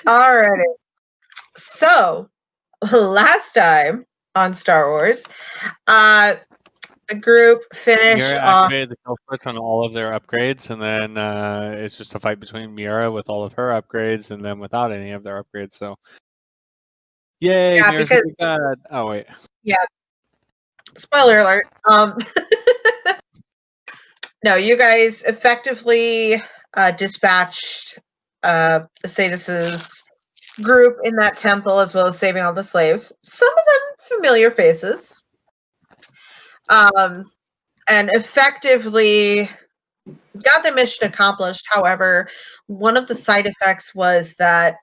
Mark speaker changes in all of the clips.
Speaker 1: Alrighty. So, last time on Star Wars, the group finished
Speaker 2: Mira
Speaker 1: off.
Speaker 2: activated the kill switch on all of their upgrades, and then it's just a fight between Mira with all of her upgrades, and then without any of their upgrades. So, yay,
Speaker 1: Yeah,
Speaker 2: Mira's a big bad. Oh wait,
Speaker 1: yeah. Spoiler alert. No, you guys effectively dispatched Isaidus's group in that temple, as well as saving all the slaves. Some of them familiar faces. And effectively got the mission accomplished. However, one of the side effects was that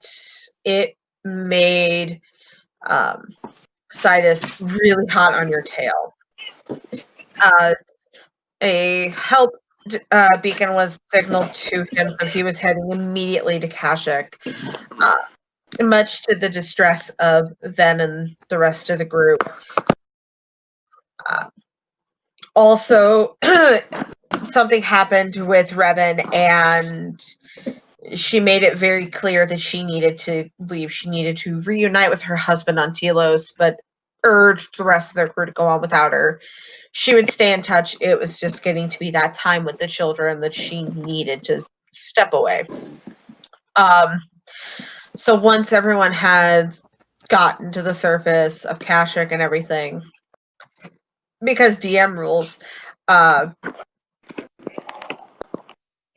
Speaker 1: it made Isaidus really hot on your tail. A help beacon was signaled to him, so he was heading immediately to Kashyyyk, much to the distress of Ven and the rest of the group. Also, something happened with Revan, and she made it very clear that she needed to leave. She needed to reunite with her husband on Telos, but urged the rest of their crew to go on without her. She would stay in touch. It was just getting to be that time with the children that she needed to step away. So once everyone had gotten to the surface of Kashyyyk and everything, because DM rules,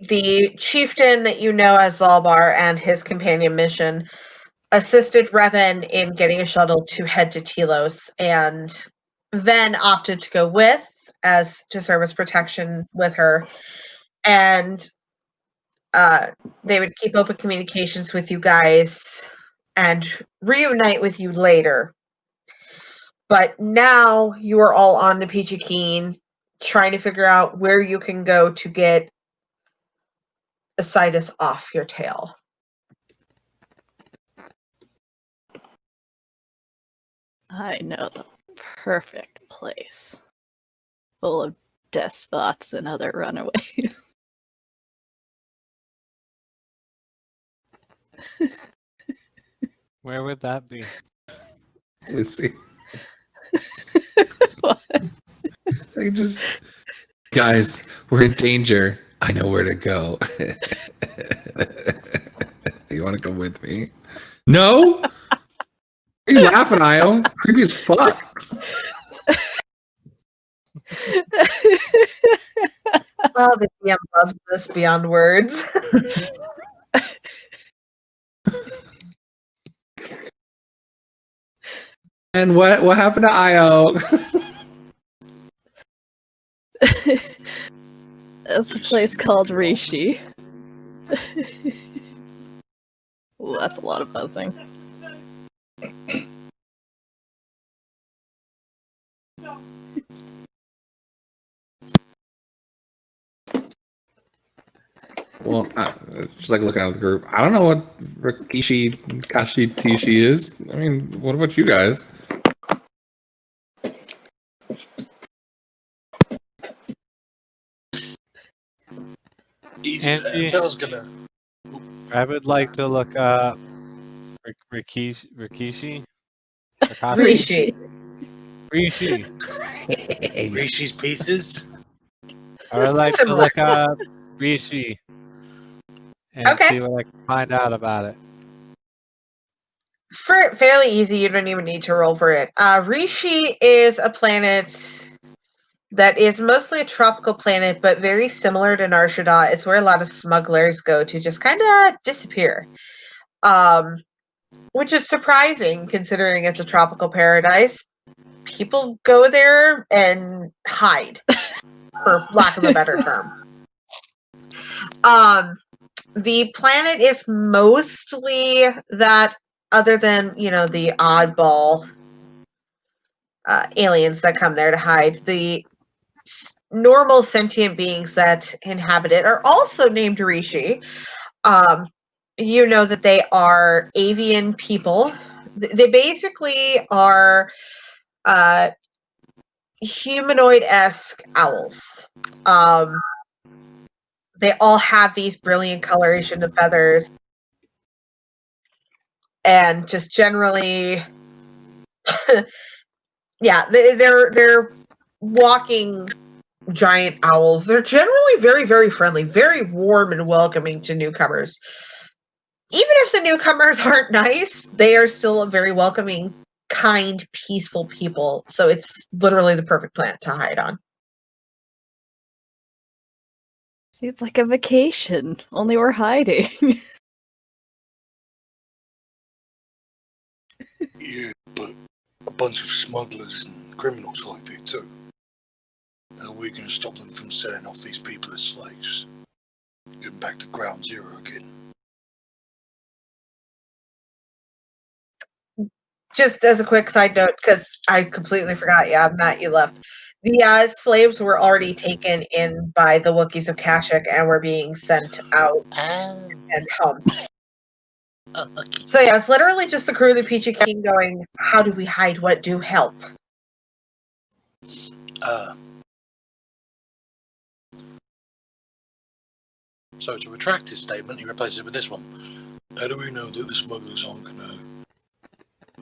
Speaker 1: the chieftain that you know as Zalbar and his companion mission assisted Revan in getting a shuttle to head to Telos, and then opted to go with to serve as protection with her. And they would keep open communications with you guys and reunite with you later. But now you are all on the Peachy Keen, trying to figure out where you can go to get Isaidus off your tail.
Speaker 3: I know the perfect place. Full of despots and other runaways.
Speaker 2: where would that be?
Speaker 4: Lucy.
Speaker 3: What?
Speaker 4: Guys, we're in danger. I know where to go. You want to come with me? No? Why are you laughing, Io? It's creepy as fuck.
Speaker 1: Oh, the DM loves this beyond words.
Speaker 4: And what happened to Io?
Speaker 3: That's a place called Rishii. Ooh, that's a lot of buzzing.
Speaker 4: Well, just like looking at the group. I don't know what Kashyyyk is. I mean, what about you guys?
Speaker 2: Angie,
Speaker 5: Tel's gonna.
Speaker 2: I would like to look up Rikishi.
Speaker 1: Rishii.
Speaker 5: Rishi's Pieces.
Speaker 2: I would like to look up Rishii and see what I can find out about it.
Speaker 1: Fairly easy, you don't even need to roll for it. Rishii is a planet that is mostly a tropical planet, but very similar to Nar Shaddaa. It's where a lot of smugglers go to just kind of disappear. Which is surprising considering it's a tropical paradise. People go there and hide, for lack of a better term. The planet is mostly that, other than, the oddball aliens that come there to hide. The normal sentient beings that inhabit it are also named Rishii. You know that they are avian people. They basically are humanoid-esque owls. They all have these brilliant coloration of feathers. and just generally, yeah, they're walking giant owls. They're generally very, very friendly, very warm and welcoming to newcomers. Even if the newcomers aren't nice, they are still a very welcoming, kind, peaceful people. So it's literally the perfect planet to hide on.
Speaker 3: See, it's like a vacation, only we're hiding.
Speaker 5: Yeah, but a bunch of smugglers and criminals like there too. How are we going to stop them from selling off these people as slaves? Getting back to ground zero again.
Speaker 1: Just as a quick side note, because I completely forgot, yeah, Matt, you left. The slaves were already taken in by the Wookiees of Kashyyyk and were being sent out and home.
Speaker 5: Okay.
Speaker 1: So yeah, it's literally just the crew of the Peachy Keen going, how do we hide what do help?
Speaker 5: So to retract his statement, he replaces it with this one. How do we know that the smugglers aren't going to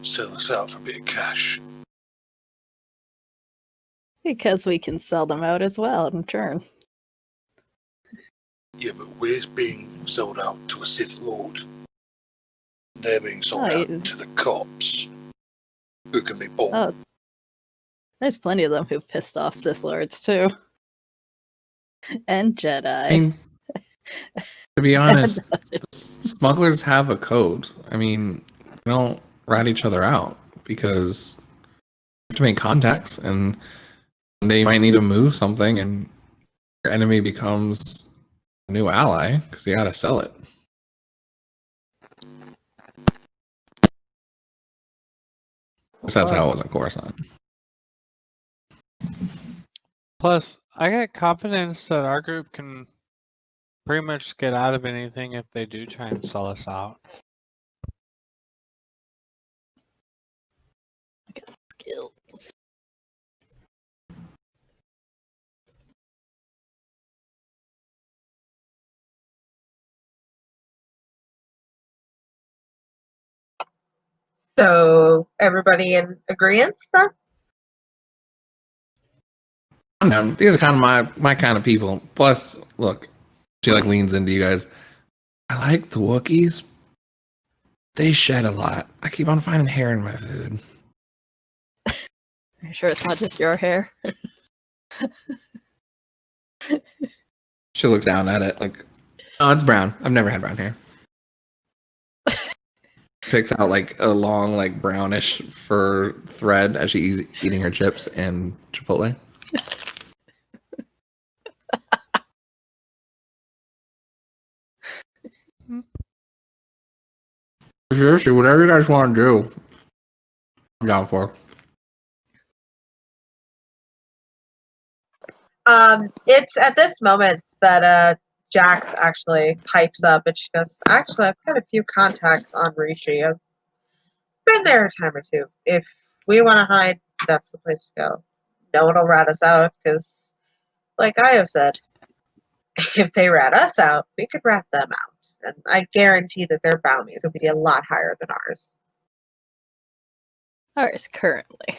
Speaker 5: sell us out for a bit of cash?
Speaker 3: Because we can sell them out as well in turn.
Speaker 5: Yeah, but we're being sold out to a Sith Lord. They're being sold out to the cops, who can be bought.
Speaker 3: Oh, there's plenty of them who've pissed off Sith Lords too. And Jedi.
Speaker 4: I mean, to be honest, smugglers have a code. I mean, they don't rat each other out because you have to make contacts, and they might need to move something, and your enemy becomes a new ally because you got to sell it. That's how it was in Coruscant.
Speaker 2: Plus, I get confidence that our group can pretty much get out of anything if they do try and sell us out.
Speaker 3: Skills.
Speaker 1: So everybody in agreement then?
Speaker 4: I don't know. These are kind of my kind of people. Plus, look, she like leans into you guys. I like the Wookiees. They shed a lot. I keep on finding hair in my food.
Speaker 3: Are you sure it's not just your hair?
Speaker 4: She looks down at it like, oh, it's brown. I've never had brown hair. Picks out like a long, like brownish fur thread as she's eating her chips and Chipotle. Seriously, whatever you guys want to do, I'm down for.
Speaker 1: It's at this moment that Jax actually pipes up and she goes, actually, I've got a few contacts on Rishii. I've been there a time or two. If we want to hide, that's the place to go. No one will rat us out because, like Io said, if they rat us out, we could rat them out. And I guarantee that their bounties will be a lot higher than ours.
Speaker 3: Ours currently.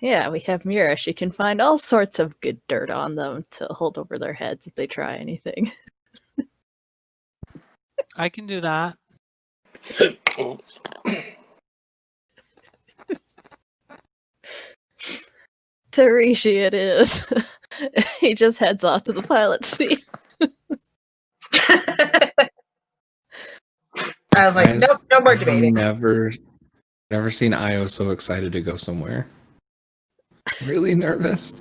Speaker 3: Yeah, we have Mira. She can find all sorts of good dirt on them to hold over their heads if they try anything.
Speaker 2: I can do that.
Speaker 3: To Rishii it is. He just heads off to the pilot's seat.
Speaker 1: I was like,
Speaker 4: Guys,
Speaker 1: nope, no more
Speaker 4: I've
Speaker 1: debating.
Speaker 4: never seen Io so excited to go somewhere. Really nervous.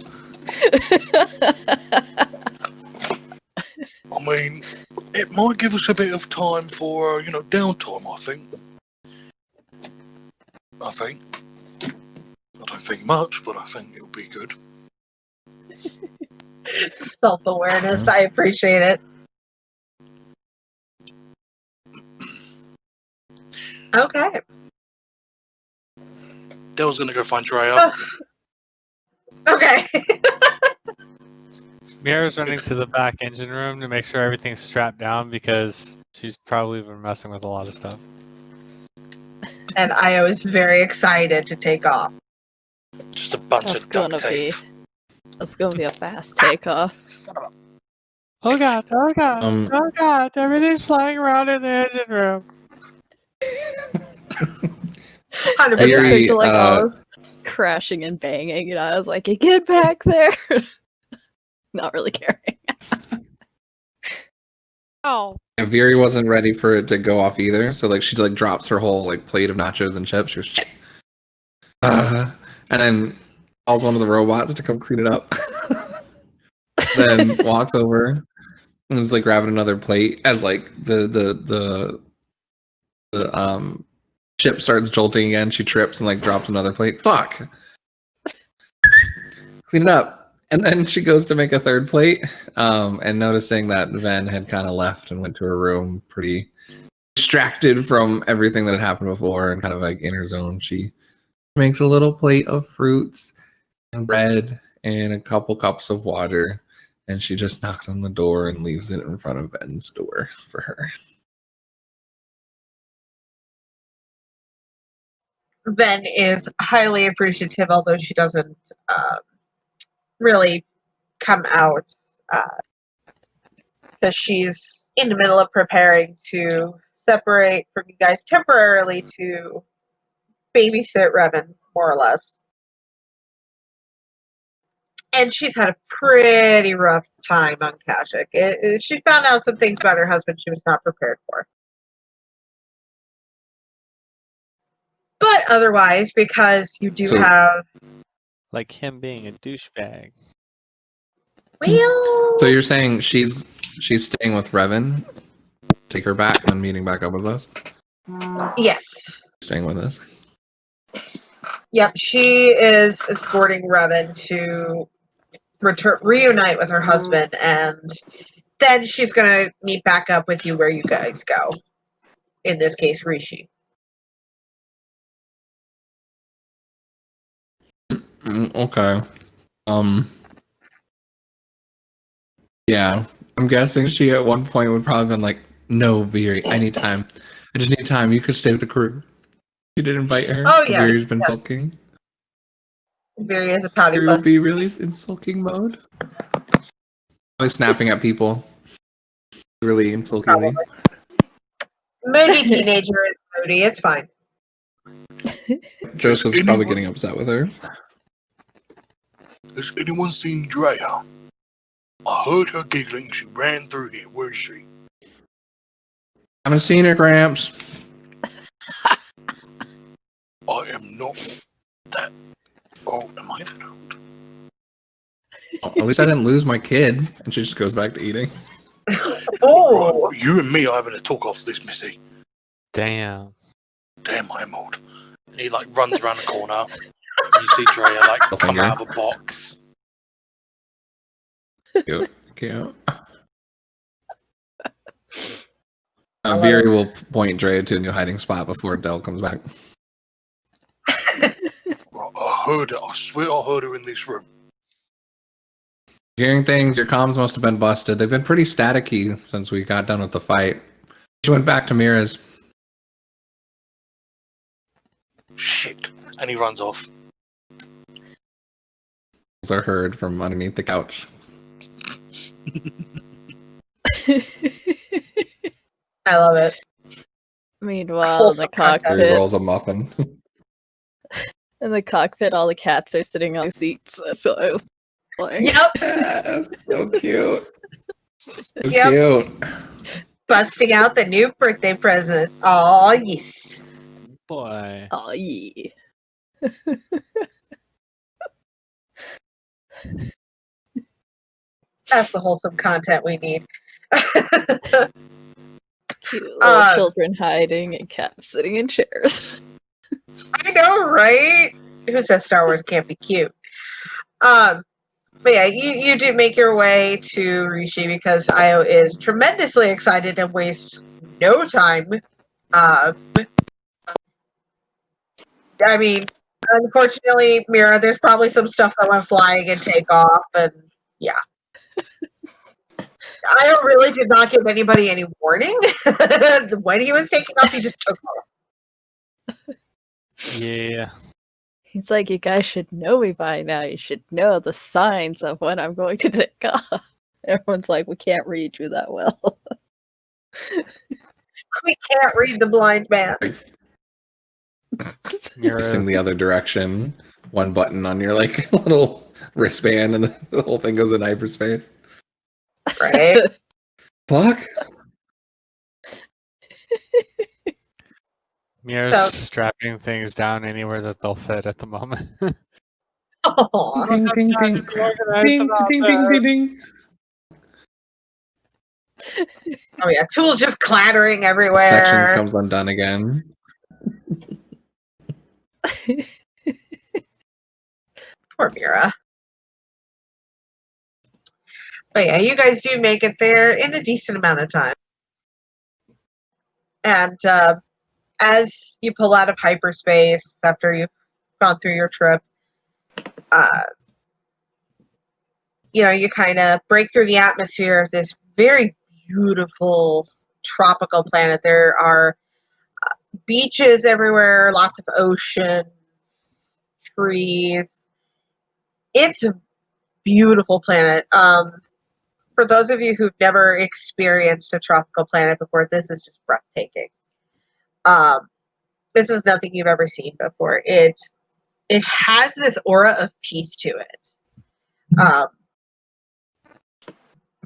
Speaker 5: I mean, it might give us a bit of time for, downtime, I think. I don't think much, but I think it'll be good.
Speaker 1: Self-awareness, I appreciate it. Okay.
Speaker 5: Dell's gonna go find Drea.
Speaker 1: Okay.
Speaker 2: Mira's running to the back engine room to make sure everything's strapped down because she's probably been messing with a lot of stuff.
Speaker 1: And Io is very excited to take off.
Speaker 5: Just a bunch
Speaker 3: That's
Speaker 5: of duct
Speaker 3: gonna be
Speaker 5: tape.
Speaker 3: that's gonna be a fast takeoff.
Speaker 5: Son of a...
Speaker 2: Oh god, oh god,
Speaker 4: Um,
Speaker 2: oh god, everything's flying around in the engine room.
Speaker 1: 100%.
Speaker 3: I just
Speaker 4: Very,
Speaker 3: picture like all this crashing and banging, and I was like, "Get back there!" Not really caring.
Speaker 2: Oh.
Speaker 4: And Viri wasn't ready for it to go off either, so like she like drops her whole like plate of nachos and chips. She goes, "Shit." And then calls one of the robots to come clean it up. Then walks over and is like grabbing another plate as like the ship starts jolting again. She trips and like drops another plate. Fuck. Clean it up. And then she goes to make a third plate, and noticing that Ven had kind of left and went to her room pretty distracted from everything that had happened before and kind of like in her zone, she makes a little plate of fruits and bread and a couple cups of water, and she just knocks on the door and leaves it in front of Ven's door for her.
Speaker 1: Ven is highly appreciative, although she doesn't really come out because she's in the middle of preparing to separate from you guys temporarily to babysit Revan, more or less. And she's had a pretty rough time on Kashyyyk. She found out some things about her husband she was not prepared for. But otherwise, because you do
Speaker 4: So-
Speaker 1: have...
Speaker 2: Like him being a douchebag.
Speaker 1: Well...
Speaker 4: So you're saying she's staying with Revan, take her back, and then meeting back up with us?
Speaker 1: Yes.
Speaker 4: Staying with us.
Speaker 1: Yep, she is escorting Revan to reunite with her husband, and then she's going to meet back up with you where you guys go. In this case, Rishii.
Speaker 4: Okay. Yeah, I'm guessing she at one point would probably been like, "No, Viri, I need time. I just need time. You could stay with the crew." You did invite her.
Speaker 1: Oh,
Speaker 4: so
Speaker 1: yeah,
Speaker 4: Viri's been
Speaker 1: yeah.
Speaker 4: sulking.
Speaker 1: Viri is a pouty
Speaker 4: Viri
Speaker 1: puss.
Speaker 4: will be really in sulking mode. Always snapping at people. Really in sulky.
Speaker 1: Probably. Moody teenager is moody. It's fine.
Speaker 4: Joseph's
Speaker 5: Has
Speaker 4: probably
Speaker 5: anyone-
Speaker 4: getting upset with her.
Speaker 5: Has anyone seen Drea? I heard her giggling. She ran through here. Where is she?
Speaker 4: Haven't seen her, Gramps.
Speaker 5: I am not that. Oh, am I that old?
Speaker 4: Oh, at least I didn't lose my kid. And she just goes back to eating.
Speaker 1: Oh,
Speaker 5: Right, you and me are having a talk after this, Missy.
Speaker 2: Damn.
Speaker 5: Damn, I am old. And he like runs around the corner. And you see Drea like come
Speaker 4: Finger.
Speaker 5: out of a box.
Speaker 4: Cute. Cute. Viri will point Drea to a new hiding spot before Del comes back.
Speaker 5: Right, I heard her. I swear I heard her in this room.
Speaker 4: Hearing things, your comms must have been busted. They've been pretty staticky since we got done with the fight. She went back to Mira's.
Speaker 5: Shit. And he runs off.
Speaker 4: Are heard from underneath the couch.
Speaker 1: I love it.
Speaker 3: Meanwhile, in the
Speaker 1: Wholesome content.
Speaker 4: Viri
Speaker 3: cockpit,
Speaker 4: rolls a muffin.
Speaker 3: all the cats are sitting on seats. So I was like,
Speaker 1: Yep,
Speaker 4: So cute. So
Speaker 1: Yep.
Speaker 4: cute.
Speaker 1: busting out the new birthday present. Oh yes.
Speaker 2: Boy.
Speaker 3: oh yeah.
Speaker 1: That's the wholesome content we need.
Speaker 3: Cute little
Speaker 1: Um,
Speaker 3: children hiding and cats sitting in chairs.
Speaker 1: I know, right? Who says Star Wars can't be cute? But yeah, you do make your way to Rishii because Io is tremendously excited and wastes no time. I mean, unfortunately, Mira, there's probably some stuff that went flying and take off, and yeah. I really did not give anybody any warning. When he was taking off, he just took off.
Speaker 2: Yeah.
Speaker 3: He's like, you guys should know me by now. You should know the signs of when I'm going to take off. Everyone's like, we can't read you that well.
Speaker 1: We can't read the blind man.
Speaker 4: Facing the other direction, one button on your like little wristband, and the whole thing goes in hyperspace.
Speaker 1: Right?
Speaker 4: Fuck.
Speaker 2: Mira's strapping things down anywhere that they'll fit at the moment.
Speaker 1: Aw.
Speaker 4: Ding, ding, ding. Ding, ding, ding, ding, ding.
Speaker 1: Oh yeah, tools just clattering everywhere.
Speaker 4: Section comes undone again.
Speaker 1: Poor Mira. But yeah, you guys do make it there in a decent amount of time. And as you pull out of hyperspace after you've gone through your trip, you kind of break through the atmosphere of this very beautiful tropical planet. There are beaches everywhere, lots of oceans, trees. It's a beautiful planet. For those of you who've never experienced a tropical planet before, this is just breathtaking. This is nothing you've ever seen before. It has this aura of peace to it.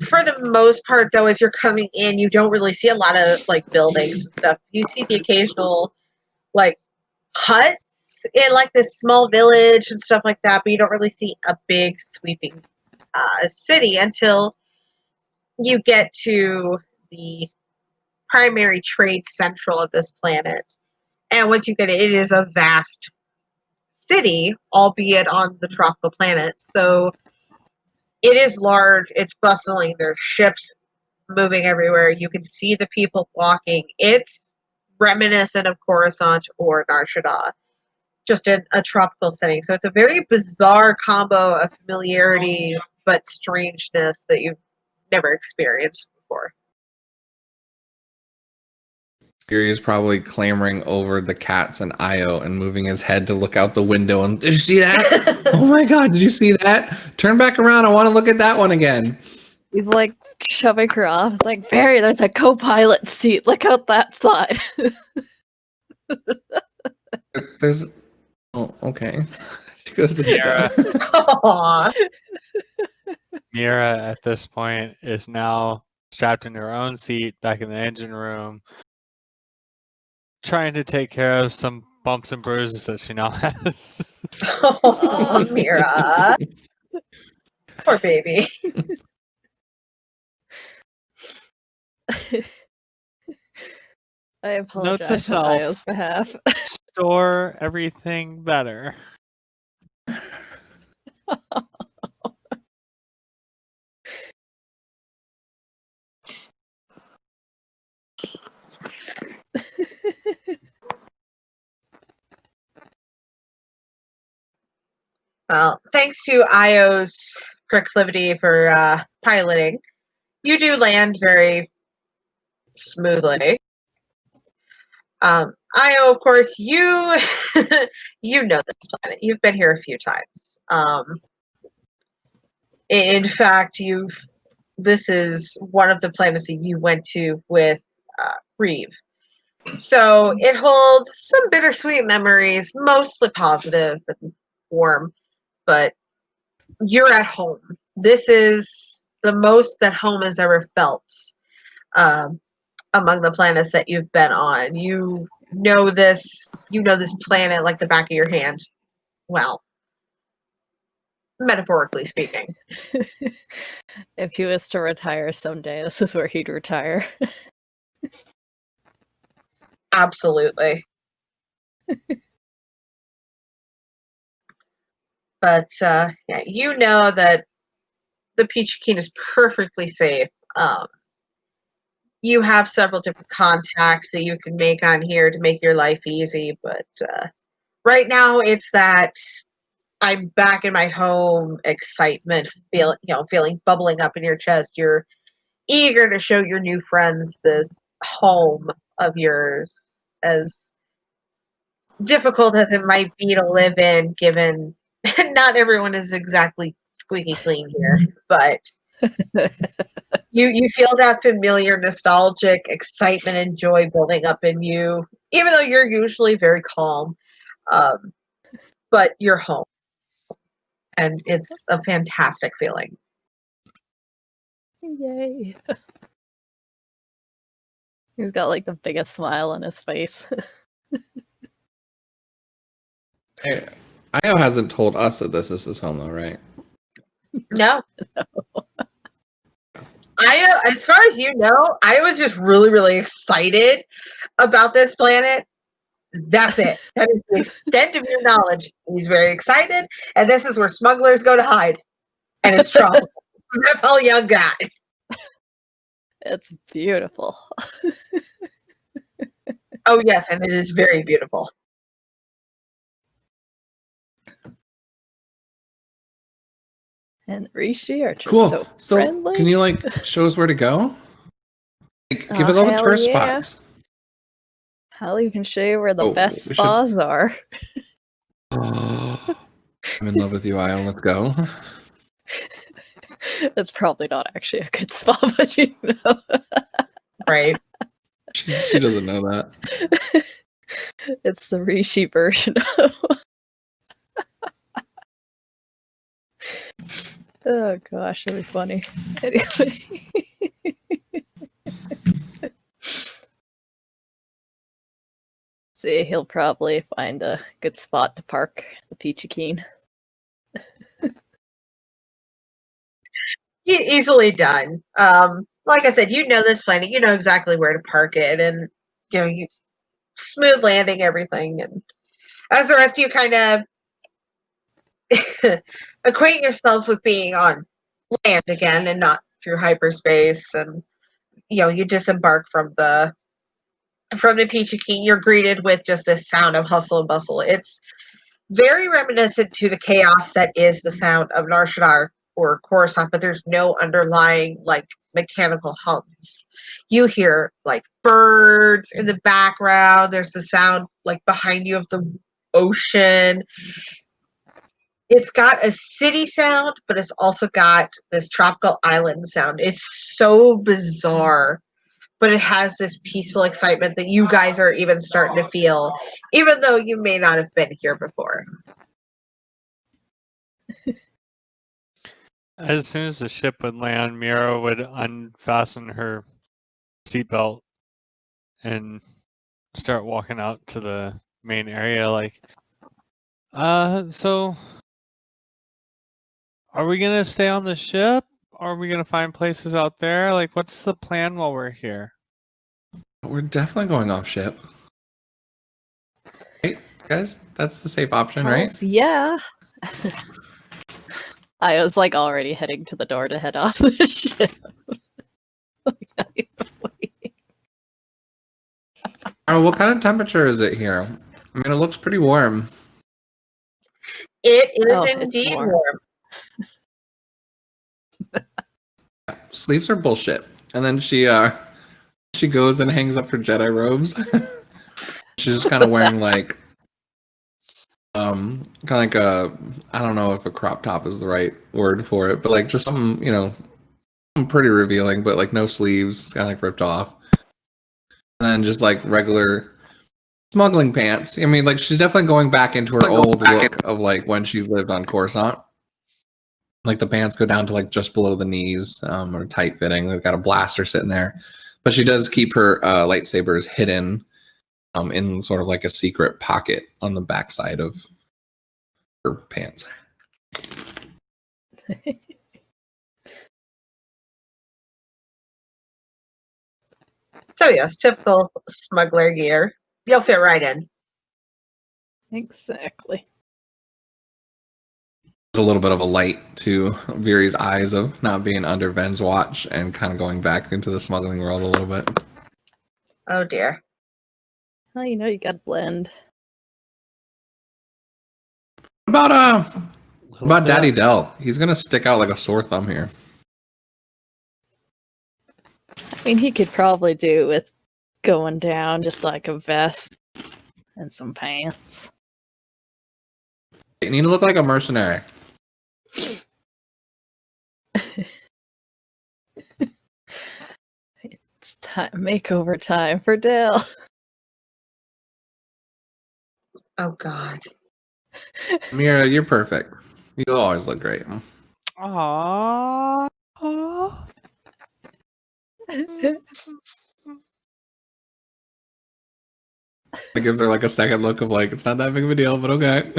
Speaker 1: For the most part, though, as you're coming in, you don't really see a lot of like buildings and stuff. You see the occasional like huts in like this small village and stuff like that, but you don't really see a big sweeping city until you get to the primary trade central of this planet. And once you get it, it is a vast city, albeit on the tropical planet. So it is large, it's bustling, there's ships moving everywhere. You can see the people walking. It's reminiscent of Coruscant or Nar Shaddaa, just in a tropical setting. So it's a very bizarre combo of familiarity but strangeness that you've never experienced before.
Speaker 4: Fury is probably clamoring over the cats and Io and moving his head to look out the window. And did you see that? Oh my god, did you see that? Turn back around. I want to look at that one again.
Speaker 3: He's like shoving her off. He's like, Barry, there's a co-pilot seat. Look out that side.
Speaker 4: There's. Oh, okay. She goes to sit
Speaker 2: Mira.
Speaker 4: down.
Speaker 1: Aww.
Speaker 2: Mira at this point is now strapped in her own seat back in the engine room, trying to take care of some bumps and bruises that she now has.
Speaker 1: Oh, Mira. Poor baby.
Speaker 3: I apologize on
Speaker 2: self.
Speaker 3: Io's behalf.
Speaker 2: Store everything better.
Speaker 1: Well, thanks to Io's proclivity for piloting, you do land very smoothly. Io, of course, you you know this planet. You've been here a few times. In fact, this is one of the planets that you went to with Reeve. So it holds some bittersweet memories, mostly positive and warm, but you're at home. This is the most that home has ever felt among the planets that you've been on. You know this planet like the back of your hand. Well, metaphorically speaking.
Speaker 3: If he was to retire someday, this is where he'd retire.
Speaker 1: Absolutely. But yeah, you know that the Peachy Keen is perfectly safe. You have several different contacts that you can make on here to make your life easy, but right now it's that I'm back in my home excitement, feeling bubbling up in your chest. You're eager to show your new friends this home of yours, as difficult as it might be to live in, given not everyone is exactly squeaky clean here, but you feel that familiar nostalgic excitement and joy building up in you, even though you're usually very calm. But you're home, and it's a fantastic feeling.
Speaker 3: Yay. He's got like the biggest smile on his face.
Speaker 4: Hey, Io hasn't told us that this is his home, though, right?
Speaker 1: No. As far as you know, I was just really, really excited about this planet. That's it. That is the extent of your knowledge. He's very excited, and this is where smugglers go to hide. And it's trouble. That's all you got.
Speaker 3: It's beautiful.
Speaker 1: Oh, yes, and it is very beautiful.
Speaker 3: And Rishii are just
Speaker 4: Cool.
Speaker 3: so friendly.
Speaker 4: Can you show us where to go? Give us all the
Speaker 3: hell
Speaker 4: tourist
Speaker 3: yeah.
Speaker 4: spots.
Speaker 3: Hell, you can show you where the best
Speaker 4: we should-
Speaker 3: spas are.
Speaker 4: Oh, I'm in love with you, Io. Let's go.
Speaker 3: It's probably not actually a good spa, but you know.
Speaker 1: Right.
Speaker 4: She doesn't know that.
Speaker 3: It's the Rishii version. Oh gosh, that'd be funny. Anyway. See, he'll probably find a good spot to park the Peachy Keen.
Speaker 1: Easily done. Like I said, you know this planet. You know exactly where to park it, and you smooth landing everything. And as the rest of you kind of acquaint yourselves with being on land again and not through hyperspace, and you disembark from the Peachy Keen, you're greeted with just this sound of hustle and bustle. It's very reminiscent to the chaos that is the sound of Nar Shaddaa or Coruscant, but there's no underlying mechanical hums. You hear birds in the background. There's the sound behind you of the ocean. It's got a city sound, but it's also got this tropical island sound. It's so bizarre, but it has this peaceful excitement that you guys are even starting to feel, even though you may not have been here before.
Speaker 2: As soon as the ship would land, Mira would unfasten her seatbelt and start walking out to the main area. So are we gonna stay on the ship? Or are we gonna find places out there? What's the plan while we're here?
Speaker 4: We're definitely going off ship. Right, guys? That's the safe option, right?
Speaker 3: Hells yeah. I was already heading to the door to head off the ship.
Speaker 4: What kind of temperature is it here? I mean, it looks pretty warm.
Speaker 1: It is
Speaker 3: It's
Speaker 1: indeed
Speaker 3: warm.
Speaker 1: warm.
Speaker 4: Sleeves are bullshit. And then she goes and hangs up her Jedi robes. She's just kind of wearing kind of I don't know if a crop top is the right word for it, but just something, something pretty revealing, but no sleeves, kind of ripped off. And then just regular smuggling pants. I mean, she's definitely going back into her old look of when she lived on Coruscant. The pants go down to just below the knees, or tight fitting. They've got a blaster sitting there, but she does keep her lightsabers hidden in sort of a secret pocket on the backside of her pants.
Speaker 1: So yes, typical smuggler gear. You'll fit right in.
Speaker 3: Exactly.
Speaker 4: There's a little bit of a light to Viri's eyes of not being under Ven's watch and kind of going back into the smuggling world a little bit.
Speaker 1: Oh dear.
Speaker 3: Well, you gotta blend.
Speaker 4: About Daddy Dell? He's gonna stick out like a sore thumb here.
Speaker 3: I mean, he could probably do with going down just like a vest and some pants.
Speaker 4: You need to look like a mercenary.
Speaker 3: It's time makeover time for Dale.
Speaker 1: Oh God.
Speaker 4: Mira, you're perfect. You always look great.
Speaker 2: Aww.
Speaker 4: It gives her like a second look of like, it's not that big of a deal, but okay.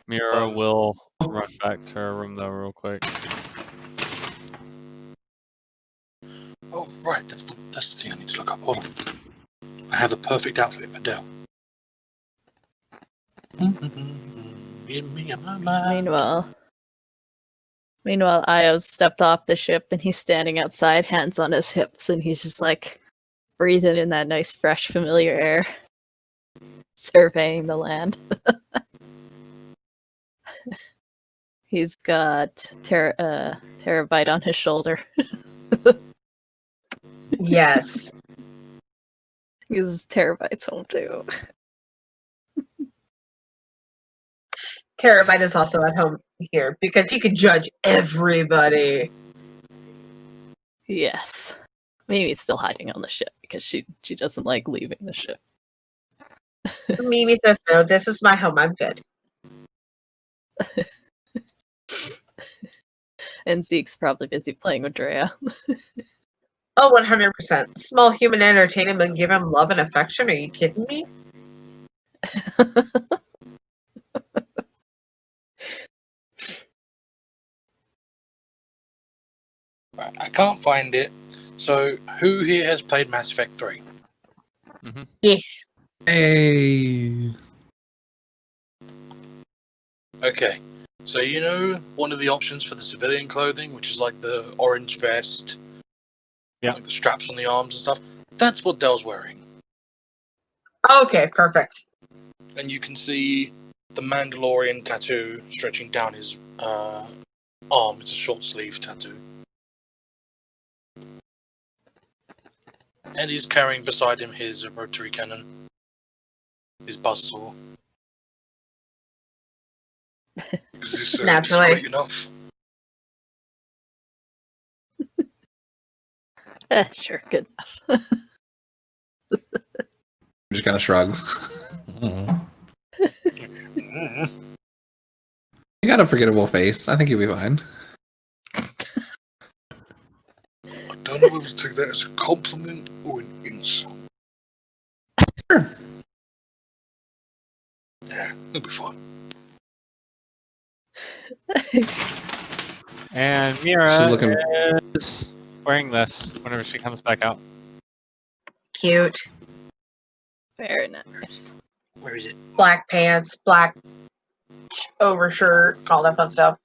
Speaker 2: Mira will run back to her room though, real quick.
Speaker 5: Oh, right, that's the thing I need to look up. Hold on. I have the perfect outfit for Dell.
Speaker 3: Meanwhile, Io's stepped off the ship and he's standing outside, hands on his hips, and he's just like breathing in that nice, fresh, familiar air, surveying the land. He's got Terabyte on his shoulder.
Speaker 1: Yes.
Speaker 3: Because Terabyte's home too.
Speaker 1: Terabyte is also at home here because he can judge everybody.
Speaker 3: Yes. Maybe he's still hiding on the ship because she doesn't like leaving the ship.
Speaker 1: Mimi says, no, this is my home. I'm good.
Speaker 3: And Zeke's probably busy playing with Drea.
Speaker 1: Oh, 100%. Small human entertainment and give him love and affection. Are you kidding me?
Speaker 5: Right, I can't find it. So, who here has played Mass Effect 3?
Speaker 1: Yes.
Speaker 4: Hey.
Speaker 5: Okay. So, you know one of the options for the civilian clothing, which is like the orange vest, like the straps on the arms and stuff? That's what Dell's wearing.
Speaker 1: Okay, perfect.
Speaker 5: And you can see the Mandalorian tattoo stretching down his arm. It's a short sleeve tattoo. And he's carrying beside him his rotary cannon. His buzzsaw. Is this
Speaker 1: Naturally.
Speaker 5: discreet enough?
Speaker 3: Sure, good enough.
Speaker 4: Just kind of shrugs. You got a forgettable face. I think you'll be fine.
Speaker 5: I don't know whether to take that as a compliment or an insult.
Speaker 4: Sure.
Speaker 5: Yeah, it'll be fine.
Speaker 2: And Mira
Speaker 4: She's looking-
Speaker 2: is wearing this whenever she comes back out.
Speaker 1: Cute.
Speaker 3: Very nice.
Speaker 5: Where is it?
Speaker 1: Black pants, black overshirt, all that fun stuff.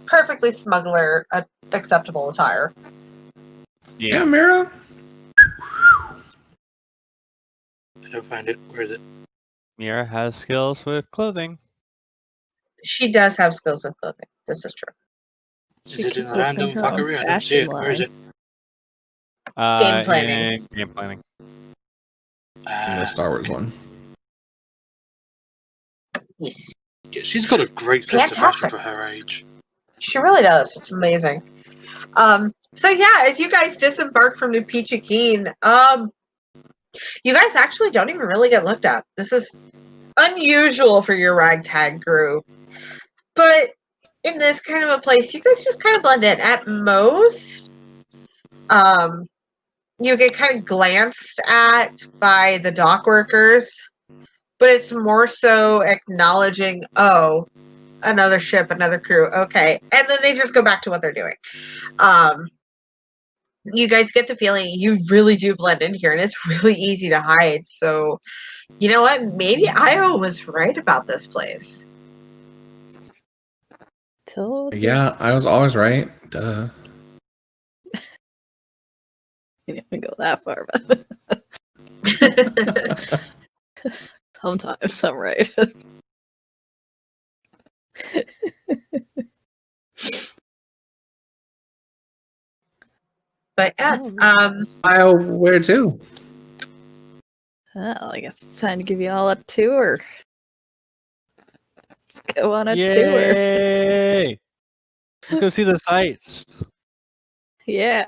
Speaker 1: Perfectly smuggler, acceptable attire.
Speaker 4: Yeah, Mira.
Speaker 5: I don't find it. Where is it?
Speaker 2: Mira has skills with clothing.
Speaker 1: She does have skills with clothing. This is true.
Speaker 5: Is it in
Speaker 3: could
Speaker 5: random
Speaker 3: open her own
Speaker 5: fuckery? I don't see it.
Speaker 3: fashion
Speaker 5: Where is it?
Speaker 1: Game planning.
Speaker 2: Game planning.
Speaker 4: In the Star Wars one.
Speaker 1: Yes.
Speaker 5: Yeah, she's got a great sense of fashion
Speaker 1: Fantastic.
Speaker 5: for her age.
Speaker 1: She really does. It's amazing. So yeah, as you guys disembark from New Peachy Keen, you guys actually don't even really get looked at. This is unusual for your ragtag group. But in this kind of a place, you guys just kind of blend in. At most, you get kind of glanced at by the dock workers, but it's more so acknowledging, oh, another ship, another crew, okay. And then they just go back to what they're doing. You guys get the feeling you really do blend in here, and it's really easy to hide. So, you know what? Maybe Io was right about this place.
Speaker 3: Told you.
Speaker 4: Yeah, I was always right. Duh.
Speaker 3: You didn't even go that far, but Sometimes I'm right.
Speaker 1: But yeah,
Speaker 4: Where to?
Speaker 3: Well, I guess it's time to give you all a tour. Let's go on a tour.
Speaker 2: Yay! Let's go see the sights.
Speaker 3: Yeah.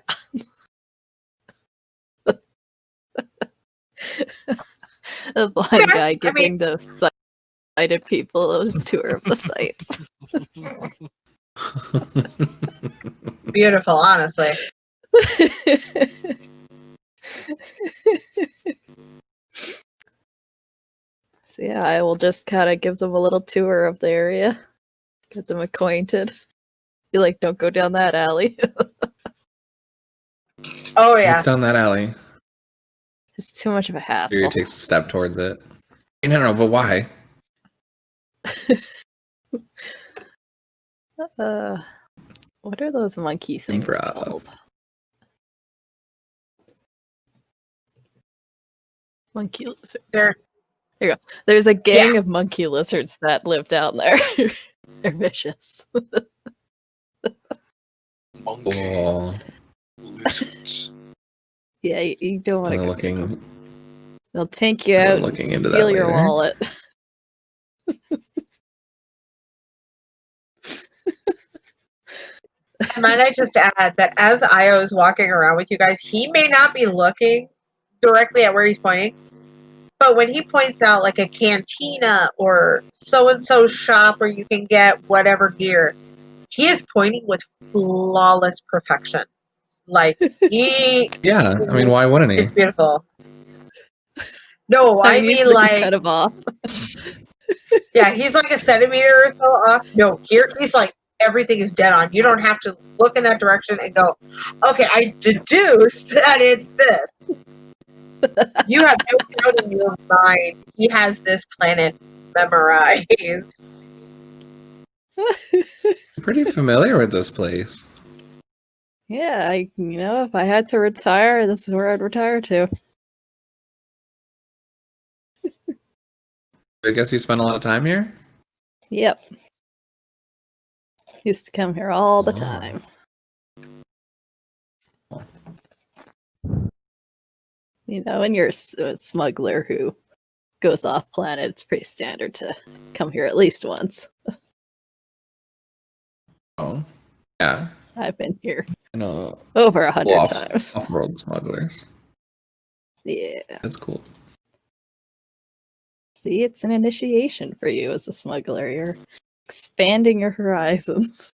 Speaker 3: The blind guy giving those sighted people a tour of the sights.
Speaker 1: beautiful, honestly.
Speaker 3: So yeah, I will just kind of give them a little tour of the area, get them acquainted. Be like, don't go down that alley.
Speaker 1: Oh yeah.
Speaker 4: What's down that alley?
Speaker 3: It's too much of a hassle.
Speaker 4: Fury takes a step towards it. No, but why?
Speaker 3: What are those monkey things
Speaker 4: Improv.
Speaker 3: called? Monkey lizards. There you go. There's a gang of monkey lizards that live down there. They're vicious.
Speaker 5: Monkey lizards.
Speaker 3: Yeah, you don't want to go.
Speaker 4: Looking.
Speaker 3: They'll take you out and
Speaker 4: looking into
Speaker 3: steal
Speaker 4: that
Speaker 3: your
Speaker 4: later.
Speaker 3: wallet.
Speaker 1: Might I just add that as Io is walking around with you guys, he may not be looking directly at where he's pointing, but when he points out like a cantina or so-and-so shop where you can get whatever gear, he is pointing with flawless perfection. Like, he...
Speaker 4: Yeah, I mean, why wouldn't he?
Speaker 1: It's beautiful. No, I mean
Speaker 3: usually
Speaker 1: like...
Speaker 3: just kind of off.
Speaker 1: Yeah, he's like a centimeter or so off. No, here he's like, everything is dead on. You don't have to look in that direction and go, okay, I deduced that it's this. You have no doubt in your mind he has this planet memorized.
Speaker 4: I'm pretty familiar with this place.
Speaker 3: Yeah, if I had to retire, this is where I'd retire to.
Speaker 4: I guess you spent a lot of time here?
Speaker 3: Yep. Used to come here all the
Speaker 4: Oh.
Speaker 3: time. And you're a smuggler who goes off planet, it's pretty standard to come here at least once.
Speaker 4: Oh, yeah.
Speaker 3: I've been here
Speaker 4: I know.
Speaker 3: over 100 times.
Speaker 4: Off-world smugglers.
Speaker 3: Yeah.
Speaker 4: That's cool.
Speaker 3: See, it's an initiation for you as a smuggler. You're expanding your horizons.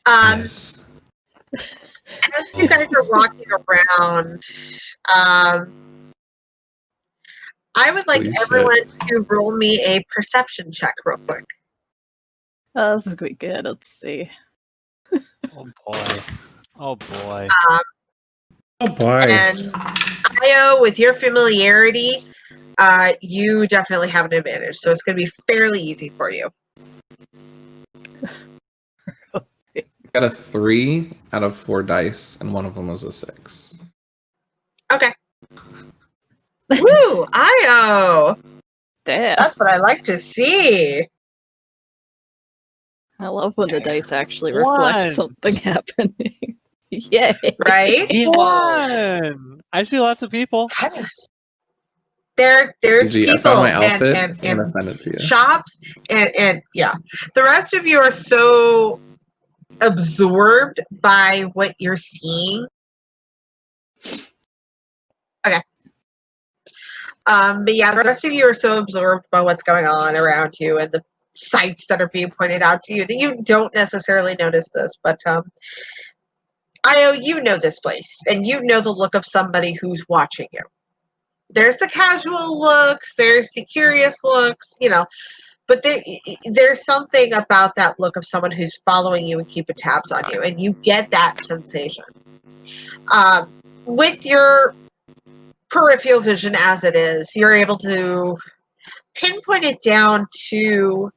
Speaker 4: Yes.
Speaker 1: As you guys are walking around, I would like
Speaker 4: Holy
Speaker 1: everyone to roll me a perception check real quick.
Speaker 3: Oh, this is going to be good. Let's see.
Speaker 2: Oh boy. Oh boy.
Speaker 4: Oh boy.
Speaker 1: And Io, with your familiarity, you definitely have an advantage, so it's going to be fairly easy for you.
Speaker 4: Got a 3 out of 4 dice, and one of them was a 6.
Speaker 1: Okay. Woo! Io!
Speaker 3: Damn.
Speaker 1: That's what I like to see.
Speaker 3: I love when the dice actually
Speaker 2: One.
Speaker 3: reflect something happening. Yay.
Speaker 1: Right?
Speaker 2: One. I see lots of people.
Speaker 1: Goodness. There's
Speaker 4: Gee, I
Speaker 1: people
Speaker 4: found my outfit.
Speaker 1: and
Speaker 4: I'm gonna send it to you.
Speaker 1: shops and yeah. The rest of you are so absorbed by what you're seeing. Okay. But yeah, the rest of you are so absorbed by what's going on around you and the sights that are being pointed out to you that you don't necessarily notice this. But Io, you know this place, and you know the look of somebody who's watching you. There's the casual looks, there's the curious looks, but there's something about that look of someone who's following you and keeping tabs on you, and you get that sensation. With your peripheral vision as it is, you're able to pinpoint it down to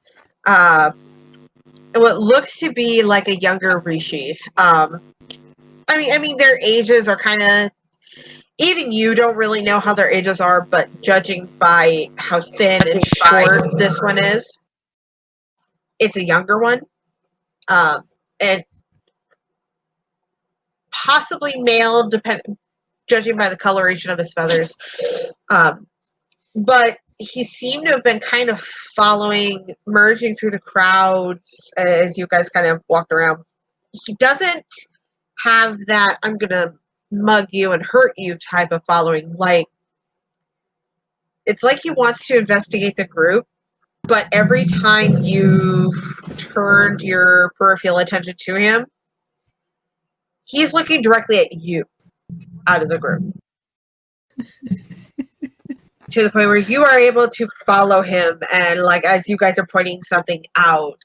Speaker 1: what looks to be like a younger Rishii. I mean, their ages are kind of even you don't really know how their ages are, but judging by how thin and short this one is, it's a younger one. And possibly male, judging by the coloration of his feathers. But he seemed to have been kind of merging through the crowds as you guys kind of walked around. He doesn't have that I'm going to mug you and hurt you type of following. It's like he wants to investigate the group, but every time you turned your peripheral attention to him, he's looking directly at you out of the group. To the point where you are able to follow him, and as you guys are pointing something out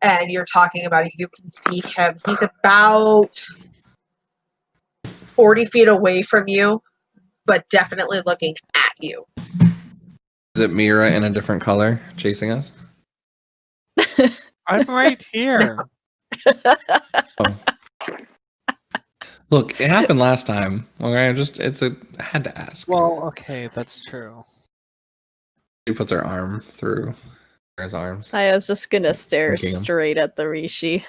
Speaker 1: and you're talking about it, you can see him. He's about 40 feet away from you, but definitely looking at you.
Speaker 4: Is it Mira in a different color chasing us?
Speaker 2: I'm right here.
Speaker 4: Oh. Look, it happened last time. Okay, I had to ask.
Speaker 2: Well, okay, that's true.
Speaker 4: She puts her arm through his arms.
Speaker 3: I was just gonna stare
Speaker 4: Winking him.
Speaker 3: straight at the Rishii,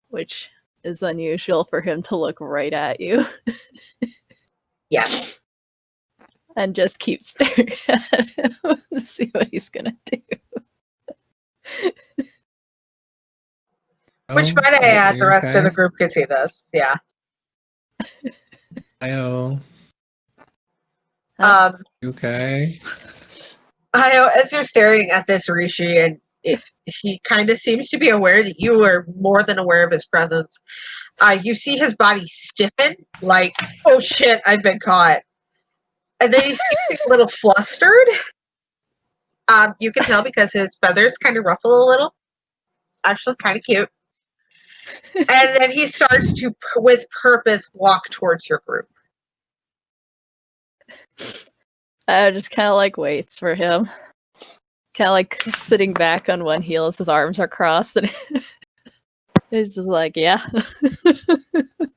Speaker 3: which is unusual for him to look right at you.
Speaker 1: Yes.
Speaker 3: And just keep staring at him to see what he's gonna do.
Speaker 1: Which, might I add, the rest of the group could see this. Yeah.
Speaker 4: Io, you okay?
Speaker 1: Io, as you're staring at this Rishii, and he kind of seems to be aware that you are more than aware of his presence. You see his body stiffen, like, oh shit, I've been caught. And then he seems a little flustered. You can tell because his feathers kind of ruffle a little. It's actually kind of cute. And then he starts to, with purpose, walk towards your group.
Speaker 3: I just kind of waits for him. Kind of sitting back on one heel as his arms are crossed. And he's just yeah.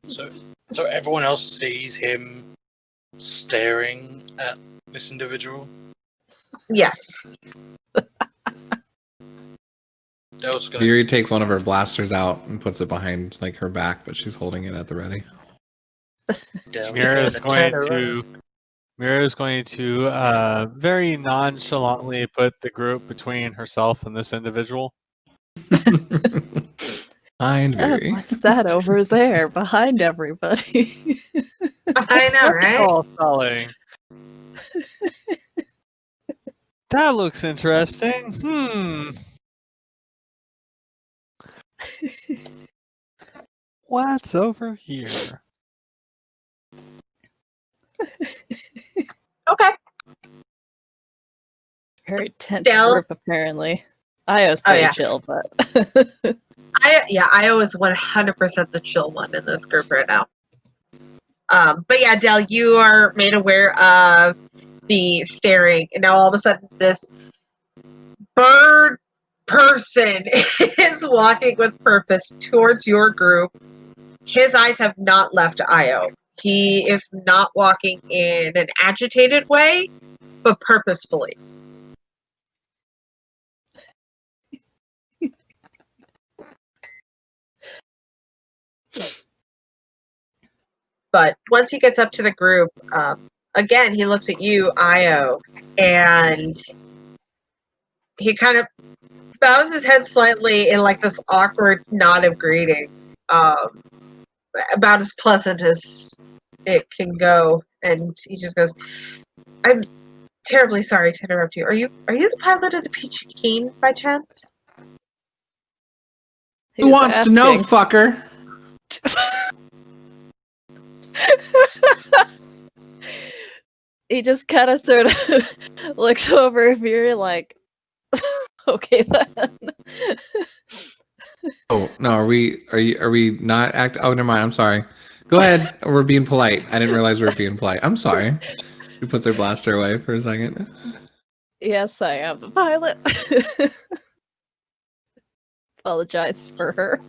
Speaker 5: So everyone else sees him staring at this individual?
Speaker 1: Yes.
Speaker 4: Fury takes one of her blasters out and puts it behind her back, but she's holding it at the ready.
Speaker 2: Mira's going to very nonchalantly put the group between herself and this individual.
Speaker 4: Behind Fury.
Speaker 3: What's that over there behind everybody?
Speaker 1: I know, right?
Speaker 2: Selling. That looks interesting. What's over here?
Speaker 1: Okay.
Speaker 3: Very tense
Speaker 1: Del?
Speaker 3: group, apparently. Io's pretty chill, but
Speaker 1: Io is 100% the chill one in this group right now. But yeah, Del, you are made aware of the staring, and now all of a sudden this bird person is walking with purpose towards your group. His eyes have not left Io. He is not walking in an agitated way, but purposefully. But once he gets up to the group, again, he looks at you, Io, and he kind of bows his head slightly in this awkward nod of greeting, about as pleasant as it can go. And he just goes, "I'm terribly sorry to interrupt you. Are you the pilot of the Peachy Keen by chance?"
Speaker 4: Who wants to know, fucker?
Speaker 3: He just kind of sort of looks over if you're okay then.
Speaker 4: Oh no, are we not act? Oh, never mind. I'm sorry. Go ahead. We're being polite. I didn't realize we were being polite. I'm sorry. She puts her blaster away for a second.
Speaker 3: Yes, I am the pilot. Apologize for her.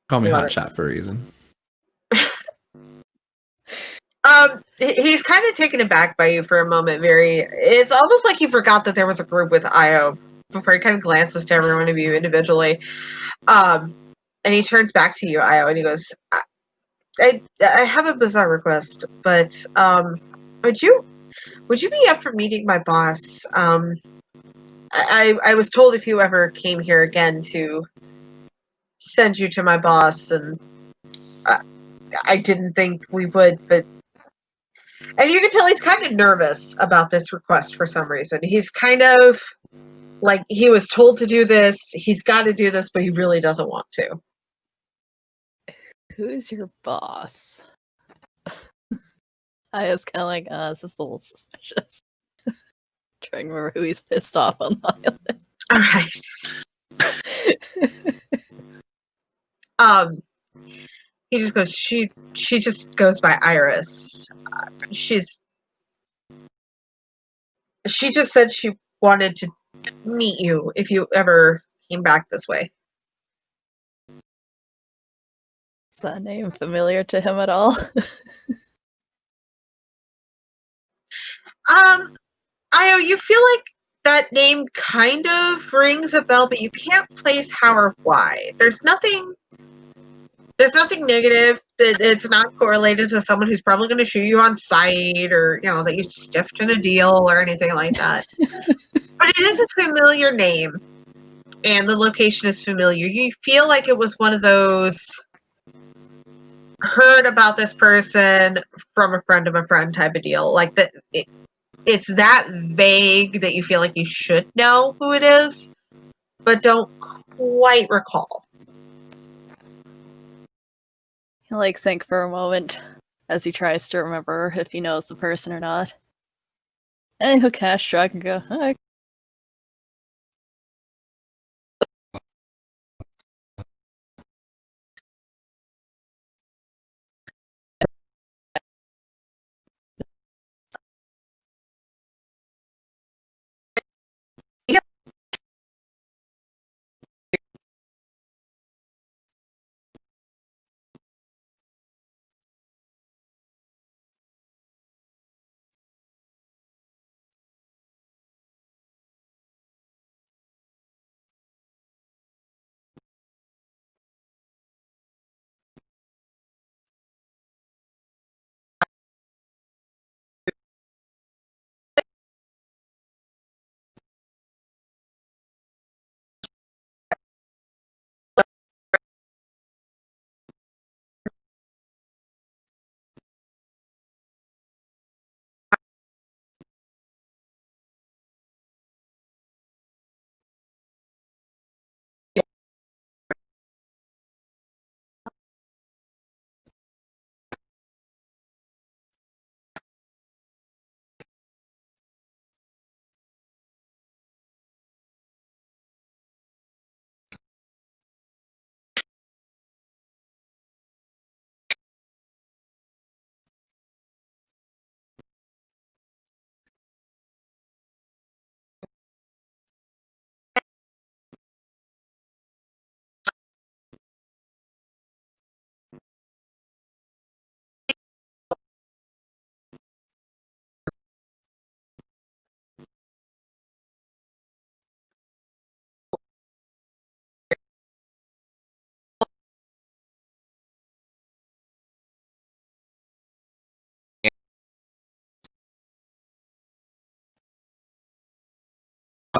Speaker 4: Call me Hot Shot for a reason.
Speaker 1: he's kind of taken aback by you for a moment. It's almost like he forgot that there was a group with Io before he kind of glances to every one of you individually. And he turns back to you, Io, and he goes, I have a bizarre request, but would you be up for meeting my boss? I was told if you ever came here again to send you to my boss, and I didn't think we would, but... And you can tell he's kind of nervous about this request for some reason. He's kind of like, he was told to do this, he's got to do this, but he really doesn't want to.
Speaker 3: Who's your boss? I was kind of like, this is a little suspicious. Trying to remember who he's pissed off on the island.
Speaker 1: All right. He just goes, she just goes by Iris. She just said she wanted to meet you if you ever came back this way.
Speaker 3: Is that name familiar to him at all?
Speaker 1: Io, you feel like that name kind of rings a bell, but you can't place how or why. There's nothing negative. It's not correlated to someone who's probably going to shoot you on sight, or that you stiffed in a deal or anything like that. But it is a familiar name, and the location is familiar. You feel like it was one of those heard about this person from a friend of a friend type of deal. Like that, it's that vague that you feel like you should know who it is, but don't quite recall.
Speaker 3: He'll think for a moment as he tries to remember if he knows the person or not. And he'll kind of shrug and go, "Okay."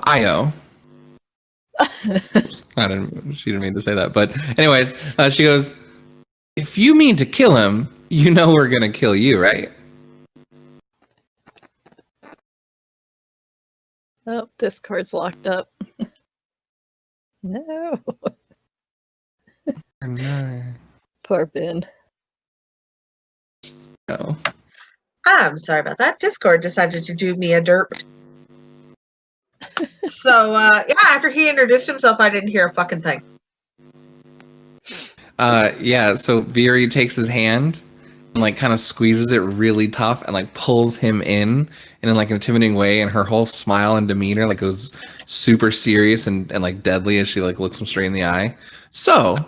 Speaker 4: Io. She didn't mean to say that, but anyways, she goes, if you mean to kill him, you know we're gonna kill you, right?
Speaker 3: Oh, Discord's locked up. No.
Speaker 4: No.
Speaker 3: Poor Ben.
Speaker 4: No.
Speaker 1: I'm sorry about that. Discord decided to do me a derp. So, after he introduced himself, I didn't hear a fucking thing.
Speaker 4: So Viri takes his hand and kind of squeezes it really tough and pulls him in an intimidating way, and her whole smile and demeanor goes super serious and deadly as she looks him straight in the eye. So,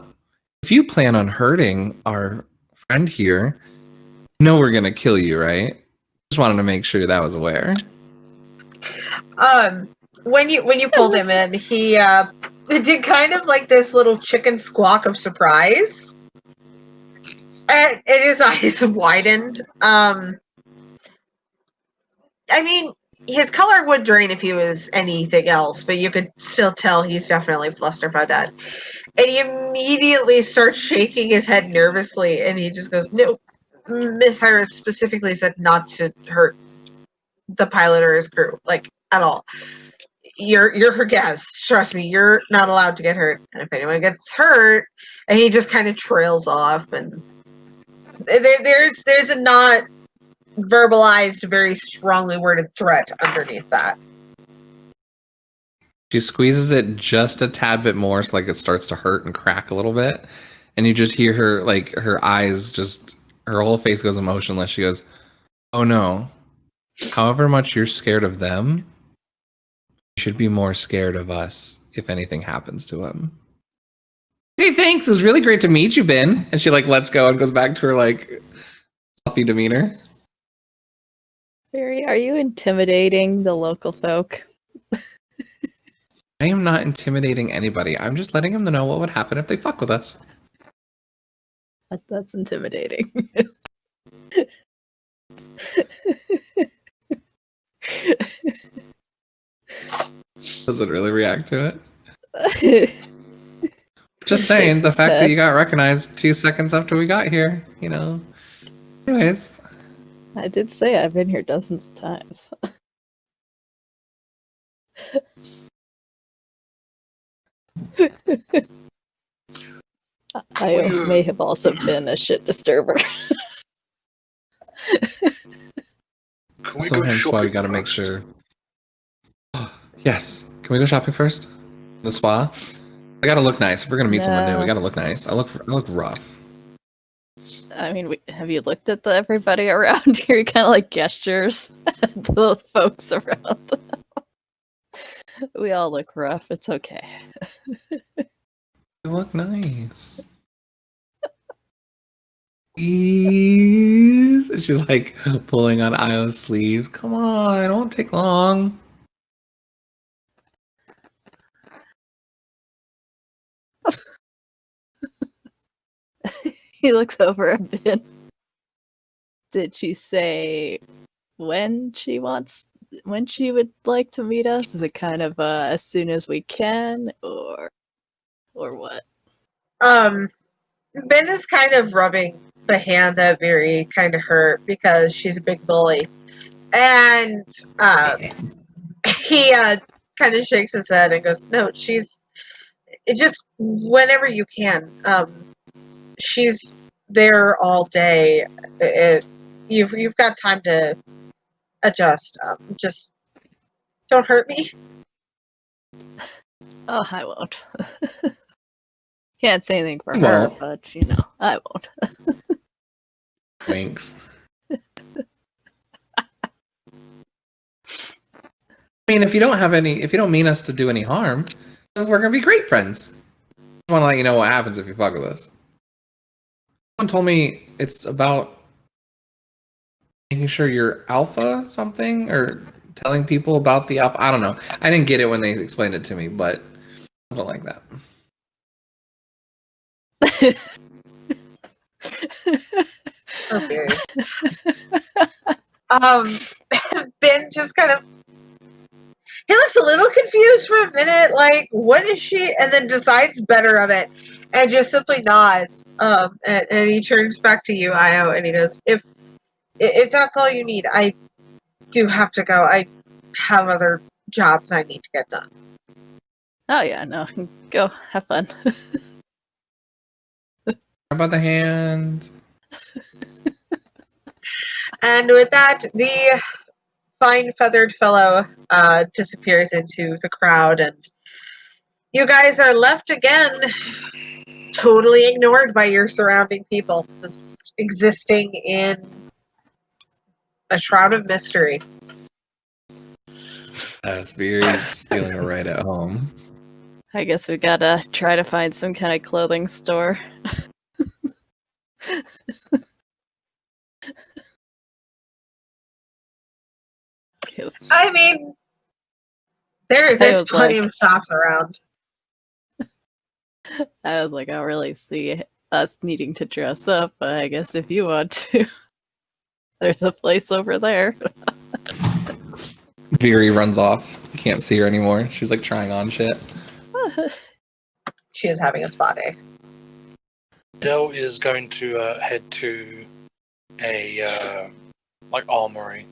Speaker 4: if you plan on hurting our friend here, you know we're gonna kill you, right? Just wanted to make sure that was aware.
Speaker 1: When you pulled him in, he did kind of like this little chicken squawk of surprise, and his eyes widened. I mean, his color would drain if he was anything else, but you could still tell he's definitely flustered by that. And he immediately starts shaking his head nervously, and he just goes, "No, Miss Harris specifically said not to hurt the pilot or his crew, like at all. You're her guest. Trust me, you're not allowed to get hurt. And if anyone gets hurt," and he just kind of trails off, and there's a not verbalized, very strongly worded threat underneath that.
Speaker 4: She squeezes it just a tad bit more, so like it starts to hurt and crack a little bit, and you just hear her, like, her eyes just, her whole face goes emotionless. She goes, "Oh no, however much you're scared of them, you should be more scared of us if anything happens to him." "Hey, thanks, it was really great to meet you, Ben." And she like lets go and goes back to her like fluffy demeanor.
Speaker 3: Barry, are you intimidating the local folk?
Speaker 4: I am not intimidating anybody. I'm just letting them know what would happen if they fuck with us.
Speaker 3: That's intimidating.
Speaker 4: Doesn't really react to it. Just saying, the fact that you got recognized 2 seconds after we got here, you know. Anyways.
Speaker 3: I did say I've been here dozens of times. I may have also been a shit disturber.
Speaker 5: Can we
Speaker 4: So
Speaker 5: go
Speaker 4: hence why we
Speaker 5: shopping
Speaker 4: gotta make
Speaker 5: first?
Speaker 4: sure. Yes. Can we go shopping first? The spa? I gotta look nice. If we're gonna meet someone new, we gotta look nice. I look rough.
Speaker 3: I mean, have you looked at everybody around here? Kind of like gestures at the folks around them. We all look rough. It's okay.
Speaker 4: You look nice. Please. She's like pulling on Io's sleeves. Come on, it won't take long.
Speaker 3: He looks over a bit. Did she say when she would like to meet us? Is it kind of as soon as we can, or what?
Speaker 1: Ben is kind of rubbing the hand that very kind of hurt because she's a big bully, and he kind of shakes his head and goes, "No, it just whenever you can. She's there all day. You've got time to adjust. Just don't hurt me."
Speaker 3: Oh, I won't. Can't say anything for
Speaker 4: You
Speaker 3: her,
Speaker 4: won't.
Speaker 3: but I won't.
Speaker 4: Winks. I mean, if you don't mean us to do any harm, then we're gonna be great friends. I want to let you know what happens if you fuck with us. Someone told me it's about making sure you're alpha something, or telling people about the alpha. I don't know. I didn't get it when they explained it to me, but something like that.
Speaker 1: Oh, very. Ben just kind of, he looks a little confused for a minute, like, what is she? And then decides better of it and just simply nods. And he turns back to you, Io, and he goes, if that's all you need, I do have to go. I have other jobs I need to get done.
Speaker 3: Oh yeah, no. Go have fun.
Speaker 4: How about the hand?
Speaker 1: And with that, the fine feathered fellow disappears into the crowd, and you guys are left again totally ignored by your surrounding people, just existing in a shroud of mystery.
Speaker 4: Speary's feeling right at home.
Speaker 3: I guess we gotta try to find some kind of clothing store.
Speaker 1: I mean, there's
Speaker 3: was
Speaker 1: plenty
Speaker 3: like-
Speaker 1: of shops around.
Speaker 3: I was like, I don't really see us needing to dress up, but I guess if you want to, there's a place over there.
Speaker 4: Viri runs off. You can't see her anymore. She's like trying on shit.
Speaker 1: She is having a spa day.
Speaker 5: Dell is going to head to a armory.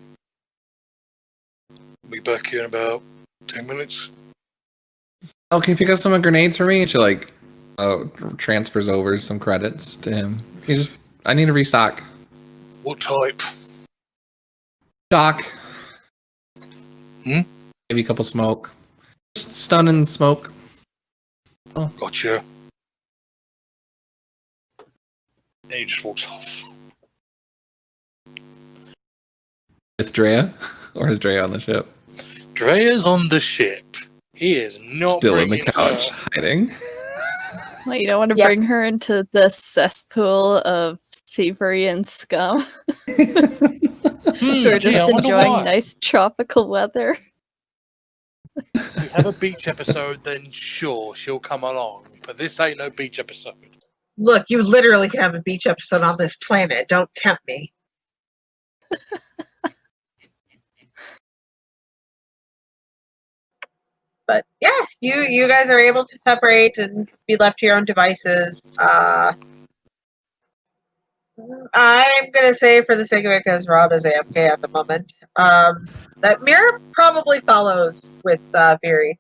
Speaker 5: Be back here in about 10 minutes.
Speaker 4: Oh, can you pick up some grenades for me? And she like transfers over some credits to him. I need a restock.
Speaker 5: What type?
Speaker 4: Shock.
Speaker 5: Hmm?
Speaker 4: Maybe a couple smoke. Just stun and smoke.
Speaker 5: Gotcha. And he just walks off.
Speaker 4: With Drea? Or is Drea on the ship?
Speaker 5: Drea's on the ship. He is not
Speaker 4: Still in the
Speaker 5: bringing
Speaker 4: couch,
Speaker 5: her.
Speaker 4: hiding.
Speaker 3: Well, you don't want to
Speaker 1: Yep.
Speaker 3: bring her into the cesspool of thievery and scum. We're
Speaker 5: gee,
Speaker 3: just
Speaker 5: I wonder
Speaker 3: enjoying
Speaker 5: why.
Speaker 3: nice tropical weather.
Speaker 5: If we have a beach episode, then sure, she'll come along. But this ain't no beach episode.
Speaker 1: Look, you literally can have a beach episode on this planet. Don't tempt me. But yeah, you guys are able to separate and be left to your own devices. I'm gonna say, for the sake of it, because Rob is AFK at the moment, that Mira probably follows with Viri.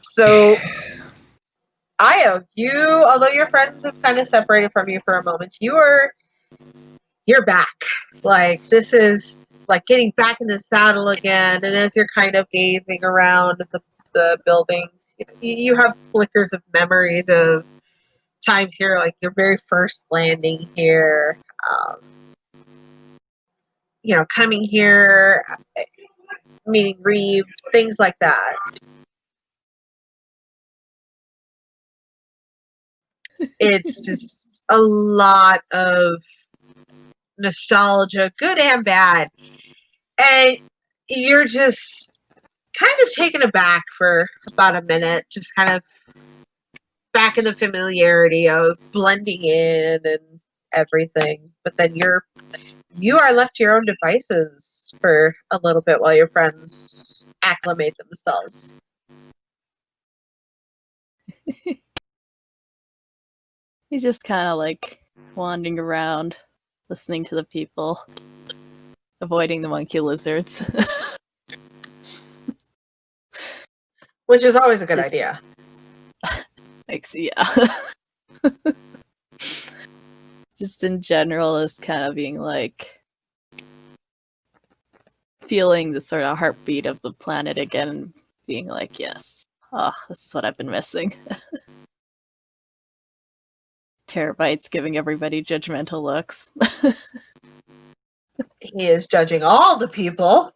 Speaker 1: So Io, although your friends have kind of separated from you for a moment, you're back. Like, this is like getting back in the saddle again, and as you're kind of gazing around at the buildings, you have flickers of memories of times here, like your very first landing here, coming here, meeting Reeve, things like that. It's just a lot of nostalgia, good and bad. And you're just kind of taken aback for about a minute, just kind of back in the familiarity of blending in and everything. But then you are left to your own devices for a little bit while your friends acclimate themselves.
Speaker 3: He's just kind of like wandering around, listening to the people, avoiding the monkey lizards.
Speaker 1: Which is always a good
Speaker 3: Just-
Speaker 1: idea.
Speaker 3: Yeah. Just in general, is kind of being like feeling the sort of heartbeat of the planet again, and being like, yes, this is what I've been missing. Terabytes giving everybody judgmental looks.
Speaker 1: He is judging all the people.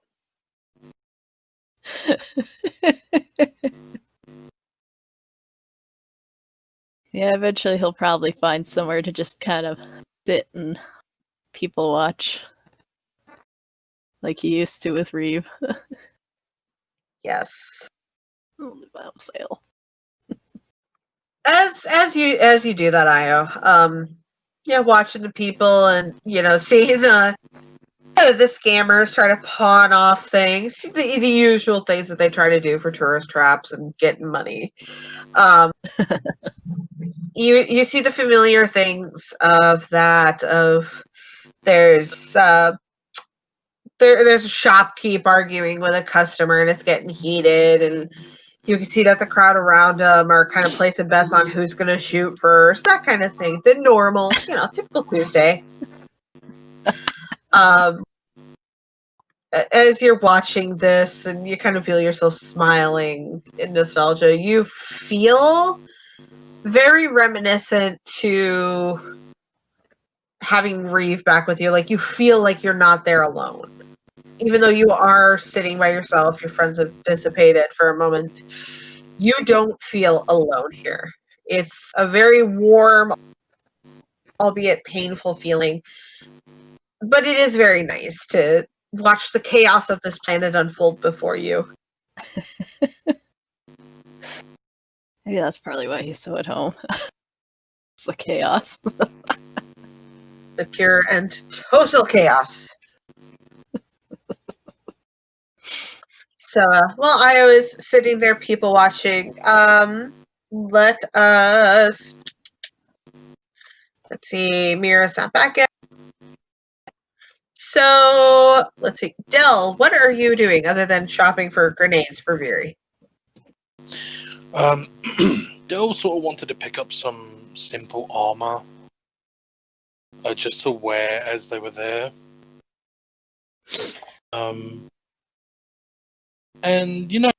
Speaker 3: Yeah, eventually he'll probably find somewhere to just kind of sit and people watch. Like he used to with Reeve.
Speaker 1: Yes.
Speaker 3: Only bomb sale.
Speaker 1: As you do that, Io, watching the people and seeing the scammers try to pawn off things, the usual things that they try to do for tourist traps and getting money. You see the familiar things of that. There's there's a shopkeep arguing with a customer and it's getting heated, and you can see that the crowd around them are kind of placing bets on who's going to shoot first, that kind of thing. The normal, typical Tuesday. As you're watching this and you kind of feel yourself smiling in nostalgia, you feel very reminiscent to having Reeve back with you. Like, you feel like you're not there alone. Even though you are sitting by yourself, your friends have dissipated for a moment, you don't feel alone here. It's a very warm, albeit painful feeling, but it is very nice to watch the chaos of this planet unfold before you.
Speaker 3: Maybe that's partly why he's so at home. It's the chaos.
Speaker 1: The pure and total chaos. So, while I was sitting there people watching, let us... Let's see, Mira's not back yet. So, let's see. Del, what are you doing other than shopping for grenades for Viri?
Speaker 5: They all sort of wanted to pick up some simple armor, just to wear as they were there. And you know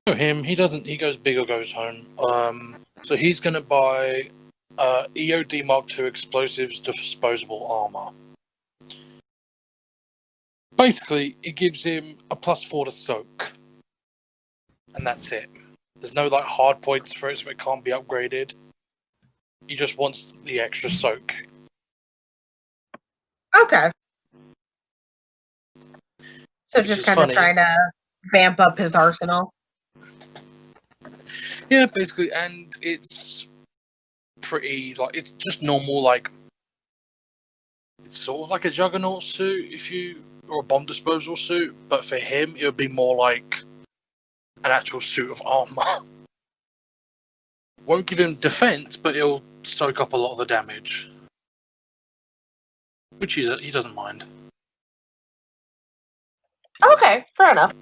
Speaker 5: him, he goes big or goes home. So he's gonna buy EOD Mark II explosives disposable armor. Basically, it gives him a +4 to soak. And that's it. There's no like hard points for it, so it can't be upgraded. He just wants the extra soak.
Speaker 1: Okay. So
Speaker 5: Which
Speaker 1: just
Speaker 5: is
Speaker 1: kind of
Speaker 5: funny.
Speaker 1: trying to vamp up his arsenal.
Speaker 5: Yeah, basically, and it's pretty like it's just normal like it's sort of like a juggernaut suit or a bomb disposal suit, but for him it would be more like an actual suit of armor. Won't give him defense, but it'll soak up a lot of the damage, which he doesn't mind.
Speaker 1: Okay, fair enough.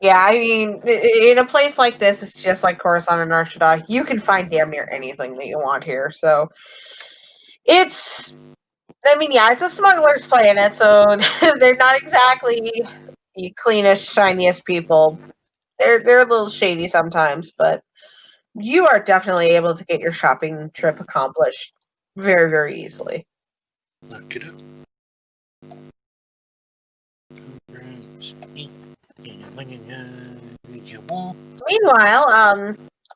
Speaker 1: Yeah, I mean, in a place like this, it's just like Coruscant and Arshada. You can find damn near anything that you want here. So it's a smuggler's planet, so they're not exactly the cleanest, shiniest people. They're a little shady sometimes, but you are definitely able to get your shopping trip accomplished very, very easily.
Speaker 5: Okay.
Speaker 1: Meanwhile, I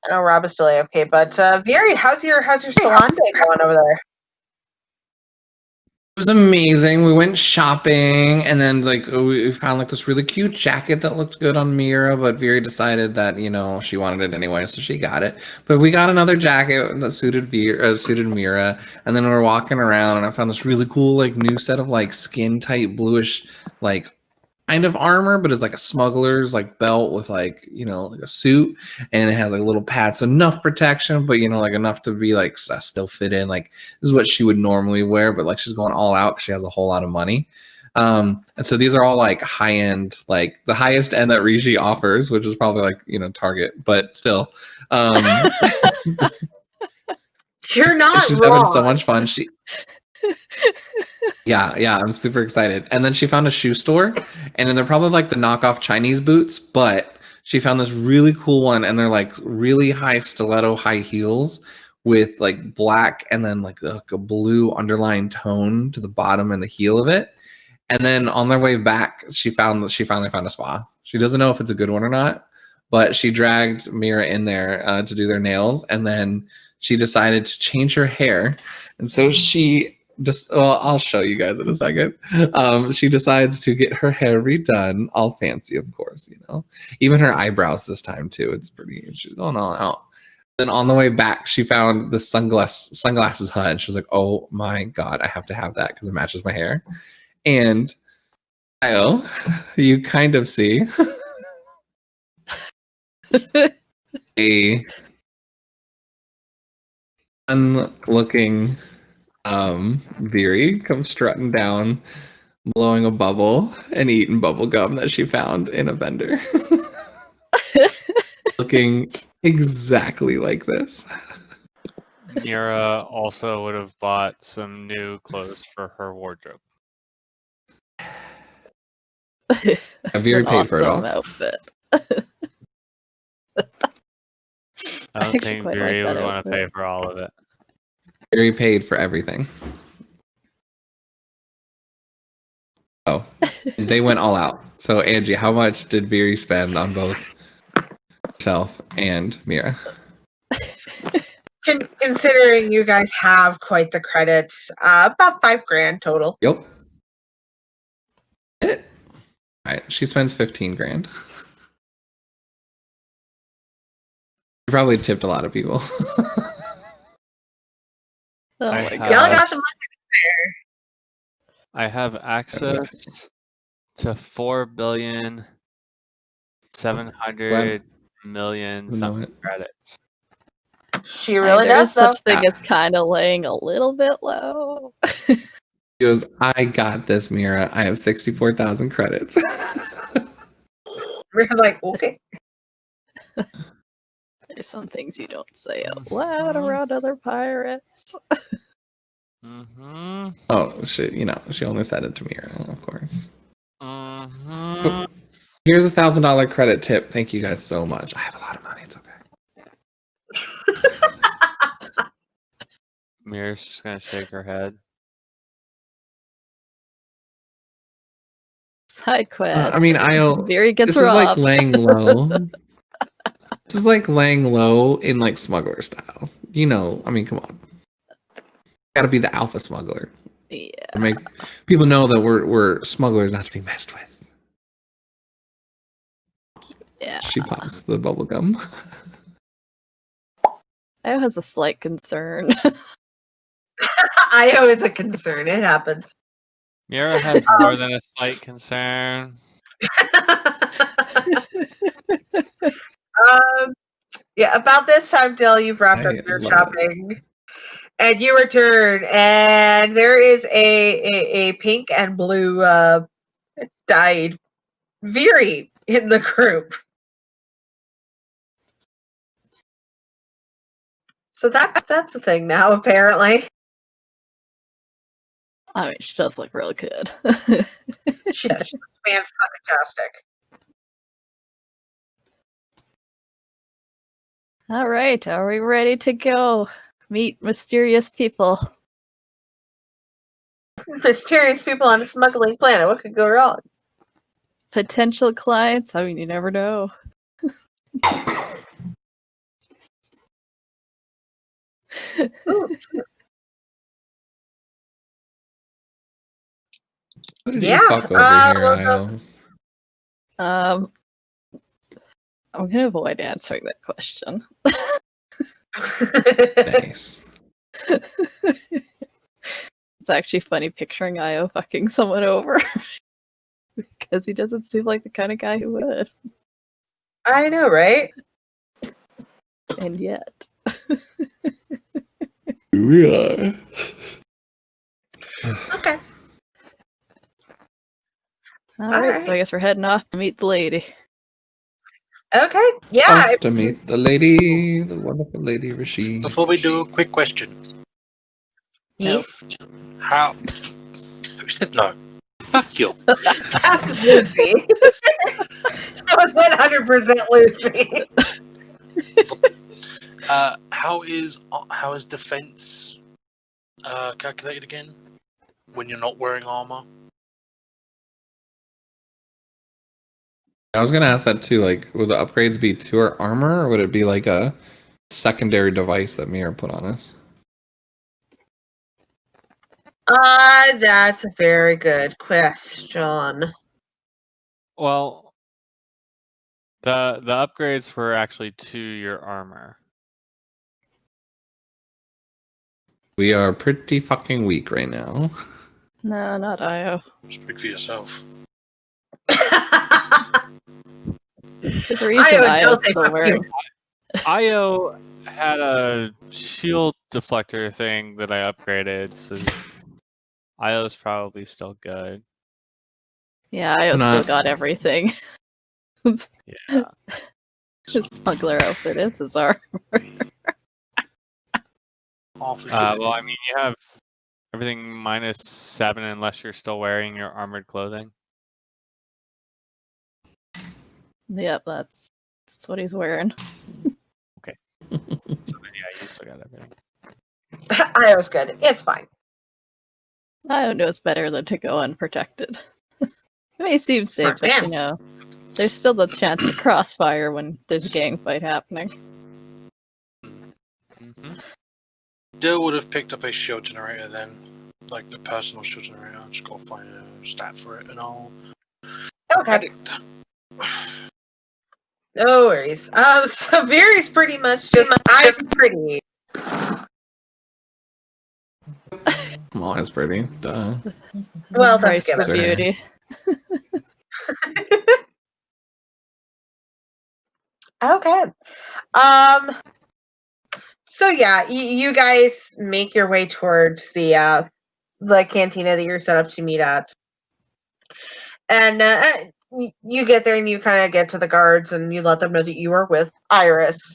Speaker 1: know Rob is still okay, but Viri, how's your salon day going over there?
Speaker 4: It was amazing. We went shopping, and then we found like this really cute jacket that looked good on Mira, but Viri decided that she wanted it anyway, so she got it. But we got another jacket that suited Mira, and then we were walking around, and I found this really cool like new set of like skin tight bluish like kind of armor, but it's like a smuggler's like belt with like like a suit, and it has like little pads, so enough protection, but like enough to be like still fit in. Like this is what she would normally wear, but like she's going all out because she has a whole lot of money. And so these are all like high end, like the highest end that Rishii offers, which is probably like Target, but still.
Speaker 1: You're not
Speaker 4: She's
Speaker 1: wrong.
Speaker 4: having so much fun. Yeah, I'm super excited. And then she found a shoe store, and then they're probably like the knockoff Chinese boots, but she found this really cool one, and they're like really high stiletto high heels with like black and then like a blue underlying tone to the bottom and the heel of it. And then on their way back, she finally found a spa. She doesn't know if it's a good one or not, but she dragged Mira in there to do their nails, and then she decided to change her hair, and so I'll show you guys in a second. She decides to get her hair redone, all fancy, of course, even her eyebrows this time too. It's pretty, she's going all out. Then on the way back, she found the sunglasses hut, and she was like, oh my God, I have to have that because it matches my hair. And you kind of see a fun-looking Viri comes strutting down, blowing a bubble and eating bubble gum that she found in a vendor. Looking exactly like this.
Speaker 2: Mira also would have bought some new clothes for her wardrobe.
Speaker 4: Viri paid for it all.
Speaker 3: Outfit.
Speaker 2: I don't think Viri would want to pay for all of it.
Speaker 4: Viri paid for everything. Oh, they went all out. So Angie, how much did Viri spend on both herself and Mira?
Speaker 1: Considering you guys have quite the credits, about $5,000 total.
Speaker 4: Yep. Alright, she spends 15 grand. She probably tipped a lot of people.
Speaker 3: Oh
Speaker 2: I
Speaker 3: my
Speaker 2: have-
Speaker 1: Y'all
Speaker 3: god.
Speaker 1: got the money there.
Speaker 2: I have access to 4,700,000,000
Speaker 4: know
Speaker 2: something
Speaker 4: it.
Speaker 2: credits.
Speaker 1: She really
Speaker 3: there
Speaker 1: does,
Speaker 3: is
Speaker 1: though.
Speaker 3: such thing as kind of laying a little bit low.
Speaker 4: She goes, I got this, Mira. I have 64,000 credits.
Speaker 1: We're like, okay.
Speaker 3: There's some things you don't say out loud around other pirates.
Speaker 2: Mm-hmm.
Speaker 4: Oh, shit. She only said it to Mira, of course.
Speaker 2: Mm-hmm.
Speaker 4: Here's a $1,000 credit tip. Thank you guys so much. I have a lot of money. It's okay.
Speaker 2: Mira's just gonna shake her head.
Speaker 3: Side quest.
Speaker 4: I mean,
Speaker 3: Barry gets
Speaker 4: this is like
Speaker 3: robbed.
Speaker 4: laying low. This is like laying low in like smuggler style. I mean, come on. Gotta be the alpha smuggler.
Speaker 3: Yeah.
Speaker 4: To make people know that we're smugglers not to be messed with.
Speaker 3: Yeah.
Speaker 4: She pops the bubble gum.
Speaker 3: Io has a slight concern.
Speaker 1: Io is a concern. It happens.
Speaker 2: Mira has more than a slight concern.
Speaker 1: Yeah, about this time, Dill, you've wrapped up
Speaker 4: I
Speaker 1: your
Speaker 4: love
Speaker 1: shopping. And you return, and there is a pink and blue dyed Veery in the group. So that's a thing now, apparently.
Speaker 3: I mean, she does look real good.
Speaker 1: She does. She's fantastic.
Speaker 3: All right, are we ready to go meet mysterious people?
Speaker 1: Mysterious people on a smuggling planet. What could go wrong?
Speaker 3: Potential clients? I mean, you never know.
Speaker 4: What did
Speaker 1: Yeah,
Speaker 4: you fuck over here,
Speaker 1: we'll
Speaker 4: Io?
Speaker 3: I'm gonna avoid answering that question.
Speaker 4: Nice.
Speaker 3: It's actually funny picturing Io fucking someone over. Because he doesn't seem like the kind of guy who would.
Speaker 1: I know, right?
Speaker 3: And yet.
Speaker 4: Yeah.
Speaker 1: Okay.
Speaker 3: Alright, so I guess we're heading off to meet the lady.
Speaker 1: Okay. Yeah.
Speaker 4: Off to meet the lady, the wonderful lady Rishii.
Speaker 5: Before we do, a quick question.
Speaker 1: Yes.
Speaker 5: How? Who said no? Fuck you.
Speaker 1: That was Lucy. That was 100% Lucy.
Speaker 5: How is defense calculated again when you're not wearing armor?
Speaker 4: I was gonna ask that too. Like, would the upgrades be to our armor, or would it be like a secondary device that Mira put on us?
Speaker 1: That's a very good question.
Speaker 2: Well, the upgrades were actually to your armor.
Speaker 4: We are pretty fucking weak right now.
Speaker 3: No, not Io.
Speaker 5: Speak for yourself.
Speaker 3: There's a reason Io's still wearing.
Speaker 2: Io had a shield deflector thing that I upgraded, so Io's probably still good.
Speaker 3: Yeah, Io's still got everything.
Speaker 2: Yeah.
Speaker 3: His smuggler outfit is his armor.
Speaker 2: Well, I mean, you have everything -7 unless you're still wearing your armored clothing.
Speaker 3: Yep, that's what he's wearing.
Speaker 2: Okay. So yeah, you still got everything.
Speaker 1: I was good. It's fine.
Speaker 3: Io knows better than to go unprotected. It may seem safe,
Speaker 1: Smart
Speaker 3: but
Speaker 1: man.
Speaker 3: there's still the chance of crossfire when there's a gang fight happening.
Speaker 2: Mm-hmm.
Speaker 5: Dill would have picked up a shield generator then, like the personal shield generator. I'll just go find a stat for it, and I'll
Speaker 1: Okay.
Speaker 5: addict.
Speaker 1: No worries. So Veery's pretty much just eyes pretty.
Speaker 4: I'm always pretty. Duh.
Speaker 1: Well,
Speaker 3: The
Speaker 1: that's
Speaker 3: price for
Speaker 4: given.
Speaker 3: beauty.
Speaker 1: Okay. So yeah, you guys make your way towards the cantina that you're set up to meet at, and you get there and you kind of get to the guards and you let them know that you are with Iris.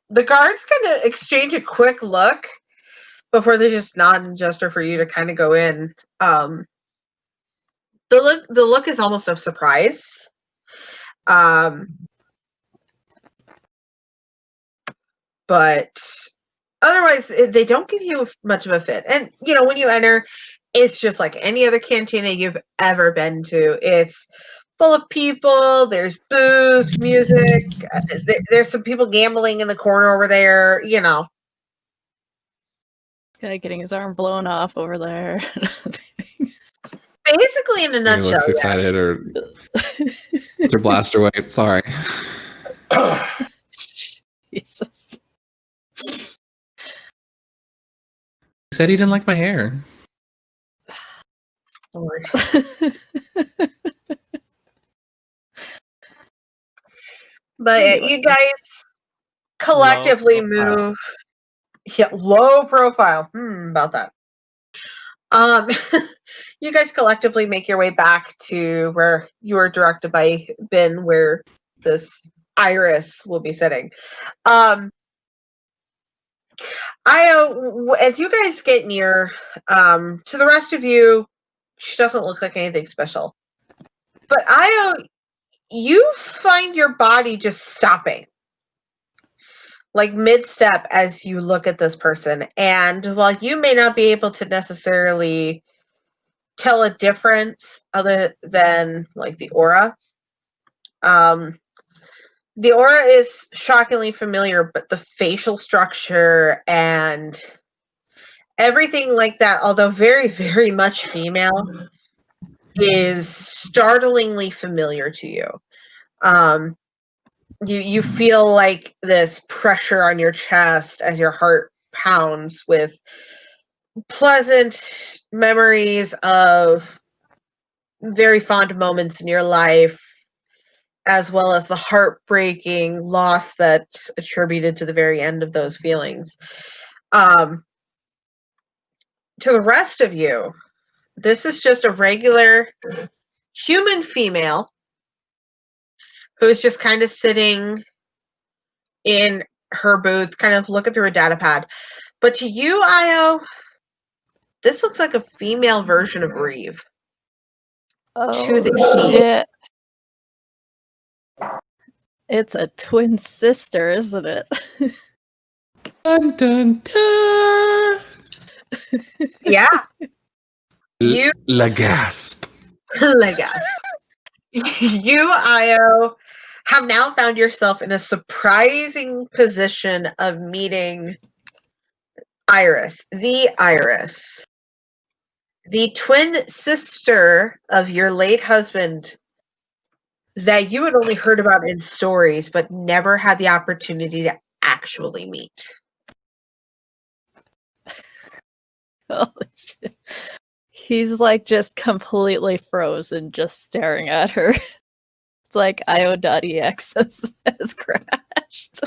Speaker 1: The guards kind of exchange a quick look before they just nod and gesture for you to kind of go in. The look is almost of surprise. But otherwise, they don't give you much of a fit. And, when you enter, it's just like any other cantina you've ever been to. It's full of people. There's booze, music. There's some people gambling in the corner over there,
Speaker 3: Guy getting his arm blown off over there.
Speaker 1: Basically, in a
Speaker 4: He
Speaker 1: nutshell,
Speaker 4: looks
Speaker 1: yeah.
Speaker 4: excited or their blaster away. Sorry.
Speaker 3: Jesus.
Speaker 4: He said he didn't like my hair.
Speaker 1: Lord. But
Speaker 3: Anyway.
Speaker 1: you guys collectively
Speaker 2: Low profile.
Speaker 1: move. Yeah, low profile. About that. You guys collectively make your way back to where you were directed by Ben, where this Iris will be sitting. As you guys get near, to the rest of you, she doesn't look like anything special. But you find your body just stopping. Like mid-step as you look at this person. And while you may not be able to necessarily tell a difference other than like the aura, the aura is shockingly familiar, but the facial structure and everything like that, although very, very much female, is startlingly familiar to you. You feel like this pressure on your chest as your heart pounds with pleasant memories of very fond moments in your life, as well as the heartbreaking loss that's attributed to the very end of those feelings. To the rest of you, this is just a regular human female who's just kind of sitting in her booth, kind of looking through a data pad. But to you, Io, this looks like a female version of Reeve. To the
Speaker 3: Oh
Speaker 1: T.
Speaker 3: shit. It's a twin sister, isn't it?
Speaker 4: Dun, dun, dun.
Speaker 1: Yeah. You
Speaker 4: La gasp.
Speaker 1: Legas. You, Io, have now found yourself in a surprising position of meeting Iris, the twin sister of your late husband that you had only heard about in stories, but never had the opportunity to actually meet.
Speaker 3: Holy shit. He's like just completely frozen, just staring at her. It's like IO.ex has crashed.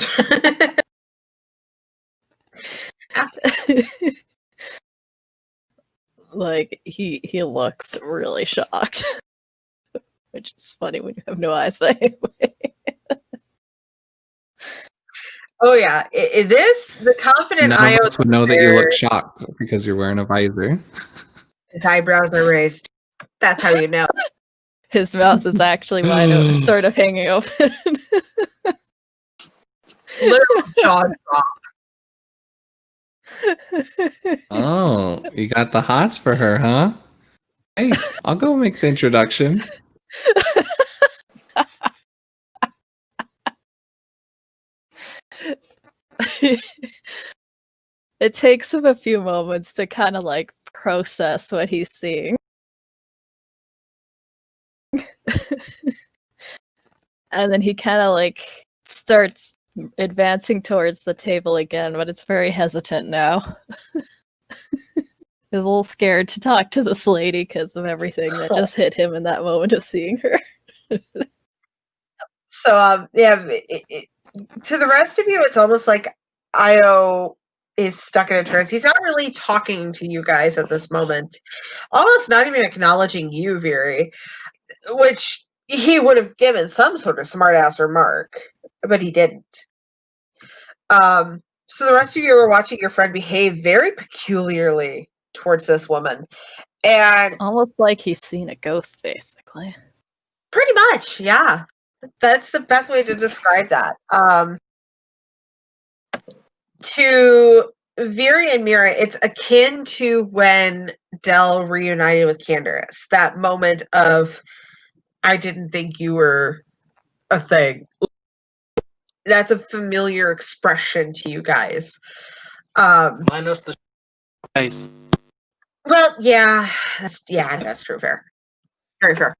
Speaker 3: Like he looks really shocked. Which is funny when you have no eyes, but anyway.
Speaker 1: Oh yeah, the confident
Speaker 4: None
Speaker 1: Io
Speaker 4: of us would know that you look shocked because you're wearing a visor.
Speaker 1: his eyebrows are raised. That's how you know.
Speaker 3: His mouth is actually wide open, sort of hanging open.
Speaker 1: Literal jaw drop.
Speaker 4: Oh, you got the hots for her, huh? Hey, I'll go make the introduction.
Speaker 3: It takes him a few moments to kind of like process what he's seeing. And then he kind of like starts advancing towards the table again, but it's very hesitant now. He's a little scared to talk to this lady because of everything that just hit him in that moment of seeing her.
Speaker 1: So, to the rest of you, it's almost like Io is stuck in a trance. He's not really talking to you guys at this moment. Almost not even acknowledging you, Viri, which he would have given some sort of smartass remark, but he didn't. So the rest of you were watching your friend behave very peculiarly towards this woman. And
Speaker 3: It's almost like he's seen a ghost, basically.
Speaker 1: pretty much, yeah. That's the best way to describe that. To Viri and Mira, it's akin to when Dell reunited with Candace. That moment of, I didn't think you were a thing. That's a familiar expression to you guys.
Speaker 6: Minus the face.
Speaker 1: Well, yeah, that's true. Fair, very fair.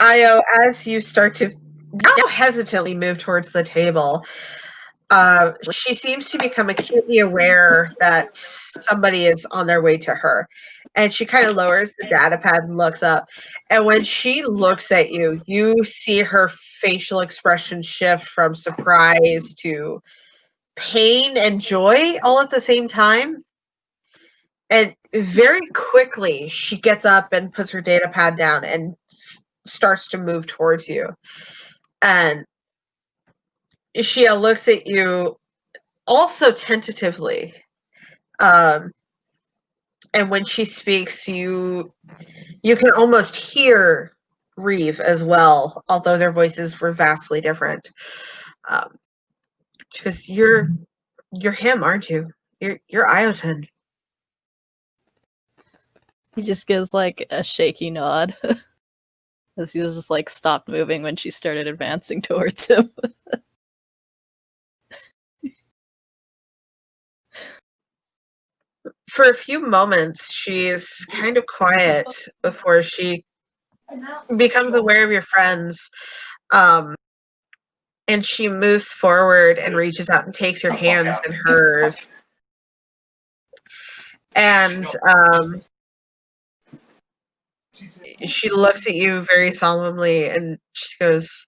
Speaker 1: Io, as you start to now hesitantly move towards the table, she seems to become acutely aware that somebody is on their way to her. And she kind of lowers the data pad and looks up. And when she looks at you, you see her facial expression shift from surprise to pain and joy all at the same time. And very quickly, she gets up and puts her data pad down and starts to move towards you. And Shia looks at you also tentatively. And when she speaks, you can almost hear Reeve as well, although their voices were vastly different. Because you're him, aren't you? You're Iotaan.
Speaker 3: He just gives like a shaky nod. As he's just like stopped moving when she started advancing towards him.
Speaker 1: For a few moments, she's kind of quiet before she becomes aware of your friends. And she moves forward and reaches out and takes your hands in hers. And she looks at you very solemnly and she goes,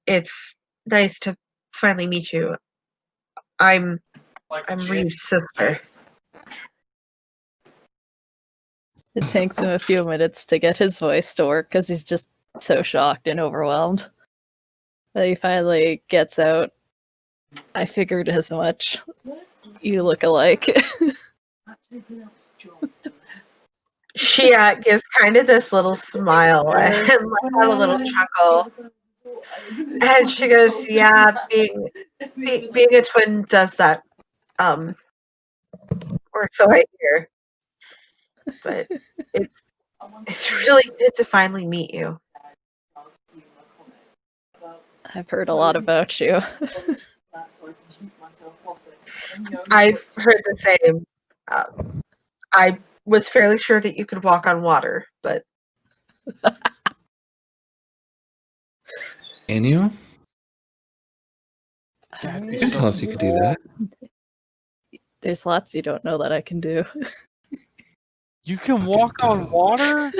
Speaker 1: "It's nice to finally meet you. I'm Reeve's sister."
Speaker 3: It takes him a few minutes to get his voice to work because he's just so shocked and overwhelmed. But he finally gets out. I figured as much. You look alike.
Speaker 1: She gives kind of this little smile and like a little chuckle. And she goes, "Yeah, being a twin does that. Or so I hear. But it's really good to finally meet you."
Speaker 3: I've heard a lot about you.
Speaker 1: I've heard the same. I was fairly sure that you could walk on water, but
Speaker 4: Can you?
Speaker 2: That'd be
Speaker 4: You can
Speaker 2: so
Speaker 4: tell us you could do that.
Speaker 3: There's lots you don't know that I can do.
Speaker 2: You can walk on water?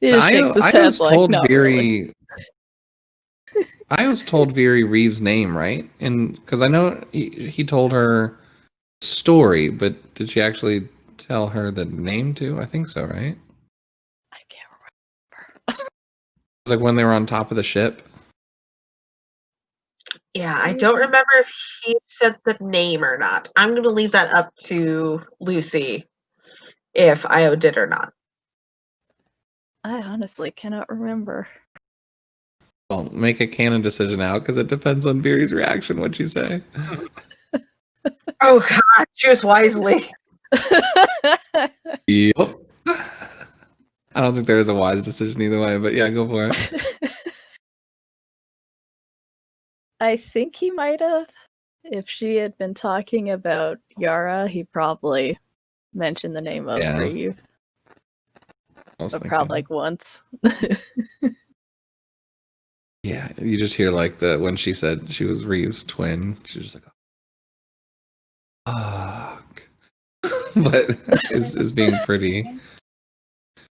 Speaker 3: You just shake the head
Speaker 4: was
Speaker 3: like,
Speaker 4: told
Speaker 3: not really.
Speaker 4: Viri. I was told Viri Reeve's name, right? And because I know he told her story, but did she actually tell her the name too? I think so, right?
Speaker 3: I can't remember.
Speaker 4: It's like when they were on top of the ship.
Speaker 1: yeah, I don't remember if he said the name or not. I'm going to leave that up to Lucy if Io did or not.
Speaker 3: I honestly cannot remember.
Speaker 4: Well, make a canon decision out because it depends on Viri's reaction. What'd you say?
Speaker 1: Oh God, choose wisely.
Speaker 4: Yep. I don't think there is a wise decision either way, but yeah, go for it.
Speaker 3: I think he might have. If she had been talking about Yara, he probably mention the name of
Speaker 4: Yeah.
Speaker 3: Ryu,
Speaker 4: I was
Speaker 3: but
Speaker 4: thinking-
Speaker 3: probably like once.
Speaker 4: Yeah, you just hear like when she said she was Ryu's twin, she was just like, fuck. But is being pretty.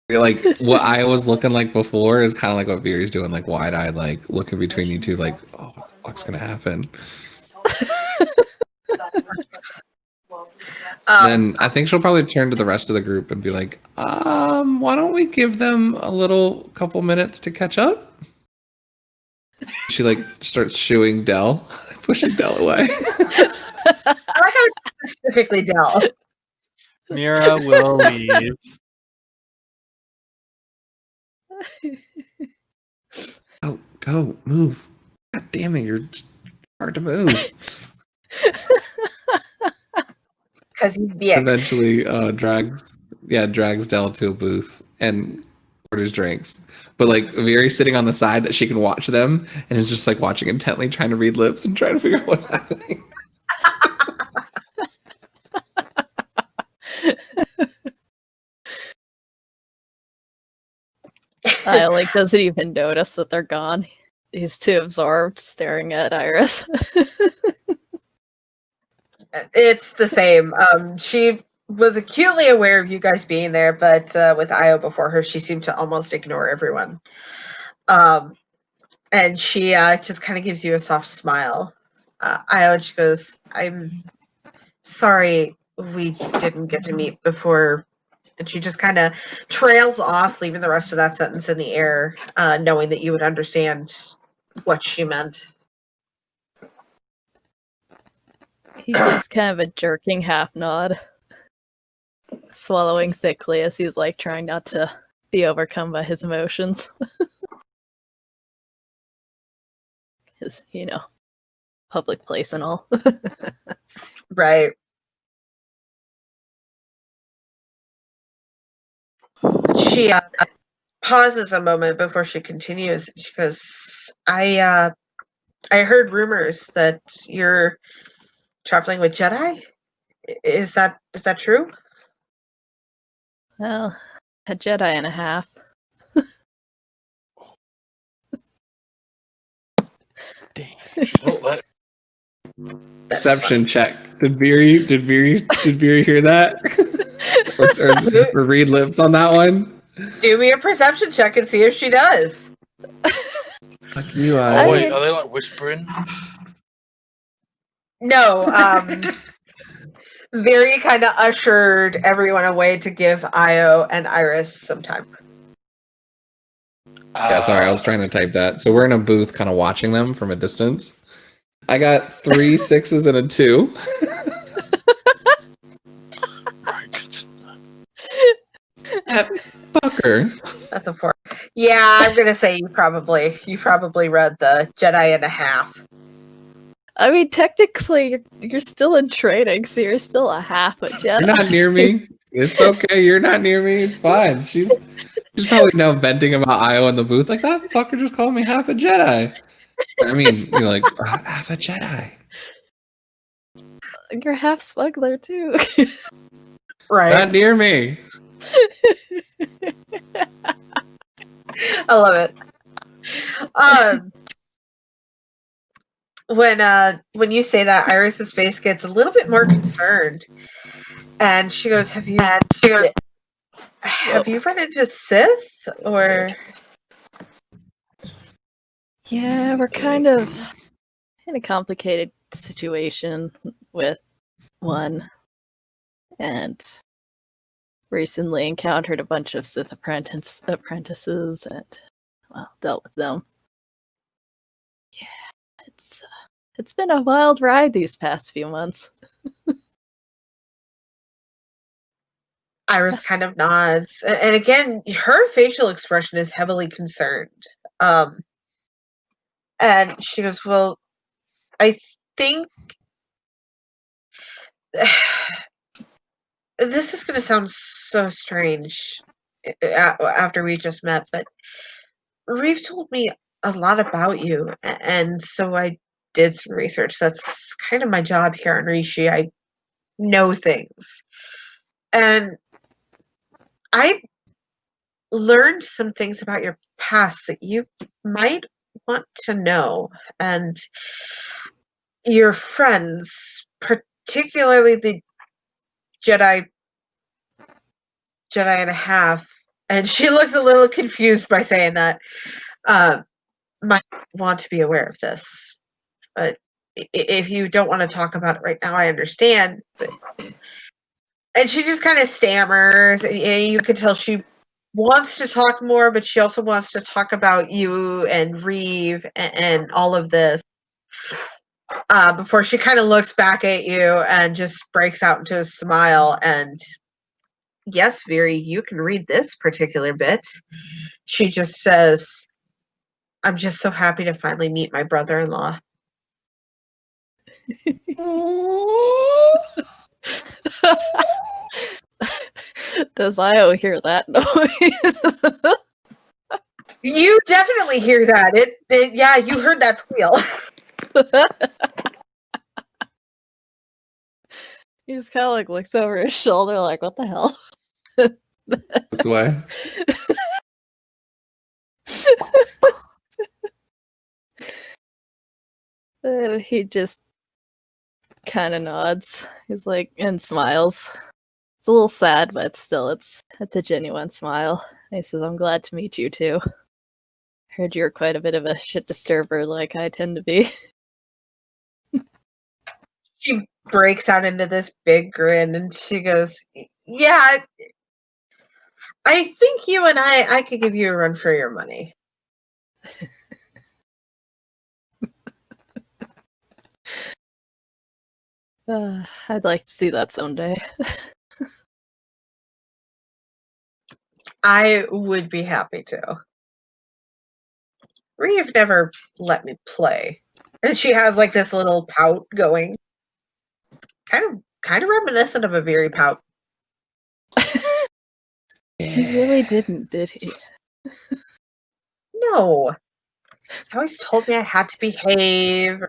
Speaker 4: Like what I was looking like before is kind of like what Viri's doing, like wide-eyed, like looking between you two, like, oh, what the fuck's gonna happen? Then I think she'll probably turn to the rest of the group and be like, why don't we give them a little couple minutes to catch up? She like starts shooing Dell, pushing Dell away.
Speaker 1: I like how it's specifically Dell.
Speaker 2: Mira will leave.
Speaker 4: Go, move. God damn it, you're just hard to move.
Speaker 1: Because he's big.
Speaker 4: Eventually drags Dell to a booth and orders drinks. But like Viri's sitting on the side that she can watch them and is just like watching intently, trying to read lips and trying to figure out what's happening.
Speaker 3: I like doesn't even notice that they're gone. He's too absorbed staring at Iris.
Speaker 1: It's the same. She was acutely aware of you guys being there, but with Io before her, she seemed to almost ignore everyone. And she just kind of gives you a soft smile. Io, she goes, I'm sorry we didn't get to meet before. And she just kind of trails off, leaving the rest of that sentence in the air, knowing that you would understand what she meant.
Speaker 3: He gives kind of a jerking half nod, swallowing thickly as he's like trying not to be overcome by his emotions. Because, public place and all.
Speaker 1: Right. She pauses a moment before she continues. She goes, I heard rumors that you're traveling with Jedi. Is that true?
Speaker 3: Well, a Jedi and a half.
Speaker 2: Dang.
Speaker 5: She's not that.
Speaker 4: Perception check. Did Viri hear that? or read lips on that one?
Speaker 1: Do me a perception check and see if she does.
Speaker 4: Fuck you,
Speaker 3: I
Speaker 5: Oh wait,
Speaker 3: mean-
Speaker 5: are they like whispering?
Speaker 1: No, very kind of ushered everyone away to give Io and Iris some time.
Speaker 4: Yeah, sorry, I was trying to type that. So we're in a booth kind of watching them from a distance. I got 3 6s and a 2.
Speaker 5: Right.
Speaker 4: That fucker.
Speaker 1: That's a 4. Yeah, I'm gonna say you probably read the Jedi and a half.
Speaker 3: I mean, technically, you're still in training, so you're still a half a Jedi.
Speaker 4: You're not near me. It's okay. You're not near me. It's fine. She's probably now venting about Io in the booth. Like, that fucker just called me half a Jedi. I mean, you're like, half a Jedi.
Speaker 3: You're half smuggler, too.
Speaker 1: Right.
Speaker 4: Not near me.
Speaker 1: I love it. When you say that, Iris's face gets a little bit more concerned, and she goes, "Have you run into Sith or?"
Speaker 3: Yeah, we're kind of in a complicated situation with one, and recently encountered a bunch of Sith apprentices and, well, dealt with them. Yeah, it's been a wild ride these past few months.
Speaker 1: Iris kind of nods, and again, her facial expression is heavily concerned. And she goes, "Well, I think this is going to sound so strange after we just met, but Reeve told me a lot about you, and so I did some research. That's kind of my job here on Rishii. I know things. And I learned some things about your past that you might want to know. And your friends, particularly the Jedi and a half, and she looks a little confused by saying that, might want to be aware of this. But if you don't want to talk about it right now, I understand. But... And she just kind of stammers, and you can tell she wants to talk more, but she also wants to talk about you and Reeve and all of this. Before she kind of looks back at you and just breaks out into a smile. And yes, Viri, you can read this particular bit. She just says, I'm just so happy to finally meet my brother-in-law.
Speaker 3: Does Io hear that noise?
Speaker 1: You definitely hear that. Yeah, you heard that squeal.
Speaker 3: He just kind of like looks over his shoulder like, what the hell?
Speaker 4: Looks away.
Speaker 3: He just kind of nods. He's like, and smiles. It's a little sad, but still, it's a genuine smile. He says, I'm glad to meet you too. Heard you're quite a bit of a shit disturber like I tend to be.
Speaker 1: She breaks out into this big grin and she goes, yeah, I think you and I could give you a run for your money.
Speaker 3: I'd like to see that someday.
Speaker 1: I would be happy to. Reeve never let me play. And she has like this little pout going. Kind of reminiscent of a Viri pout.
Speaker 3: He really didn't, did he?
Speaker 1: No. He always told me I had to behave.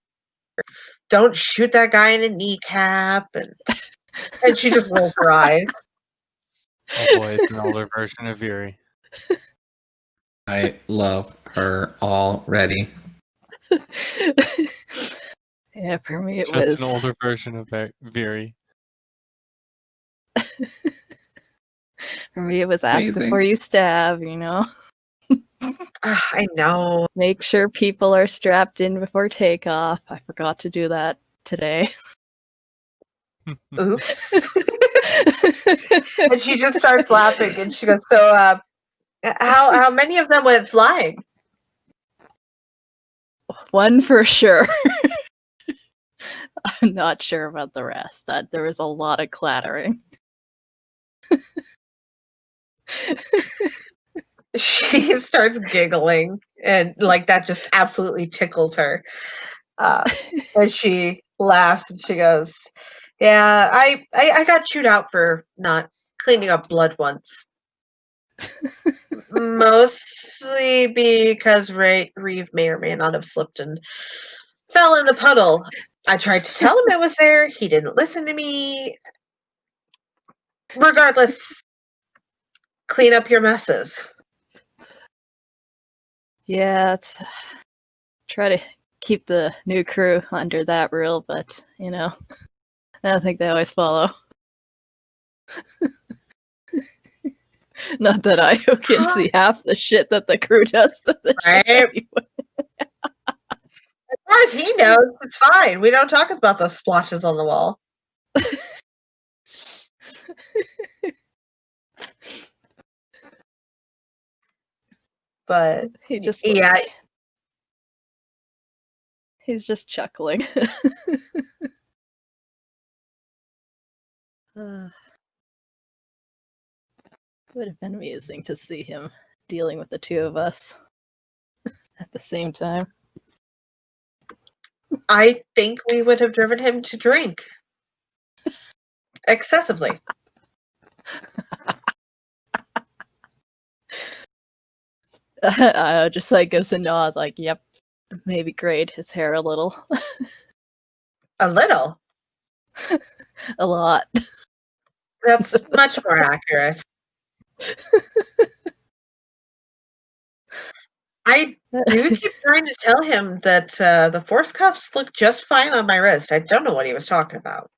Speaker 1: Don't shoot that guy in the kneecap. And she just rolls her eyes.
Speaker 2: Oh boy, it's an older version of Yuri.
Speaker 4: I love her already.
Speaker 3: Yeah, for me it
Speaker 2: Just
Speaker 3: was
Speaker 2: an older version of Viri.
Speaker 3: for me it was ask
Speaker 4: Amazing.
Speaker 3: before you stab, you know.
Speaker 1: I know.
Speaker 3: Make sure people are strapped in before takeoff. I forgot to do that today.
Speaker 1: Oops. And she just starts laughing and she goes, so how many of them went flying?
Speaker 3: One for sure. I'm not sure about the rest. There was a lot of clattering.
Speaker 1: She starts giggling and like that just absolutely tickles her. And she laughs and she goes, yeah, I got chewed out for not cleaning up blood once. Mostly because Reeve may or may not have slipped and fell in the puddle. I tried to tell him it was there. He didn't listen to me. Regardless, clean up your messes.
Speaker 3: Yeah, try to keep the new crew under that rule, but you know, I don't think they always follow. Not that I can see half the shit that the crew does to the ship
Speaker 1: Right.
Speaker 3: anyway.
Speaker 1: As far as he knows, it's fine. We don't talk about the splotches on the wall. But
Speaker 3: He just
Speaker 1: yeah,
Speaker 3: he's just chuckling. Would have been amusing to see him dealing with the two of us at the same time.
Speaker 1: I think we would have driven him to drink excessively.
Speaker 3: Just like gives a nod, like, yep, maybe grade his hair a little.
Speaker 1: A little.
Speaker 3: A lot.
Speaker 1: That's much more accurate. I do keep trying to tell him that the force cuffs look just fine on my wrist. I don't know what he was talking about.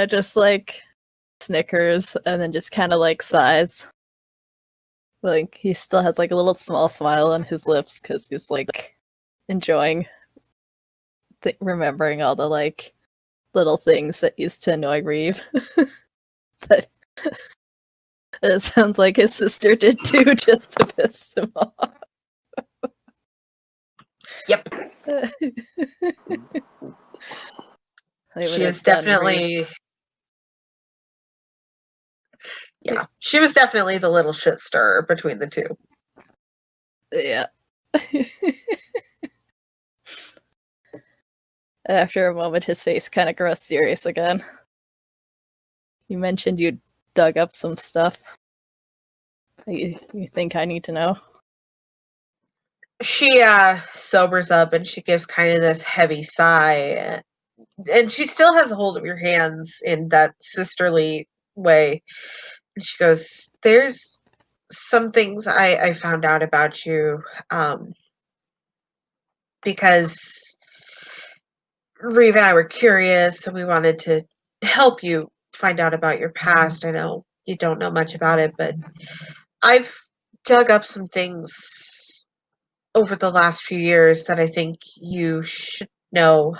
Speaker 3: Just like snickers and then just kind of like sighs. Like he still has like a little small smile on his lips because he's like enjoying remembering all the like little things that used to annoy Reeve. That it sounds like his sister did too, just to piss him off.
Speaker 1: Yep.
Speaker 3: They would
Speaker 1: She
Speaker 3: have
Speaker 1: is
Speaker 3: done Reeve.
Speaker 1: definitely. Yeah, she was definitely the little shit stirrer between the two.
Speaker 3: Yeah. After a moment, his face kind of grows serious again. You mentioned you dug up some stuff. You think I need to know?
Speaker 1: She sobers up and she gives kind of this heavy sigh. And she still has a hold of your hands in that sisterly way. And she goes, there's some things I found out about you because Reeve and I were curious, and we wanted to help you find out about your past. I know you don't know much about it, but I've dug up some things over the last few years that I think you should know.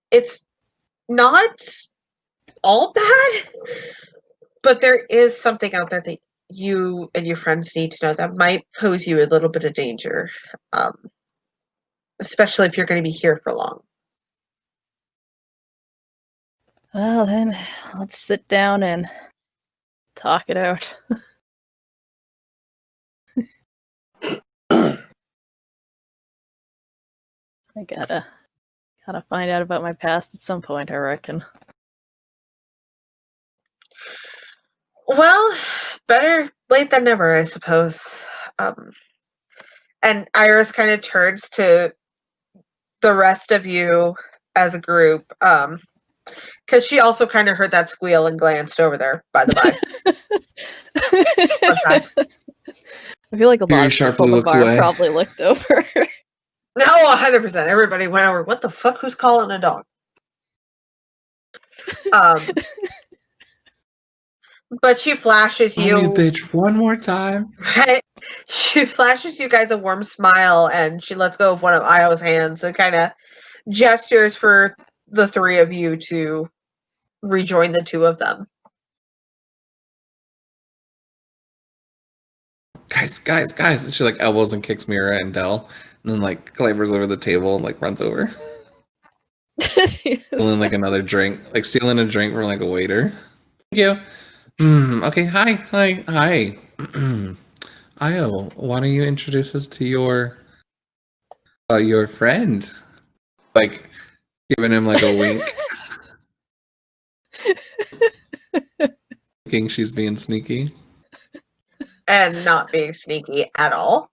Speaker 1: It's not all bad, but there is something out there that you and your friends need to know that might pose you a little bit of danger, especially if you're going to be here for long.
Speaker 3: Well, then, let's sit down and talk it out. I gotta find out about my past at some point, I reckon.
Speaker 1: Well, better late than never, I suppose. And Iris kind of turns to the rest of you as a group, because she also kind of heard that squeal and glanced over there, by the by.
Speaker 3: I feel like a lot
Speaker 4: Very
Speaker 3: of
Speaker 4: sharply
Speaker 3: people in the
Speaker 4: looks
Speaker 3: bar
Speaker 4: away.
Speaker 3: probably looked over.
Speaker 1: No, 100%. Everybody went over, what the fuck? Who's calling a dog? But she flashes
Speaker 4: Call me a
Speaker 1: you.
Speaker 4: bitch one more time.
Speaker 1: Right? She flashes you guys a warm smile, and she lets go of one of Io's hands and kind of gestures for the three of you to rejoin the two of them.
Speaker 4: Guys. And she like elbows and kicks Mira and Dell, and then like clambers over the table and like runs over. Stealing like another drink, like stealing a drink from like a waiter. Thank you. Okay, hi. Io, why don't you introduce us to your friend? Like giving him like a wink. Thinking she's being sneaky.
Speaker 1: And not being sneaky at all.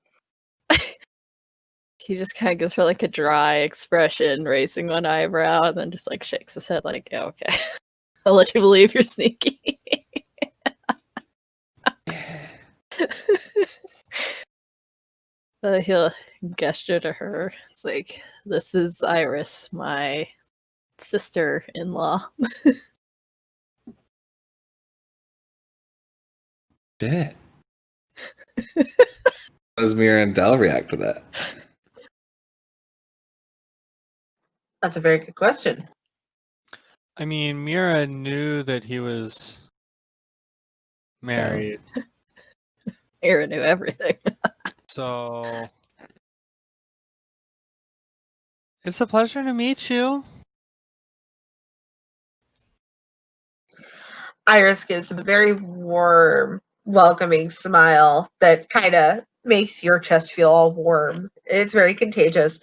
Speaker 3: He just kind of gives her like a dry expression, raising one eyebrow, and then just like shakes his head like, yeah, okay. I'll let you believe you're sneaky. He'll gesture to her. It's like, this is Iris, my sister-in-law.
Speaker 4: Shit. How does Mira and Dell react to that?
Speaker 1: That's a very good question.
Speaker 2: I mean, Mira knew that he was married.
Speaker 3: Mira knew everything.
Speaker 2: So it's a pleasure to meet you.
Speaker 1: Iris gives a very warm, welcoming smile that kind of makes your chest feel all warm. It's very contagious.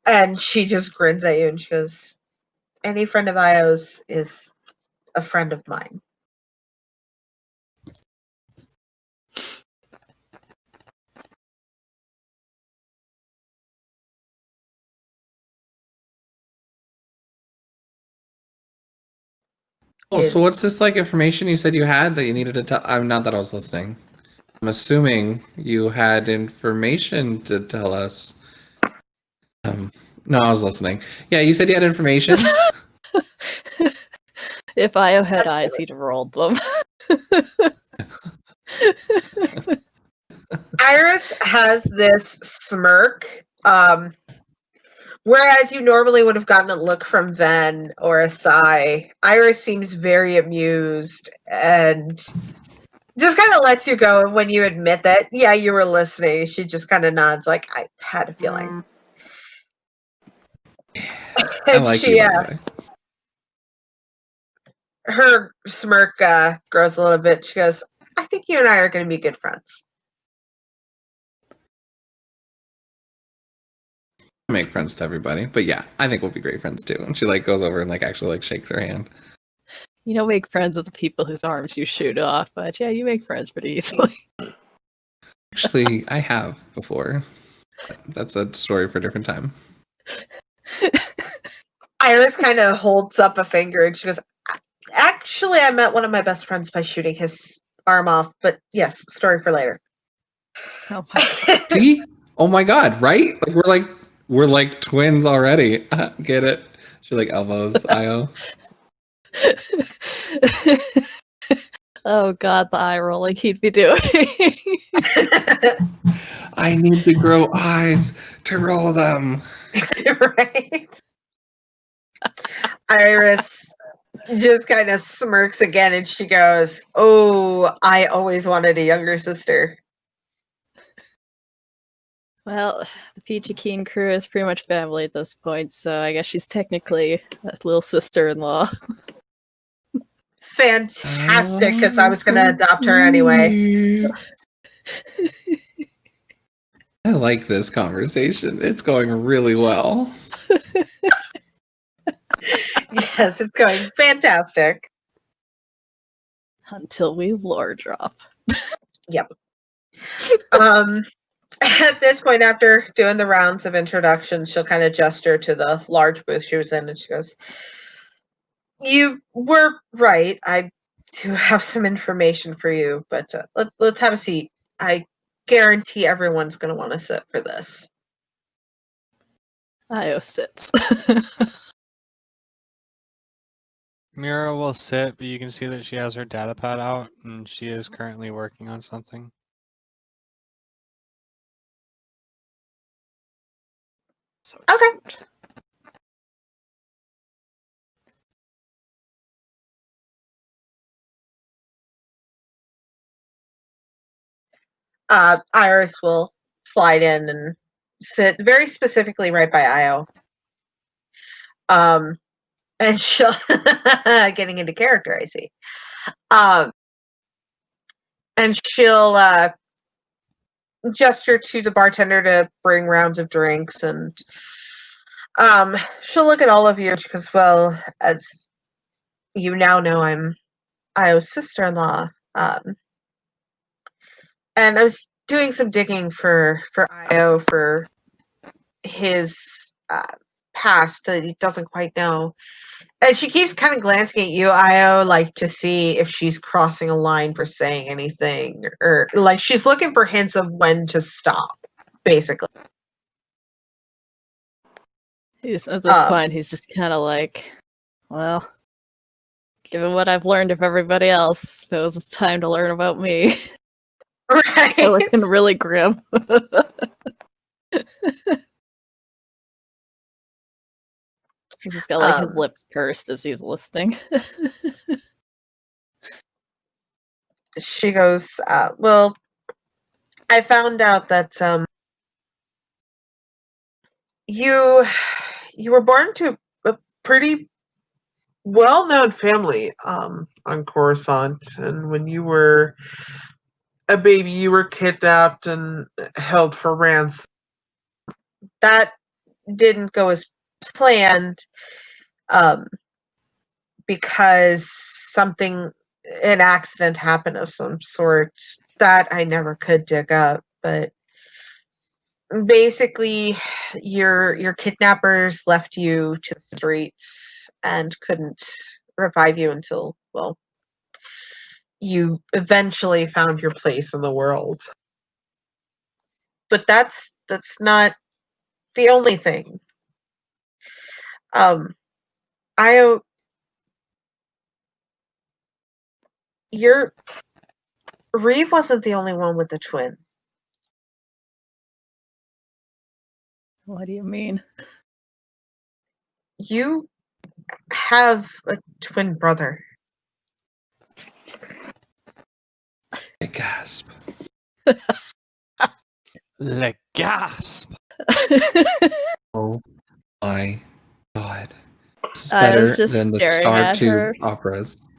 Speaker 1: And she just grins at you and she goes, any friend of Io's is a friend of mine.
Speaker 4: Oh, so what's this like information you said you had that you needed to tell? I'm not that I was listening. I'm assuming you had information to tell us. No, I was listening. Yeah, you said you had information.
Speaker 3: If Io had eyes, he'd have rolled them.
Speaker 1: Iris has this smirk, whereas you normally would have gotten a look from Ven or a sigh. Iris seems very amused and just kind of lets you go. And when you admit that, yeah, you were listening, she just kind of nods, like, I had a feeling.
Speaker 4: I like you, by the way.
Speaker 1: Her smirk grows a little bit. She goes, I think you and I are going to be good friends.
Speaker 4: Make friends to everybody, but yeah, I think we'll be great friends too. And she like goes over and like actually like shakes her hand.
Speaker 3: You don't make friends with the people whose arms you shoot off, but yeah, you make friends pretty easily.
Speaker 4: Actually, I have before. That's a story for a different time.
Speaker 1: Iris kind of holds up a finger and she goes, actually, I met one of my best friends by shooting his arm off, but yes, story for later.
Speaker 3: Oh my god.
Speaker 4: See? Oh my god, right? Like we're like twins already. Get it? She like elbows Io.
Speaker 3: Oh god, the eye roll like he'd be doing.
Speaker 4: I need to grow eyes to roll them.
Speaker 1: Right? Iris just kind of smirks again and she goes, oh, I always wanted a younger sister.
Speaker 3: Well, the Peachy Keen crew is pretty much family at this point, so I guess she's technically a little sister-in-law.
Speaker 1: Fantastic, because I was going to adopt her anyway.
Speaker 4: I like this conversation. It's going really well.
Speaker 1: Yes, it's going fantastic.
Speaker 3: Until we lore drop.
Speaker 1: Yep. At this point, after doing the rounds of introductions, she'll kind of gesture to the large booth she was in, and she goes, you were right. I do have some information for you, but let's have a seat. I guarantee everyone's going to want to sit for this.
Speaker 3: Io sits.
Speaker 2: Mira will sit, but you can see that she has her data pad out and she is currently working on something.
Speaker 3: So
Speaker 1: Okay.
Speaker 3: cute.
Speaker 1: Iris will slide in and sit very specifically right by Io. And she'll getting into character, I see. And she'll gesture to the bartender to bring rounds of drinks, and she'll look at all of you. She goes, well, as you now know, I'm Io's sister-in-law. And I was doing some digging for Io for his past that he doesn't quite know. And she keeps kind of glancing at you, Io, like to see if she's crossing a line for saying anything, or like she's looking for hints of when to stop, basically.
Speaker 3: At this point, he's just kind of like, well, given what I've learned of everybody else, I suppose it's time to learn about me.
Speaker 1: Right.
Speaker 3: They're looking really grim. He's just got like his lips pursed as he's listening.
Speaker 1: She goes, well, I found out that you were born to a pretty well-known family on Coruscant, and when you were a baby, you were kidnapped and held for ransom. That didn't go as planned, because an accident happened of some sort that I never could dig up. But basically, your kidnappers left you to the streets and couldn't revive you until, well, you eventually found your place in the world. But that's not the only thing. Io, Reeve wasn't the only one with the twin.
Speaker 3: What do you mean?
Speaker 1: You have a twin brother.
Speaker 4: I gasp.
Speaker 2: Le gasp.
Speaker 4: Oh my god. This is
Speaker 3: I
Speaker 4: better
Speaker 3: was just
Speaker 4: than the
Speaker 3: staring
Speaker 4: Star
Speaker 3: at
Speaker 4: 2
Speaker 3: her.
Speaker 4: operas.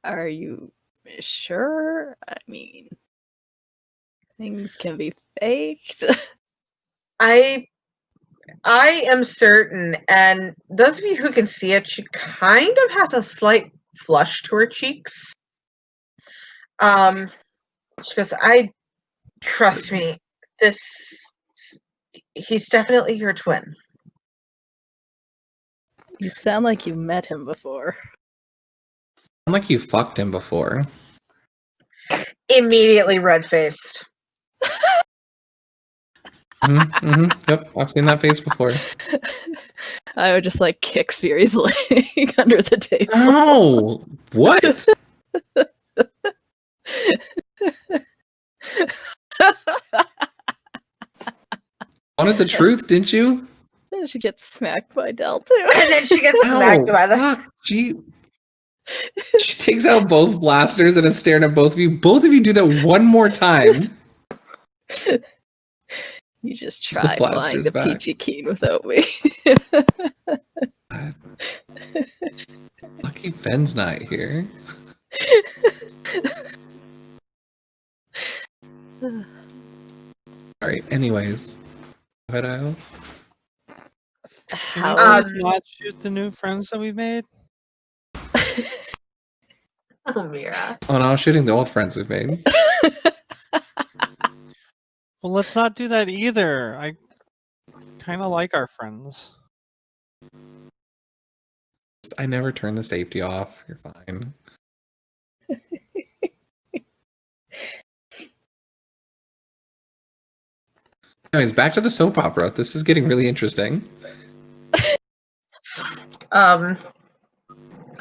Speaker 3: Are you sure? I mean, things can be faked.
Speaker 1: I am certain, and those of you who can see it, she kind of has a slight flush to her cheeks. She goes, trust me, he's definitely your twin.
Speaker 3: You sound like you met him before.
Speaker 4: Sound like you fucked him before.
Speaker 1: Immediately red-faced.
Speaker 4: Yep, I've seen that face before.
Speaker 3: I would just like kick Fury's leg under the table.
Speaker 4: Oh, what? Wanted the truth, didn't you?
Speaker 3: Then she gets smacked by Del too.
Speaker 1: And then she gets smacked by the...
Speaker 4: Fuck, she takes out both blasters and is staring at both of you. Both of you do that one more time.
Speaker 3: You just try flying
Speaker 4: blasters
Speaker 3: the
Speaker 4: back.
Speaker 3: Peachy Keen without me.
Speaker 4: Lucky Ben's not here. Alright, anyways. Go ahead, Io.
Speaker 2: Can we please not shoot the new friends that we made?
Speaker 1: Oh, Mira.
Speaker 4: Oh no, I was shooting the old friends we've made.
Speaker 2: Well, let's not do that either. I kind of like our friends.
Speaker 4: I never turn the safety off. You're fine. Anyways, back to the soap opera. This is getting really interesting.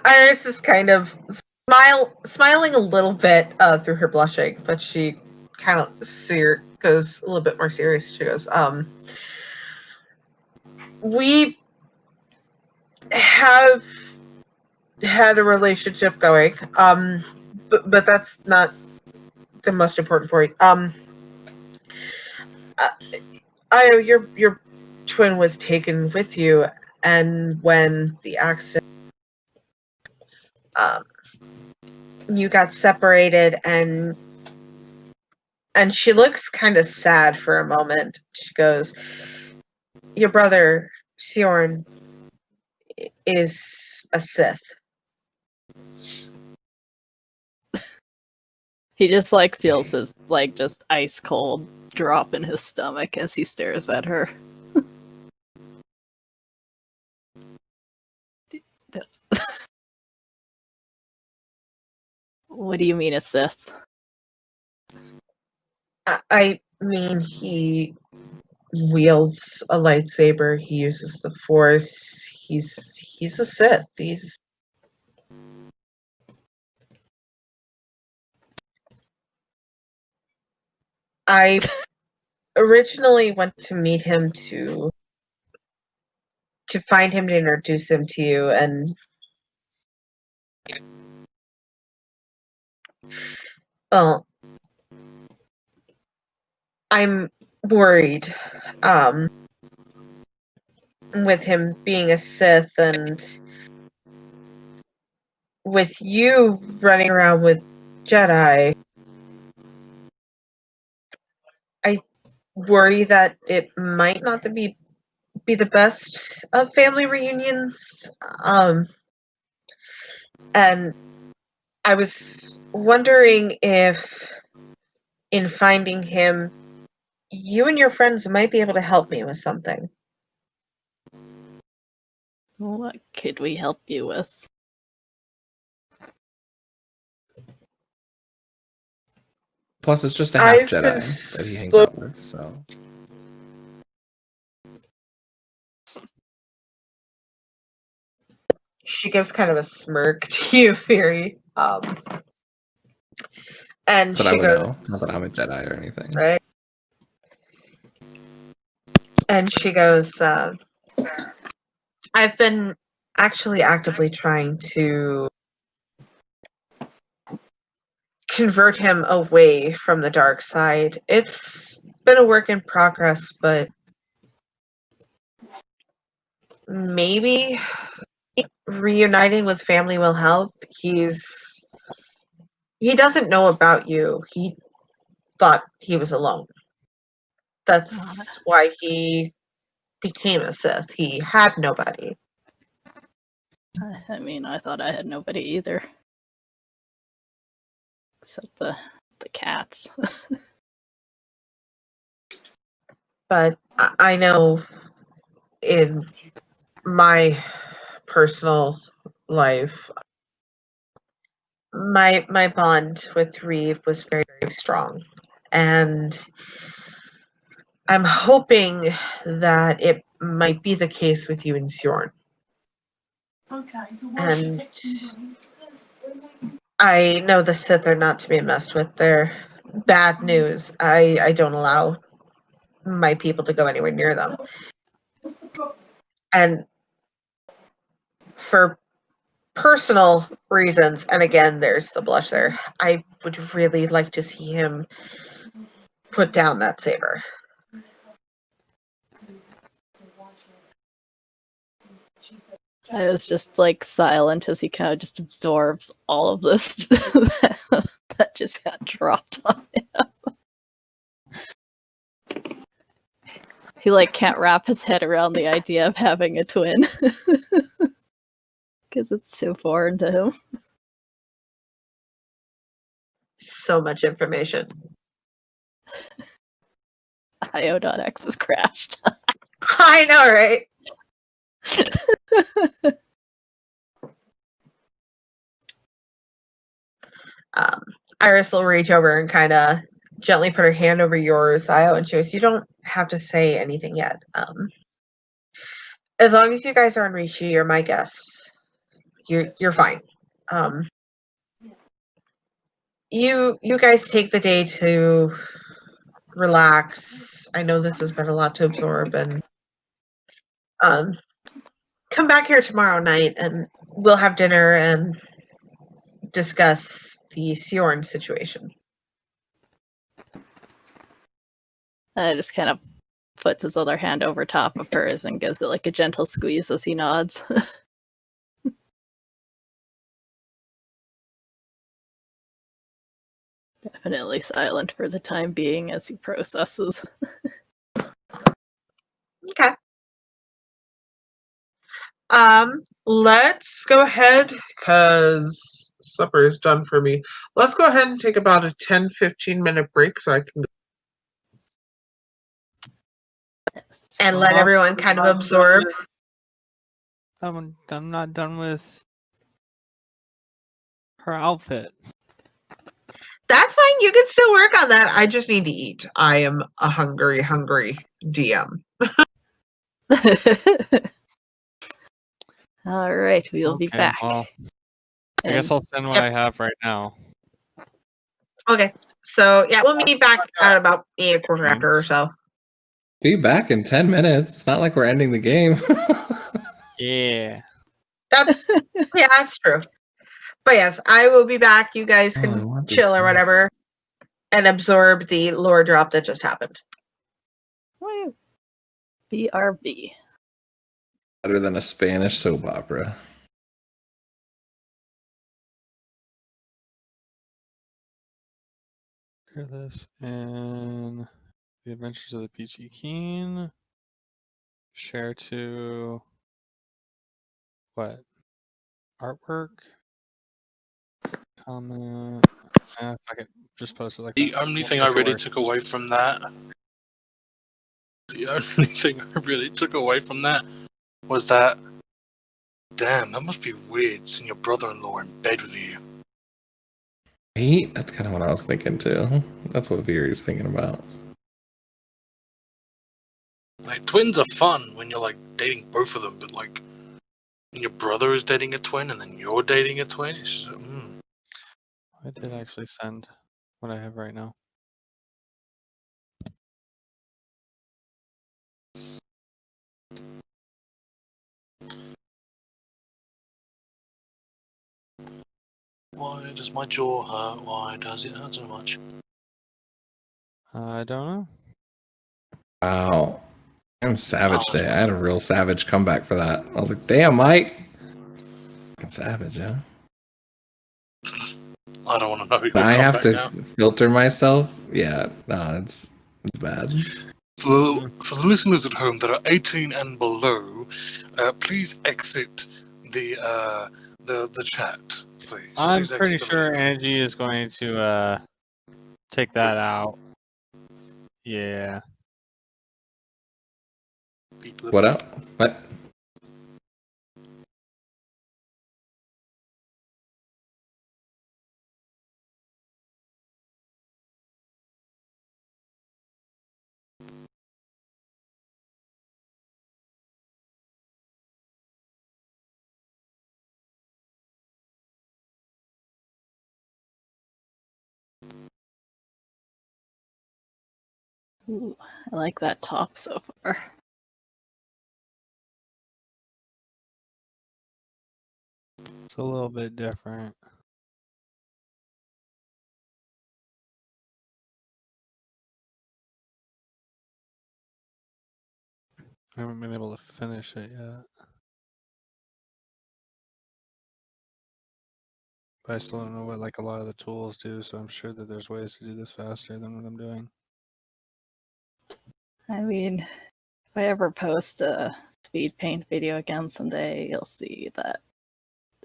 Speaker 1: Iris is kind of smiling a little bit through her blushing, but she kind of goes a little bit more serious. She goes, we have had a relationship going, but that's not the most important point. Io, your twin was taken with you, and when the accident, you got separated, and she looks kind of sad for a moment. She goes, your brother Sioran is a Sith.
Speaker 3: He just like feels his like just ice cold drop in his stomach as he stares at her. What do you mean a Sith?
Speaker 1: I mean, he wields a lightsaber. He uses the Force. He's a Sith. I originally went to meet him to find him to introduce him to you, and well, I'm worried with him being a Sith and with you running around with Jedi. I worry that it might not be the best of family reunions. And I was wondering if in finding him, you and your friends might be able to help me with something.
Speaker 3: What could we help you with?
Speaker 4: Plus, it's just a half
Speaker 1: I've been
Speaker 4: Jedi that he hangs out with, so.
Speaker 1: She gives kind of a smirk to you, Fury. And
Speaker 4: But I
Speaker 1: she
Speaker 4: would
Speaker 1: goes,
Speaker 4: know. Not that I'm a Jedi or anything.
Speaker 1: right? And she goes, I've been actually actively trying to convert him away from the dark side. It's been a work in progress, but maybe reuniting with family will help. He doesn't know about you. He thought he was alone. That's why he became a Sith. He had nobody.
Speaker 3: I mean, I thought I had nobody either. Except the cats.
Speaker 1: But I know in my personal life, my bond with Reeve was very, very strong. And I'm hoping that it might be the case with you and Sjorn. And I know the Sith are not to be messed with. They're bad news. I don't allow my people to go anywhere near them. And for personal reasons, and again, there's the blush there, I would really like to see him put down that saber.
Speaker 3: I was just like silent as he kind of just absorbs all of this that just got dropped on him. He like can't wrap his head around the idea of having a twin because it's so foreign to him.
Speaker 1: So much information.
Speaker 3: Iotaan has crashed.
Speaker 1: I know, right? Iris will reach over and kind of gently put her hand over yours, Io, and she goes, you don't have to say anything yet. As long as you guys are on Rishii, you're my guests. You're fine. You guys take the day to relax. I know this has been a lot to absorb, and come back here tomorrow night and we'll have dinner and discuss the Sjorn situation.
Speaker 3: Just kind of puts his other hand over top of hers and gives it like a gentle squeeze as he nods. Definitely silent for the time being as he processes.
Speaker 1: Okay. Let's go ahead, because supper is done for me. Let's go ahead and take about a 10-15 minute break so I can go and let everyone kind of absorb.
Speaker 2: I'm not done with her outfit.
Speaker 1: That's fine. You can still work on that. I just need to eat. I am a hungry DM.
Speaker 3: All right, we'll be back.
Speaker 2: Well, I guess I'll send what I have right now.
Speaker 1: Okay. So, yeah, we'll meet back at about a quarter after or so.
Speaker 4: Be back in 10 minutes. It's not like we're ending the game.
Speaker 2: Yeah.
Speaker 1: That's true. But yes, I will be back. You guys can chill or whatever and absorb the lore drop that just happened.
Speaker 3: Woo. BRB.
Speaker 4: Better than a Spanish soap opera.
Speaker 2: Hear this in The Adventures of the Peachy Keen. Share to what? Artwork? Comment. I could just post it like
Speaker 5: The
Speaker 2: that.
Speaker 5: only thing I really took away from that. The only thing I really took away from that was that Damn, that must be weird seeing your brother-in-law in bed with you.
Speaker 4: Right? That's kind of what I was thinking too. That's what Viri's thinking about.
Speaker 5: Like, twins are fun when you're, like, dating both of them, but, like, when your brother is dating a twin and then you're dating a twin, it's just,
Speaker 2: I did actually send what I have right now.
Speaker 5: Why does my jaw hurt? Why does it hurt so much?
Speaker 2: I don't know.
Speaker 4: Wow. I'm savage
Speaker 5: Oh,
Speaker 4: today. I had a real savage comeback for that. I was like, damn, Mike. Fucking savage, yeah.
Speaker 5: I don't want to know your
Speaker 4: I have
Speaker 5: comeback
Speaker 4: to
Speaker 5: now.
Speaker 4: filter myself. Yeah, no, it's bad.
Speaker 5: For the listeners at home that are 18 and below, please exit the chat, please.
Speaker 2: I'm
Speaker 5: Please
Speaker 2: pretty
Speaker 5: exit the
Speaker 2: sure
Speaker 5: room.
Speaker 2: Angie is going to take that out. Yeah.
Speaker 5: People
Speaker 4: What up? What?
Speaker 3: Ooh, I like that top so far.
Speaker 2: It's a little bit different. I haven't been able to finish it yet. But I still don't know what like a lot of the tools do, so I'm sure that there's ways to do this faster than what I'm doing.
Speaker 3: I mean, if I ever post a speed paint video again someday, you'll see that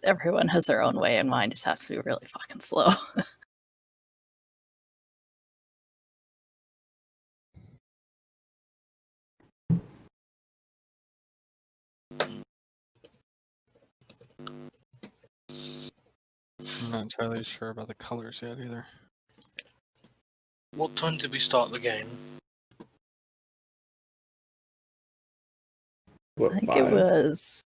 Speaker 3: everyone has their own way, and mine just has to be really fucking slow.
Speaker 2: I'm not entirely sure about the colors yet either.
Speaker 5: What time did we start the game?
Speaker 3: I
Speaker 4: What,
Speaker 3: think
Speaker 4: 5?
Speaker 3: it was.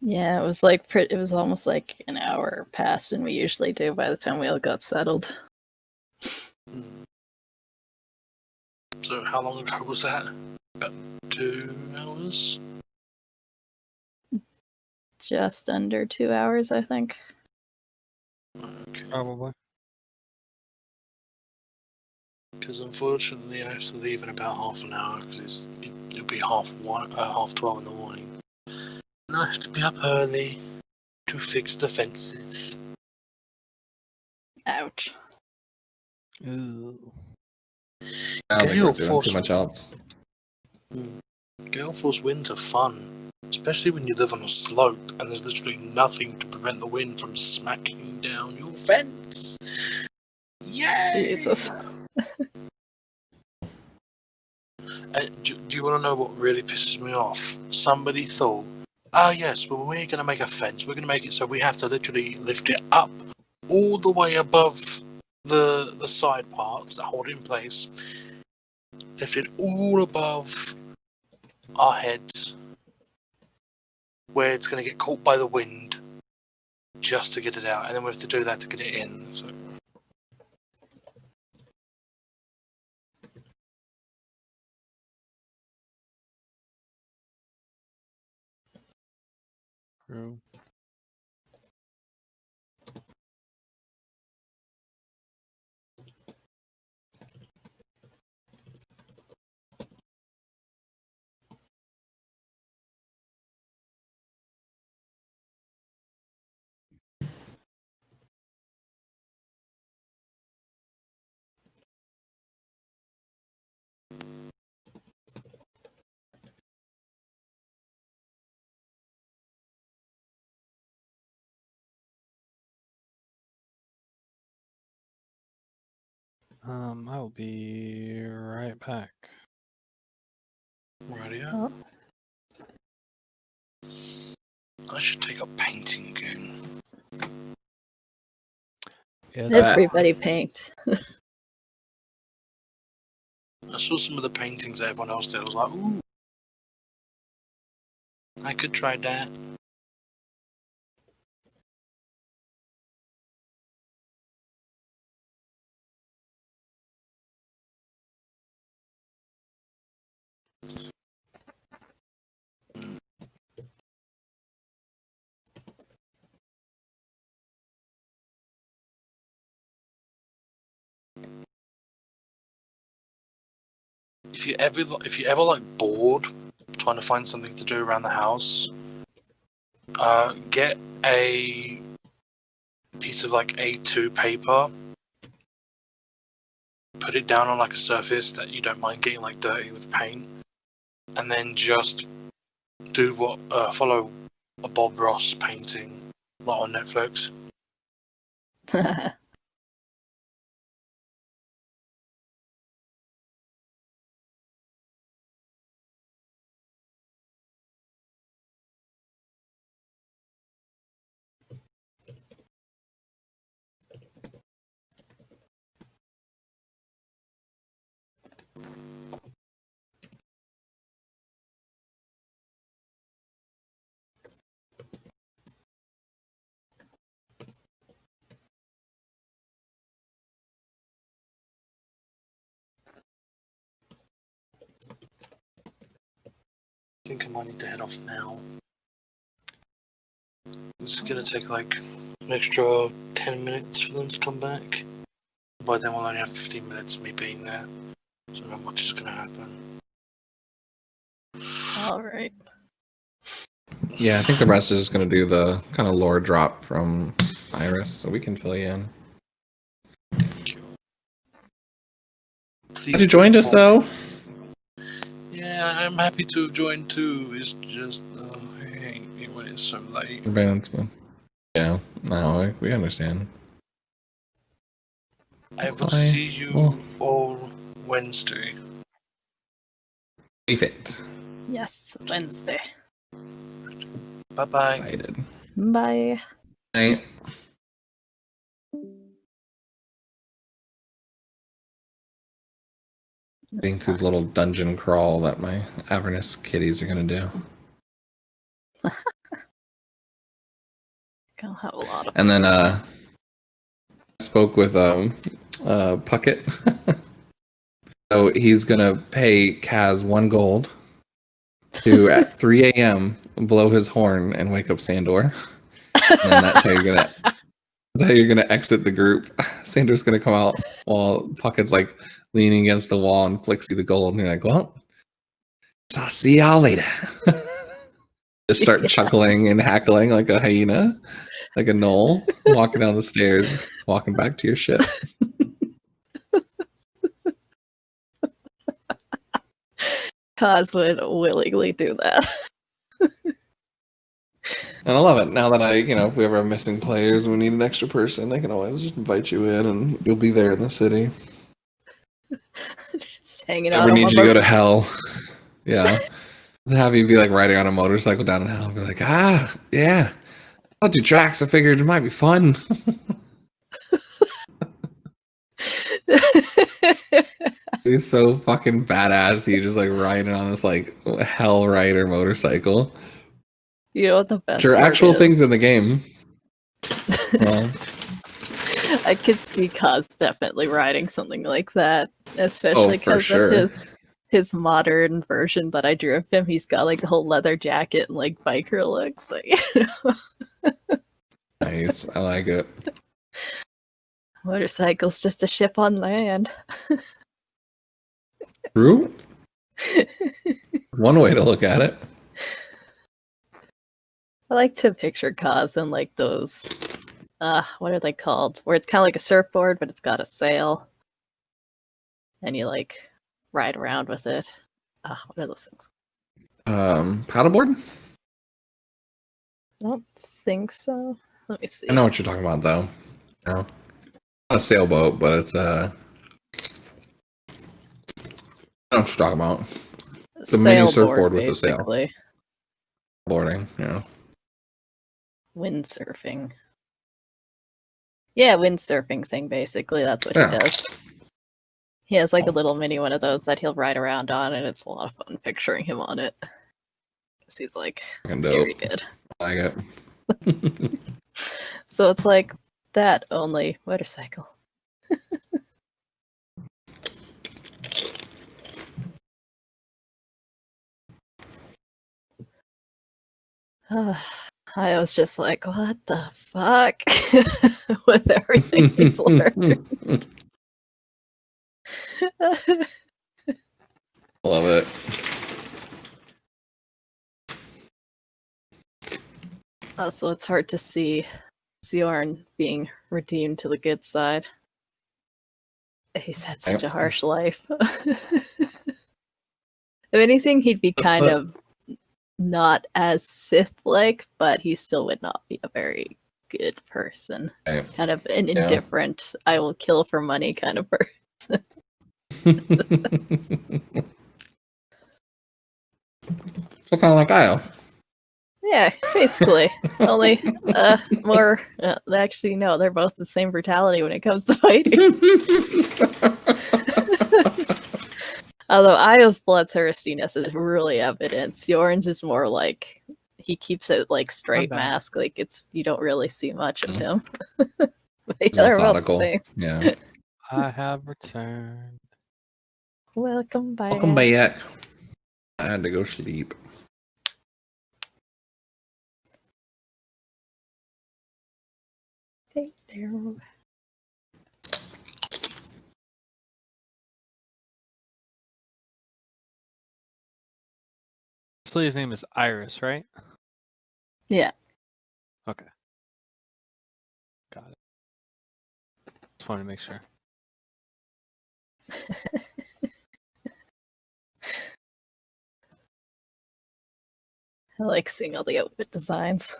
Speaker 3: Yeah, it was like it was almost like an hour past than we usually do by the time we all got settled.
Speaker 5: So how long ago was that? About 2 hours?
Speaker 3: Just under 2 hours, I think.
Speaker 5: Okay.
Speaker 2: Probably.
Speaker 5: Because unfortunately I have to leave in about half an hour because it'll be half 12 in the morning. And I have to be up early to fix the fences.
Speaker 3: Ouch.
Speaker 2: Ooh.
Speaker 4: I don't think
Speaker 5: Gale
Speaker 4: we're doing too
Speaker 5: Force.
Speaker 4: much else.
Speaker 5: Gale Force winds are fun, especially when you live on a slope and there's literally nothing to prevent the wind from smacking down your fence. Yay!
Speaker 3: Jesus.
Speaker 5: Do you want to know what really pisses me off? Somebody thought, oh yes, well we're going to make a fence. We're going to make it so we have to literally lift it up all the way above the side parts that hold it in place. Lift it all above our heads, where it's going to get caught by the wind, just to get it out, and then we have to do that to get it in. So.
Speaker 2: True. I'll be right back.
Speaker 5: Rightio.
Speaker 3: Oh.
Speaker 5: I should take up painting again.
Speaker 2: Yeah,
Speaker 3: Everybody paint.
Speaker 5: I saw some of the paintings that everyone else did. I was like, ooh, I could try that. If you ever like bored trying to find something to do around the house, get a piece of like A2 paper, put it down on like a surface that you don't mind getting like dirty with paint, and then just do follow a Bob Ross painting like on Netflix. I think I might need to head off now. It's gonna take like an extra 10 minutes for them to come back. By then we'll only have 15 minutes of me being there, so not much is gonna happen.
Speaker 3: Alright.
Speaker 4: Yeah, I think the rest is just going to do the kind of lore drop from Iris, so we can fill you in.
Speaker 5: Thank you.
Speaker 4: Glad you joined us, though.
Speaker 5: Yeah, I'm happy to have joined too. It's just, I hate it when it's so late.
Speaker 4: Yeah, no, we understand.
Speaker 5: I will see you all Wednesday.
Speaker 4: Leave it.
Speaker 3: Yes, Wednesday.
Speaker 5: Bye-bye.
Speaker 4: Excited.
Speaker 3: Bye.
Speaker 4: Night. Getting through the little dungeon crawl that my Avernus kitties are going to do.
Speaker 3: Gonna have a lot of.
Speaker 4: And then I spoke with Puckett. So he's gonna pay Kaz 1 gold to at 3 a.m. blow his horn and wake up Sandor. And then that's how you're gonna exit the group. Sandor's gonna come out while Puckett's like leaning against the wall and flicks you the gold, and you're like, well, I'll see y'all later. Just start chuckling and hackling like a hyena, like a gnoll, walking down the stairs, walking back to your ship.
Speaker 3: Kaz would willingly do that.
Speaker 4: And I love it. Now that if we ever have missing players and we need an extra person, I can always just invite you in and you'll be there in the city.
Speaker 3: Just hanging out.
Speaker 4: Never
Speaker 3: on
Speaker 4: need
Speaker 3: my
Speaker 4: you to go to
Speaker 3: boat.
Speaker 4: hell. Yeah. Have you be like riding on a motorcycle down in hell. Be like, yeah. I'll do tracks. I figured it might be fun. He's so fucking badass. He just like riding on this like hell rider motorcycle.
Speaker 3: You know what the best
Speaker 4: Sure,
Speaker 3: part
Speaker 4: actual
Speaker 3: is?
Speaker 4: things in the game. Well,
Speaker 3: I could see Kaz definitely riding something like that, especially
Speaker 4: for
Speaker 3: because
Speaker 4: sure.
Speaker 3: of his modern version that I drew of him. He's got like the whole leather jacket and like biker looks. So,
Speaker 4: Nice. I like it.
Speaker 3: motorcycle's just a ship on land.
Speaker 4: True. One way to look at it.
Speaker 3: I like to picture Kaz in like those, what are they called? Where it's kind of like a surfboard, but it's got a sail. And you like ride around with it. What are those things?
Speaker 4: Paddleboard?
Speaker 3: I don't think so. Let me see.
Speaker 4: I know what you're talking about, though. No, not a sailboat, but it's I know what you're talking about. The mini surfboard with a sail.
Speaker 3: basically.
Speaker 4: Boarding, yeah.
Speaker 3: windsurfing. Yeah, windsurfing thing, basically. That's what he does. He has like a little mini one of those that he'll ride around on, and it's a lot of fun picturing him on it. Because he's like very good.
Speaker 4: I like it.
Speaker 3: So it's like that, only motorcycle. I was just like, what the fuck? With everything he's learned.
Speaker 4: Love it.
Speaker 3: Also, it's hard to see Bjorn being redeemed to the good side. He's had such a harsh life. If anything, he'd be kind of not as Sith-like, but he still would not be a very good person. Kind of an indifferent, I will kill for money kind of person.
Speaker 4: So kind of like Io.
Speaker 3: Yeah, basically. Only more. Actually, no, they're both the same brutality when it comes to fighting. Although Io's bloodthirstiness is really evident. Bjorn's is more like he keeps it like straight mask. Like you don't really see much of him. But they're both the same.
Speaker 4: Yeah.
Speaker 2: I have returned.
Speaker 3: Welcome back.
Speaker 4: Welcome back. I had to go sleep.
Speaker 3: Take care.
Speaker 2: This lady's name is Iris, right?
Speaker 3: Yeah.
Speaker 2: Okay. Got it. Just wanted to make sure.
Speaker 3: I like seeing all the outfit designs.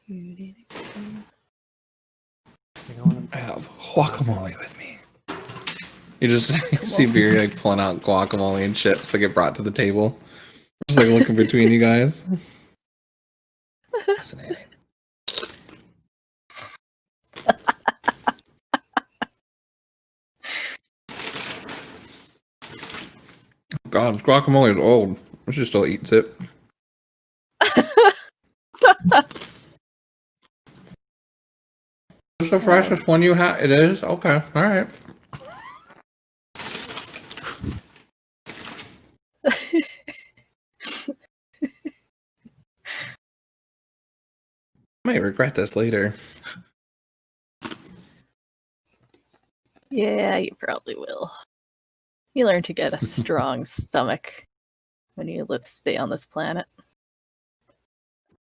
Speaker 4: I have guacamole with me. You just see Beery like pulling out guacamole and chips that get brought to the table. Just like looking between you guys. Fascinating. God, guacamole is old. She still eats it. It's the freshest one you have. It is? Okay. All right. I might regret this later.
Speaker 3: Yeah, you probably will. You learn to get a strong stomach when you stay on this planet.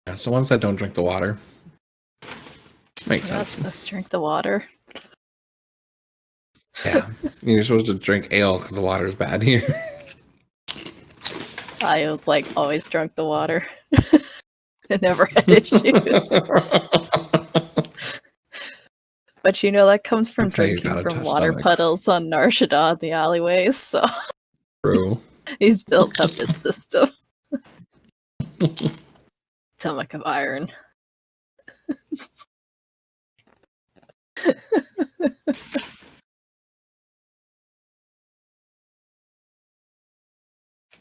Speaker 4: Yeah, so once I don't drink the water. Makes
Speaker 3: You're not
Speaker 4: sense.
Speaker 3: supposed to drink the water.
Speaker 4: Yeah. You're supposed to drink ale because the water's bad here.
Speaker 3: I was like always drunk the water. I never had issues. But you know that comes from drinking from water puddles on Nar Shaddaa in the alleyways, so
Speaker 4: True.
Speaker 3: he's built up his system. Stomach of iron.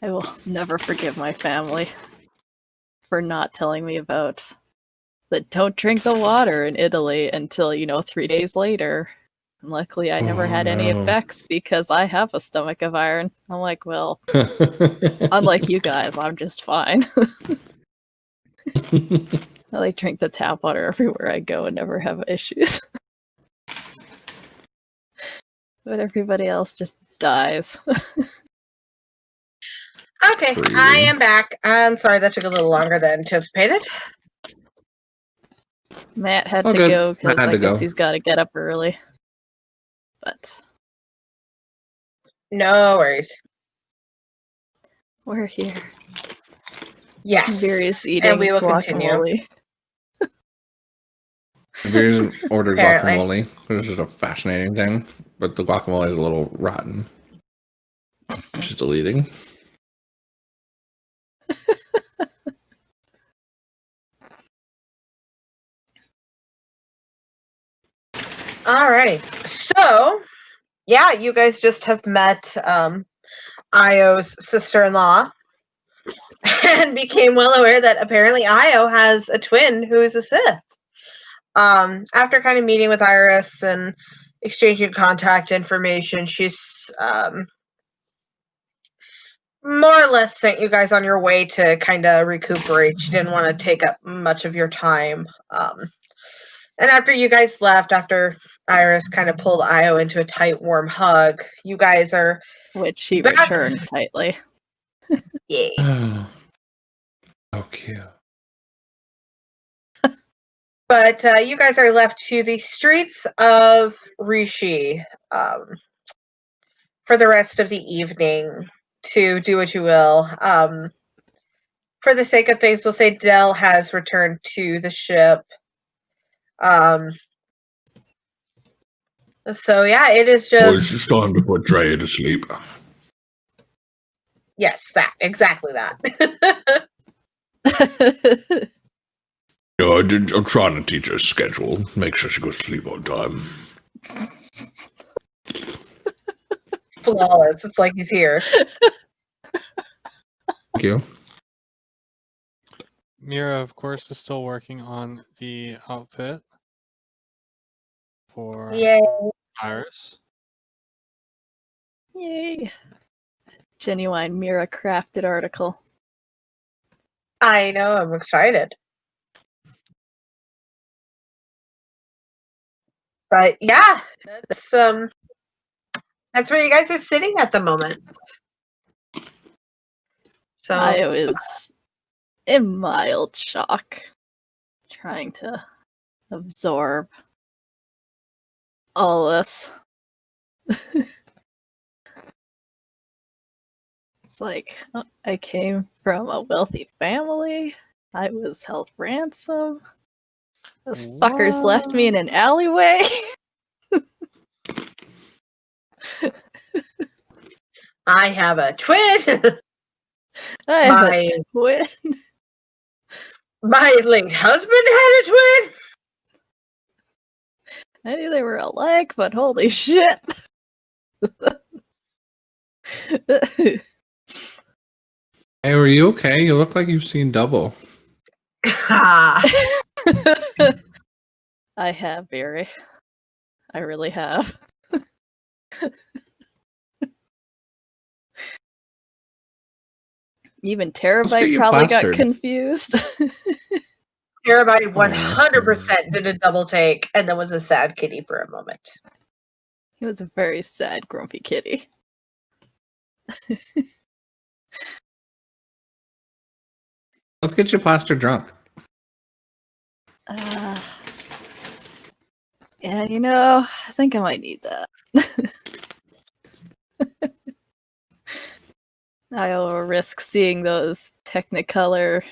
Speaker 3: I will never forgive my family for not telling me about the don't drink the water in Italy until, 3 days later. And luckily, I never had any effects because I have a stomach of iron. I'm like, well, unlike you guys, I'm just fine. I like drink the tap water everywhere I go and never have issues. But everybody else just dies.
Speaker 1: Okay, I am back. I'm sorry that took a little longer than anticipated.
Speaker 3: Matt had to go because I guess he's got to get up early. But
Speaker 1: no worries.
Speaker 3: We're here.
Speaker 1: Yes.
Speaker 3: Various eating
Speaker 1: and we will
Speaker 3: guacamole.
Speaker 4: Veers ordered
Speaker 1: Apparently.
Speaker 4: guacamole, which is a fascinating thing, but the guacamole is a little rotten. She's deleting.
Speaker 1: Alrighty. So, yeah, you guys just have met Io's sister-in-law and became well aware that apparently Io has a twin who is a Sith. After kind of meeting with Iris and exchanging contact information, she's more or less sent you guys on your way to kind of recuperate. She didn't want to take up much of your time. And after you guys left, after Iris kind of pulled Io into a tight, warm hug, you guys are
Speaker 3: Which he
Speaker 1: back.
Speaker 3: returned tightly.
Speaker 1: Yeah.
Speaker 4: So cute.
Speaker 1: But you guys are left to the streets of Rishii for the rest of the evening to do what you will. For the sake of things, we'll say Dell has returned to the ship. So yeah, it is
Speaker 5: Well, it's
Speaker 1: just
Speaker 5: just time to put Drea to sleep.
Speaker 1: yes, exactly that.
Speaker 5: No, I'm trying to teach her a schedule. Make sure she goes to sleep on time.
Speaker 1: Flawless. It's like he's here.
Speaker 4: Thank you.
Speaker 2: Mira, of course, is still working on the outfit for
Speaker 1: Yay.
Speaker 2: Iris.
Speaker 3: Yay. Genuine Mira crafted article.
Speaker 1: I know, I'm excited. But yeah, that's where you guys are sitting at the moment. So
Speaker 3: I was in mild shock, trying to absorb all this. It's like, I came from a wealthy family. I was held ransom. Those fuckers left me in an alleyway.
Speaker 1: I have a twin.
Speaker 3: I have
Speaker 1: My-
Speaker 3: a twin.
Speaker 1: My late husband had a twin.
Speaker 3: I knew they were alike, but holy shit.
Speaker 4: Hey, are you okay? You look like you've seen double.
Speaker 3: I have, Barry. I really have. Even
Speaker 4: get
Speaker 3: Terabyte
Speaker 4: you
Speaker 3: probably got
Speaker 4: plastered.
Speaker 3: confused.
Speaker 1: Terabyte 100% did a double take and then was a sad kitty for a moment.
Speaker 3: He was a very sad, grumpy kitty.
Speaker 4: Let's get you plastered drunk.
Speaker 3: Yeah, you know, I think I might need that. I'll risk seeing those Technicolor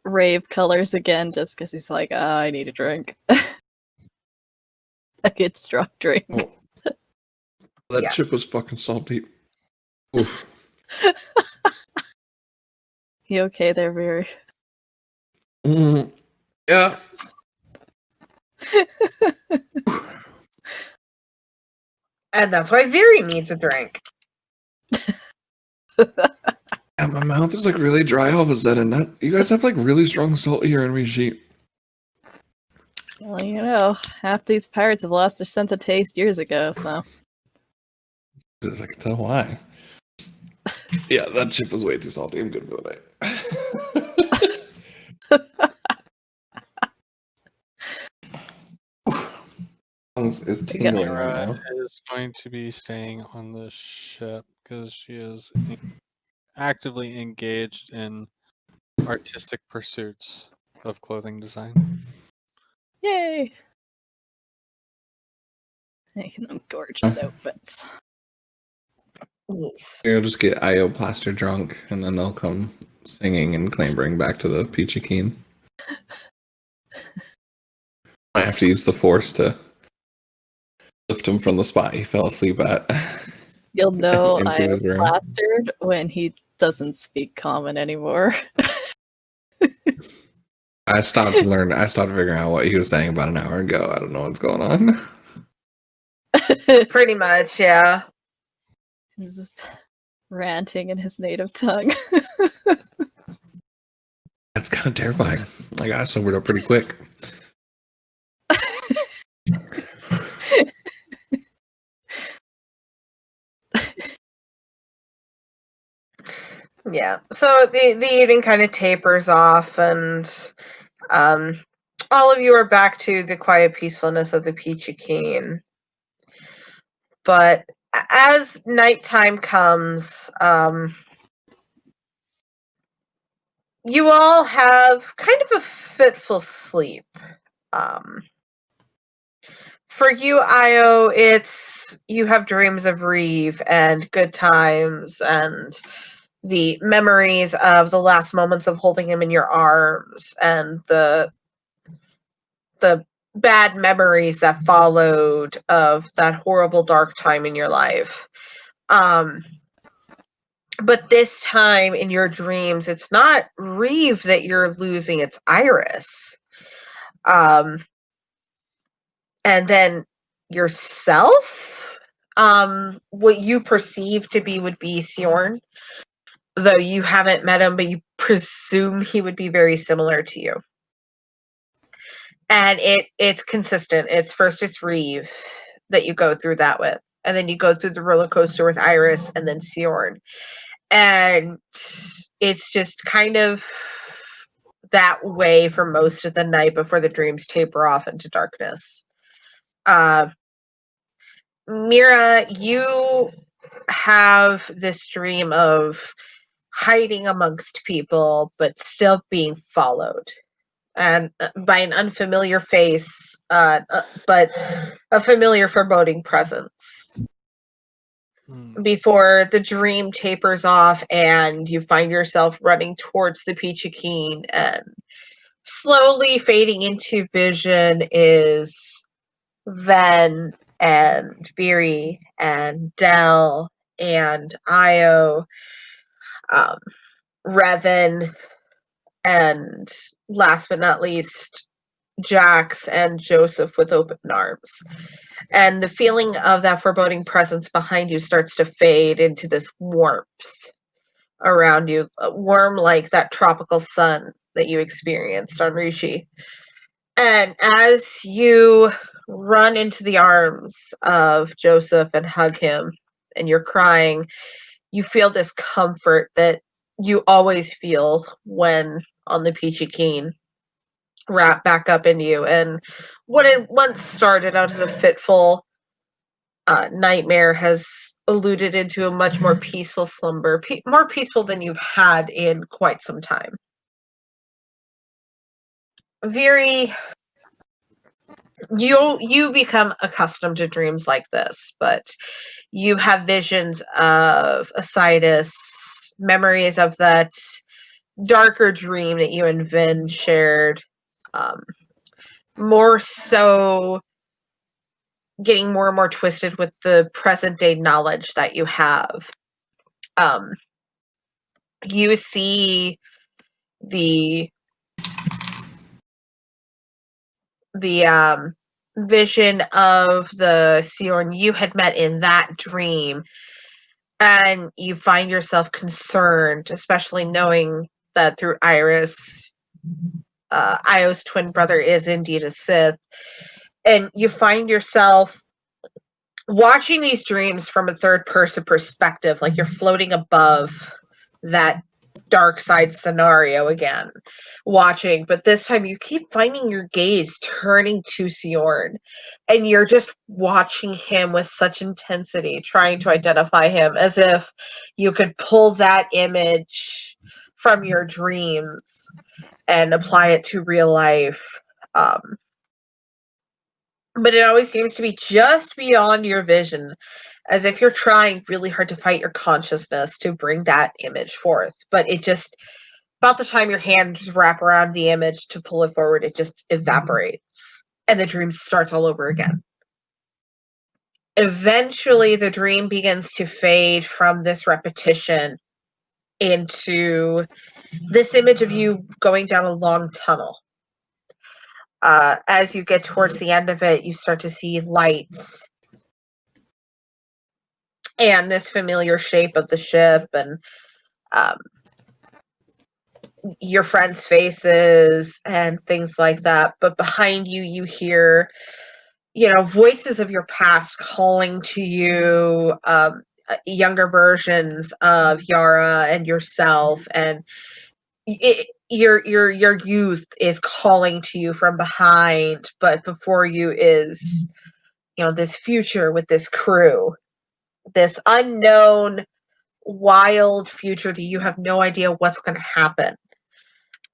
Speaker 3: rave colors again just because he's like, oh, I need a drink. A good strong drink.
Speaker 4: That
Speaker 1: Yes.
Speaker 4: chip was fucking salty. Oof.
Speaker 3: You okay there, Barry?
Speaker 4: Yeah.
Speaker 1: And that's why Viri needs a drink.
Speaker 4: Yeah, my mouth is like really dry all of a sudden. That you guys have like really strong salt here in Rishii.
Speaker 3: Well, you know, half these pirates have lost their sense of taste years ago, so.
Speaker 4: I can tell why. Yeah, that chip was way too salty. I'm good for the night. It's tingling right
Speaker 2: Mira
Speaker 4: now.
Speaker 2: is going to be staying on the ship because she is actively engaged in artistic pursuits of clothing design.
Speaker 3: Yay! Making them gorgeous outfits.
Speaker 1: Yes.
Speaker 4: You'll just get Io plaster drunk, and then they'll come singing and clambering back to the Peachy Keen. I have to use the force to lift him from the spot he fell asleep at.
Speaker 3: You'll know
Speaker 4: Into
Speaker 3: I was
Speaker 4: his room.
Speaker 3: plastered when he doesn't speak common anymore.
Speaker 4: I stopped figuring out what he was saying about an hour ago. I don't know what's going on.
Speaker 1: Pretty much, yeah.
Speaker 3: He's just ranting in his native tongue.
Speaker 4: That's kind of terrifying. I got sobered up pretty quick.
Speaker 1: Yeah. So the evening kind of tapers off, and all of you are back to the quiet peacefulness of the Peachy Keen. But as nighttime comes, you all have kind of a fitful sleep. For you, Io, it's you have dreams of Reeve and good times and the memories of the last moments of holding him in your arms and the bad memories that followed of that horrible dark time in your life. But this time in your dreams, it's not Reeve that you're losing, it's Iris. And then yourself, what you perceive to be would be Sjorn, though you haven't met him, but you presume he would be very similar to you. And it's consistent. It's Reeve that you go through that with. And then you go through the roller coaster with Iris and then Sjorn. And it's just kind of that way for most of the night before the dreams taper off into darkness. Mira, you have this dream of hiding amongst people, but still being followed. And by an unfamiliar face, but a familiar foreboding presence. Before the dream tapers off and you find yourself running towards the Peachy Keen, and slowly fading into vision is Ven and Beery and Del and Io, Revan, and last but not least, Jax and Joseph with open arms. And the feeling of that foreboding presence behind you starts to fade into this warmth around you, warm like that tropical sun that you experienced on Rishii. And as you run into the arms of Joseph and hug him, and you're crying, you feel this comfort that you always feel when on the Peachy Keen wrap back up into you. And what it once started out as a fitful nightmare has alluded into a much more peaceful slumber, more peaceful than you've had in quite some time. Very, you become accustomed to dreams like this, but you have visions of Isaidus, memories of that darker dream that you and Vin shared, more so getting more and more twisted with the present day knowledge that you have. You see the vision of the Sjorn you had met in that dream, and you find yourself concerned, especially knowing that through Iris, Io's twin brother is indeed a Sith, and you find yourself watching these dreams from a third person perspective, like you're floating above that dark side scenario again, watching, but this time you keep finding your gaze turning to Sjorn, and you're just watching him with such intensity, trying to identify him as if you could pull that image from your dreams and apply it to real life. But it always seems to be just beyond your vision, as if you're trying really hard to fight your consciousness to bring that image forth. But it just, about the time your hands wrap around the image to pull it forward, it just evaporates. and the dream starts all over again. Eventually, the dream begins to fade from this repetition into this image of you going down a long tunnel. As you get towards the end of it, you start to see lights and this familiar shape of the ship and your friends' faces and things like that. But behind you, you hear, voices of your past calling to you, younger versions of Yara and yourself, and your youth is calling to you from behind, but before you is, this future with this crew, this unknown, wild future that you have no idea what's going to happen.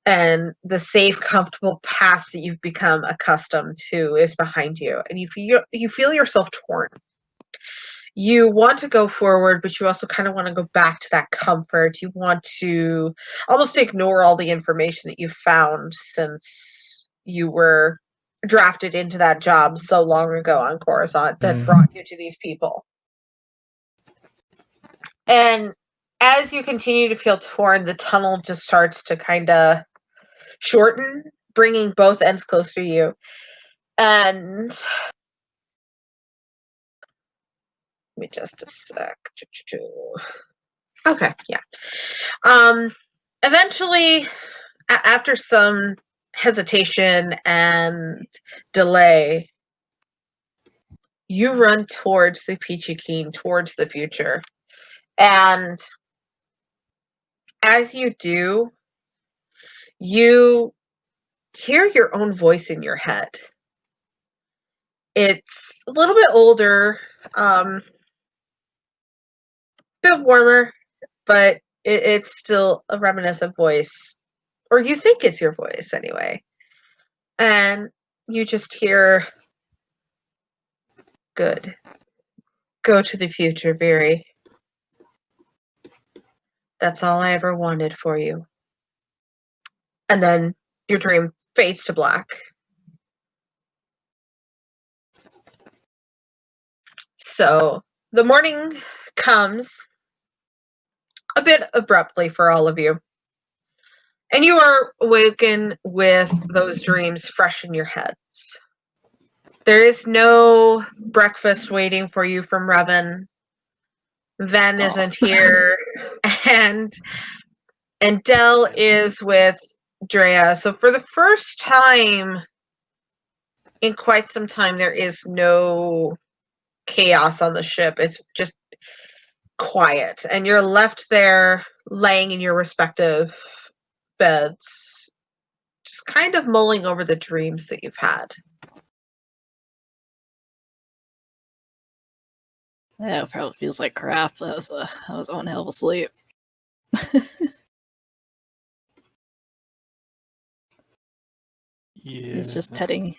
Speaker 1: And the safe, comfortable past that you've become accustomed to is behind you, and you feel yourself torn. You want to go forward, but you also kind of want to go back to that comfort. You want to almost ignore all the information that you've found since you were drafted into that job so long ago on Coruscant that brought you to these people. And as you continue to feel torn, the tunnel just starts to kind of shorten, bringing both ends closer to you. And give me just a sec. Okay, yeah. Eventually, after some hesitation and delay, you run towards the Peachy Keen, towards the future. And as you do, you hear your own voice in your head. It's a little bit older, a bit warmer, but it's still a reminiscent voice. Or you think it's your voice anyway. And you just hear, "Good. Go to the future, Viri. That's all I ever wanted for you." And then your dream fades to black. So the morning comes a bit abruptly for all of you. And you are awakened with those dreams fresh in your heads. There is no breakfast waiting for you from Revan. Ven isn't here. And Del is with Drea. So for the first time in quite some time, there is no chaos on the ship. It's just quiet. And you're left there laying in your respective beds, just kind of mulling over the dreams that you've had.
Speaker 3: Yeah, it probably feels like crap. That was one hell of a sleep.
Speaker 2: Yeah.
Speaker 3: He's just petting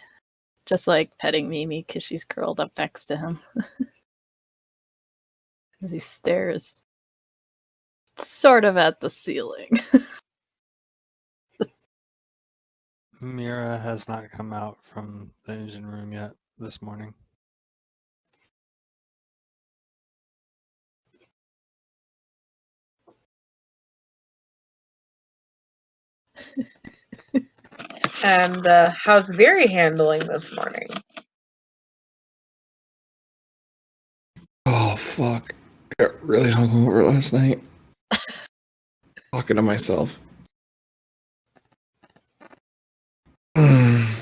Speaker 3: Mimi because she's curled up next to him. As he stares sort of at the ceiling.
Speaker 2: Mira has not come out from the engine room yet this morning.
Speaker 1: And how's Viri handling this morning?
Speaker 4: Oh, fuck. I got really hungover last night. Talking to myself.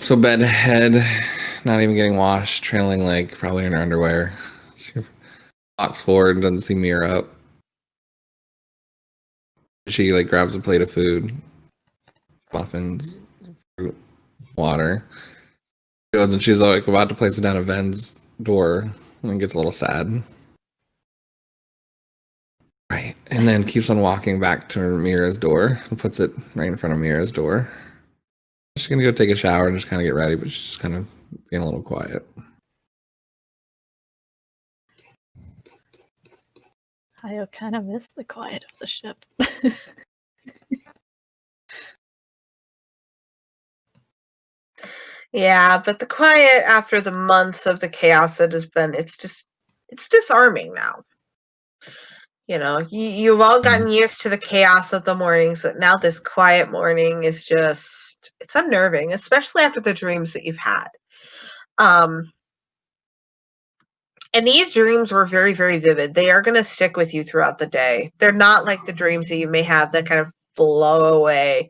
Speaker 4: So bedhead, not even getting washed, trailing like probably in her underwear. She walks forward and doesn't see Mira up. She like grabs a plate of food, muffins, fruit, water. She goes and she's like about to place it down at Ven's door and gets a little sad. Right. And then keeps on walking back to Mira's door and puts it right in front of Mira's door. She's gonna go take a shower and just kind of get ready, but she's just kind of being a little quiet.
Speaker 3: I kind of miss the quiet of the ship.
Speaker 1: Yeah, but the quiet after the months of the chaos that has been, it's disarming now. You've all gotten used to the chaos of the mornings, but now this quiet morning is it's unnerving, especially after the dreams that you've had. And these dreams were very, very vivid. They are going to stick with you throughout the day. They're not like the dreams that you may have that kind of blow away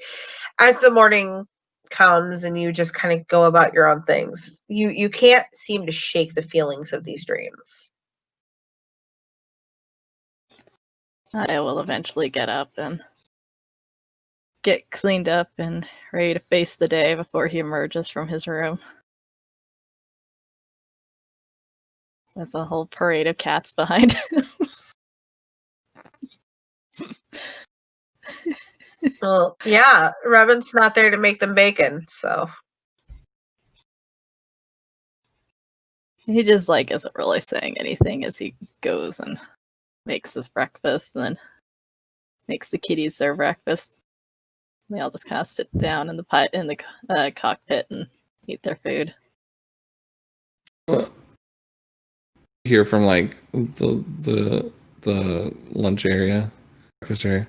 Speaker 1: as the morning comes and you just kind of go about your own things. You can't seem to shake the feelings of these dreams.
Speaker 3: I will eventually get up and get cleaned up and ready to face the day before he emerges from his room. With a whole parade of cats behind him.
Speaker 1: Well, yeah, Revan's not there to make them bacon, so.
Speaker 3: He just, isn't really saying anything as he goes and makes his breakfast and then makes the kitties their breakfast. They all just kind of sit down in the cockpit and eat their food.
Speaker 4: Well, hear from the lunch area, breakfast area.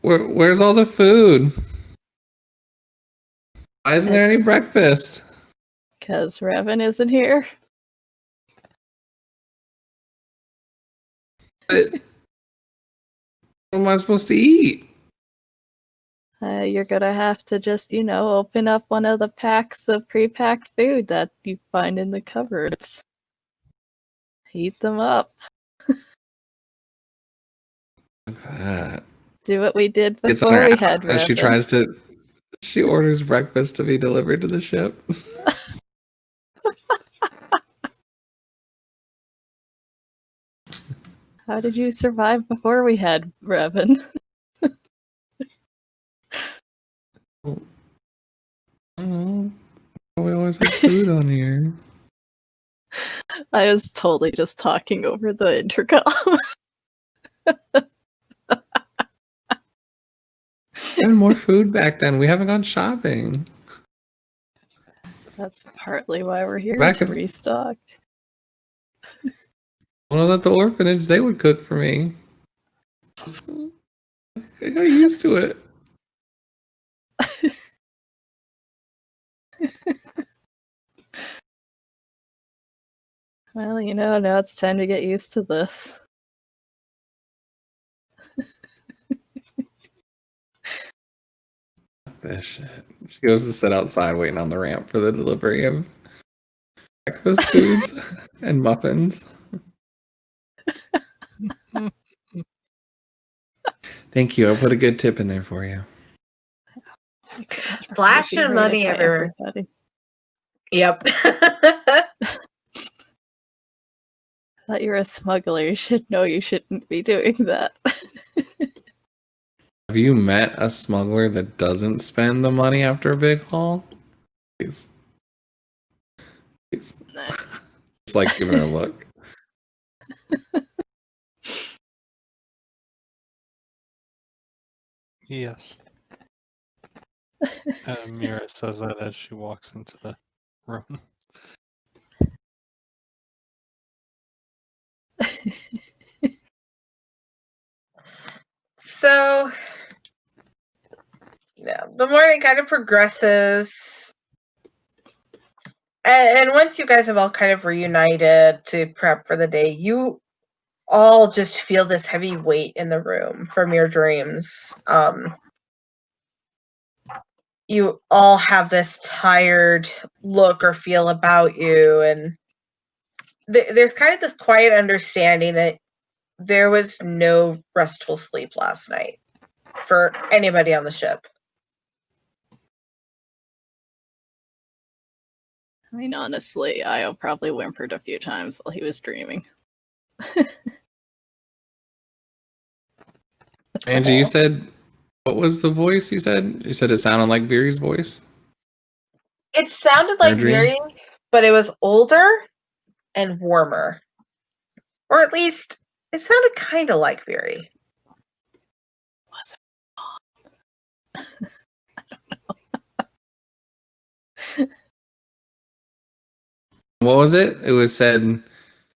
Speaker 4: Where's all the food? Why isn't there any breakfast?
Speaker 3: Because Revan isn't here.
Speaker 4: But what am I supposed to eat?
Speaker 3: You're gonna have to just, open up one of the packs of pre-packed food that you find in the cupboards. Heat them up.
Speaker 4: Look at that.
Speaker 3: Do what we did
Speaker 4: It's on
Speaker 3: before
Speaker 4: her
Speaker 3: we
Speaker 4: app,
Speaker 3: had
Speaker 4: and
Speaker 3: Revan.
Speaker 4: she orders breakfast to be delivered to the ship.
Speaker 3: How did you survive before we had Revan?
Speaker 4: I don't know. We always have food on here.
Speaker 3: I was totally just talking over the intercom.
Speaker 4: We had more food back then. We haven't gone shopping.
Speaker 3: That's partly why we're here,
Speaker 4: Back
Speaker 3: to
Speaker 4: in-
Speaker 3: restock.
Speaker 4: When I was at the orphanage, they would cook for me. I got used to it.
Speaker 3: Well, now it's time to get used to this.
Speaker 4: This shit. She goes to sit outside waiting on the ramp for the delivery of breakfast foods and muffins. Thank you. I'll put a good tip in there for you.
Speaker 1: Flashing money everywhere.
Speaker 3: Everybody.
Speaker 1: Yep.
Speaker 3: Thought you were a smuggler. You should know you shouldn't be doing that.
Speaker 4: Have you met a smuggler that doesn't spend the money after a big haul? Please. Just giving her a look.
Speaker 2: Yes. Mira says that as she walks into the room.
Speaker 1: So, yeah, the morning kind of progresses. And once you guys have all kind of reunited to prep for the day, you all just feel this heavy weight in the room from your dreams. You all have this tired look or feel about you, and there's kind of this quiet understanding that there was no restful sleep last night for anybody on the ship.
Speaker 3: I mean, honestly, Io probably whimpered a few times while he was dreaming.
Speaker 4: Angie, you said, what was the voice you said? You said it sounded like Viri's voice?
Speaker 1: It sounded like Viri, but it was older and warmer. Or at least, it sounded kind of like Viri.
Speaker 3: Was it? I don't know.
Speaker 4: What was it? It was said,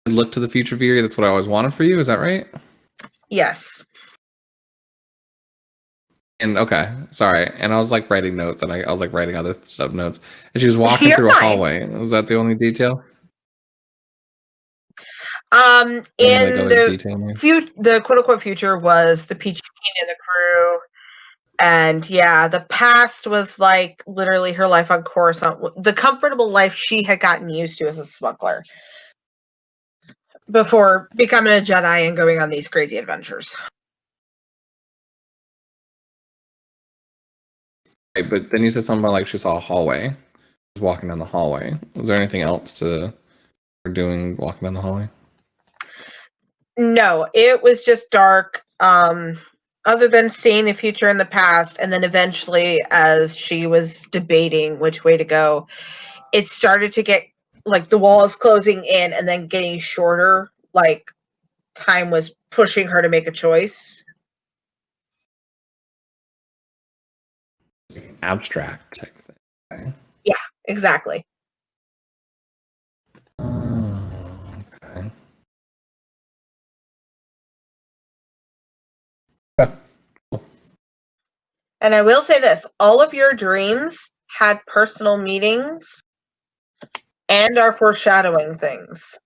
Speaker 4: "Look to the future, Viri. That's what I always wanted for you." Is that right?
Speaker 1: Yes.
Speaker 4: And okay, sorry. And I was like writing notes, and I was like writing other stuff notes. And she was walking
Speaker 1: You're
Speaker 4: through a
Speaker 1: fine.
Speaker 4: hallway. Was that the only detail?
Speaker 1: In
Speaker 4: like other
Speaker 1: the
Speaker 4: detail?
Speaker 1: the quote unquote future was the Peachy Keen and the crew. And yeah, the past was like literally her life on Coruscant, the comfortable life she had gotten used to as a smuggler before becoming a Jedi and going on these crazy adventures.
Speaker 4: Right, but then you said something about like she saw a hallway. She was walking down the hallway. Was there anything else to her doing walking down the hallway?
Speaker 1: No, it was just dark. Other than seeing the future and the past, and then eventually, as she was debating which way to go, it started to get like the walls closing in and then getting shorter. Like time was pushing her to make a choice.
Speaker 4: Abstract type thing. Okay.
Speaker 1: Yeah, exactly.
Speaker 4: Okay.
Speaker 1: And I will say this, all of your dreams had personal meanings and are foreshadowing things.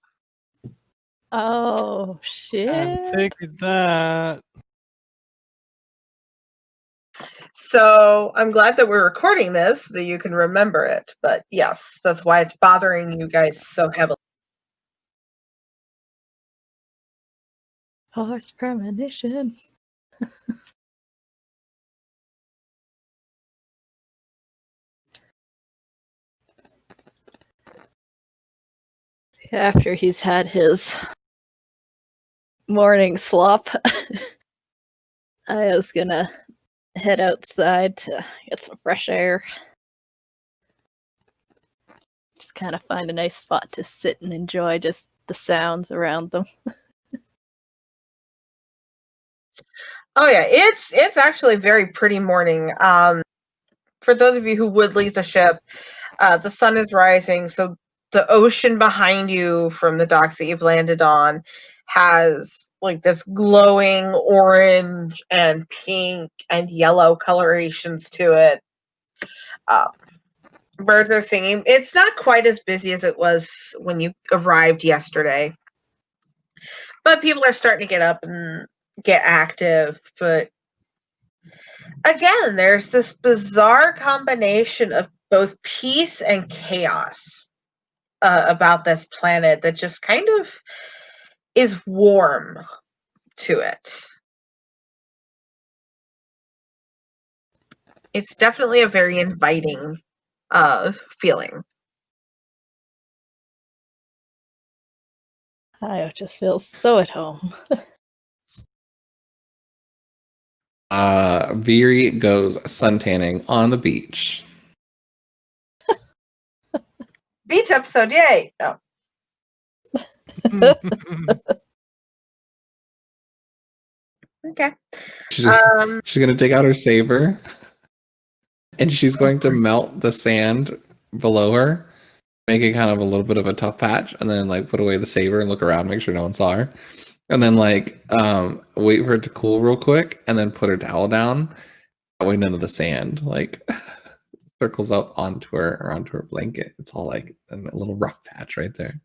Speaker 3: Oh shit!
Speaker 2: Figured that.
Speaker 1: So I'm glad that we're recording this, so that you can remember it. But yes, that's why it's bothering you guys so heavily.
Speaker 3: Horse premonition. After he's had his morning slop, I was gonna head outside to get some fresh air. Just kind of find a nice spot to sit and enjoy just the sounds around them.
Speaker 1: Oh yeah, it's actually a very pretty morning. For those of you who would leave the ship, the sun is rising, so the ocean behind you from the docks that you've landed on has like this glowing orange and pink and yellow colorations to it. Birds are singing. It's not quite as busy as it was when you arrived yesterday, but people are starting to get up and get active. But again, there's this bizarre combination of both peace and chaos about this planet that just kind of is warm to it. It's definitely a very inviting feeling.
Speaker 3: I just feel so at home.
Speaker 4: Viri goes suntanning on the beach.
Speaker 1: Beach episode, yay! No. Okay.
Speaker 4: She's gonna take out her saber, and she's going to melt the sand below her, make it kind of a little bit of a tough patch, and then like put away the saber and look around, make sure no one saw her, and then like wait for it to cool real quick, and then put her towel down. That way none of the sand like circles up onto her or onto her blanket. It's all like a little rough patch right there.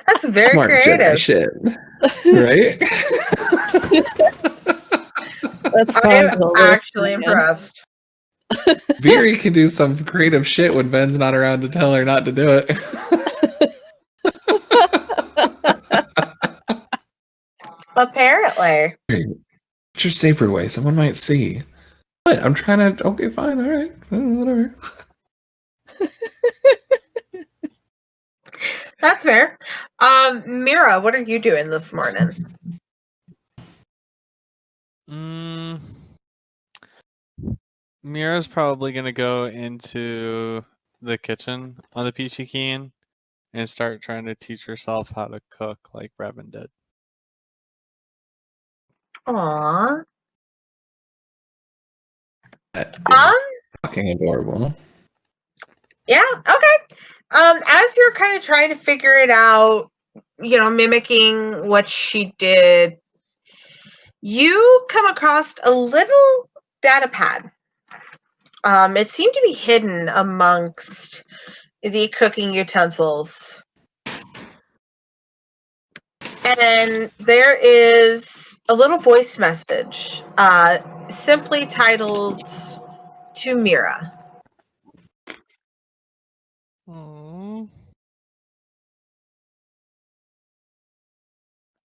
Speaker 1: That's very
Speaker 4: Smart
Speaker 1: creative.
Speaker 4: Jedi shit, right?
Speaker 3: That's
Speaker 1: I'm actually impressed.
Speaker 4: Viri can do some creative shit when Ben's not around to tell her not to do it.
Speaker 1: Apparently.
Speaker 4: Put your saber away. Someone might see. What? I'm trying to. Okay, fine. All right. Whatever.
Speaker 1: That's fair. Mira, what are you doing this morning?
Speaker 2: Mira's probably gonna go into the kitchen on the Peachy Keen and start trying to teach herself how to cook like Revan did.
Speaker 1: Aww.
Speaker 4: That is Fucking adorable.
Speaker 1: Yeah, okay. As you're kind of trying to figure it out, mimicking what she did, you come across a little data pad. It seemed to be hidden amongst the cooking utensils. And there is a little voice message, simply titled, "To Mira."
Speaker 2: Aww.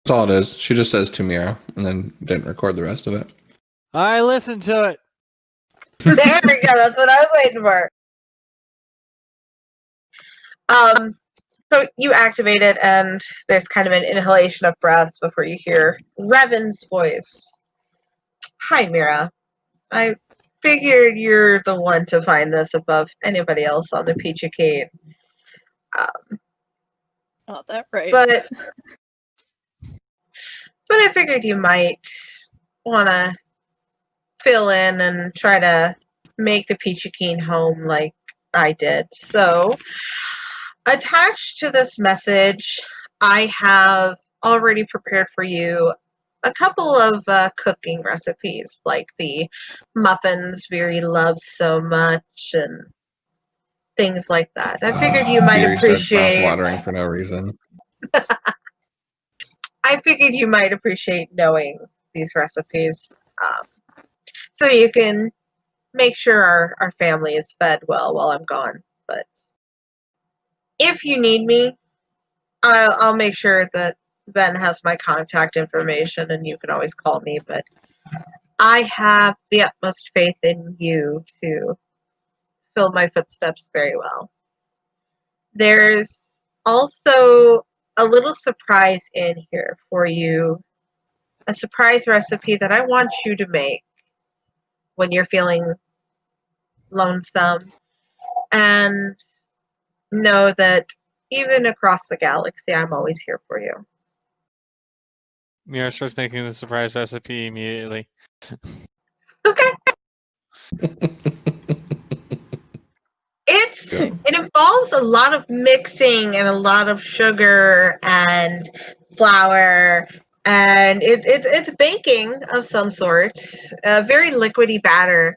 Speaker 4: That's all it is. She just says to Mira and then didn't record the rest of it.
Speaker 2: I listened to it.
Speaker 1: There we go. That's what I was waiting for. So you activate it, and there's kind of an inhalation of breath before you hear Revan's voice. "Hi, Mira. I figured you're the one to find this above anybody else on the Peachy Keen.
Speaker 3: Oh, that right.
Speaker 1: But I figured you might want to fill in and try to make the Peachy Keen home like I did. So, attached to this message, I have already prepared for you a couple of cooking recipes, like the muffins Viri loves so much and things like that. I figured you might
Speaker 4: Fury starts
Speaker 1: appreciate.
Speaker 4: mouth-watering for no reason.
Speaker 1: I figured you might appreciate knowing these recipes, so you can make sure our family is fed well while I'm gone. But if you need me, I'll make sure that Ben has my contact information, and you can always call me. But I have the utmost faith in you to fill my footsteps very well. There's also a little surprise in here for you, a surprise recipe that I want you to make when you're feeling lonesome, and know that even across the galaxy, I'm always here for you."
Speaker 2: Mira starts making the surprise recipe immediately.
Speaker 1: Okay. It involves a lot of mixing and a lot of sugar and flour, and it's baking of some sort, a very liquidy batter,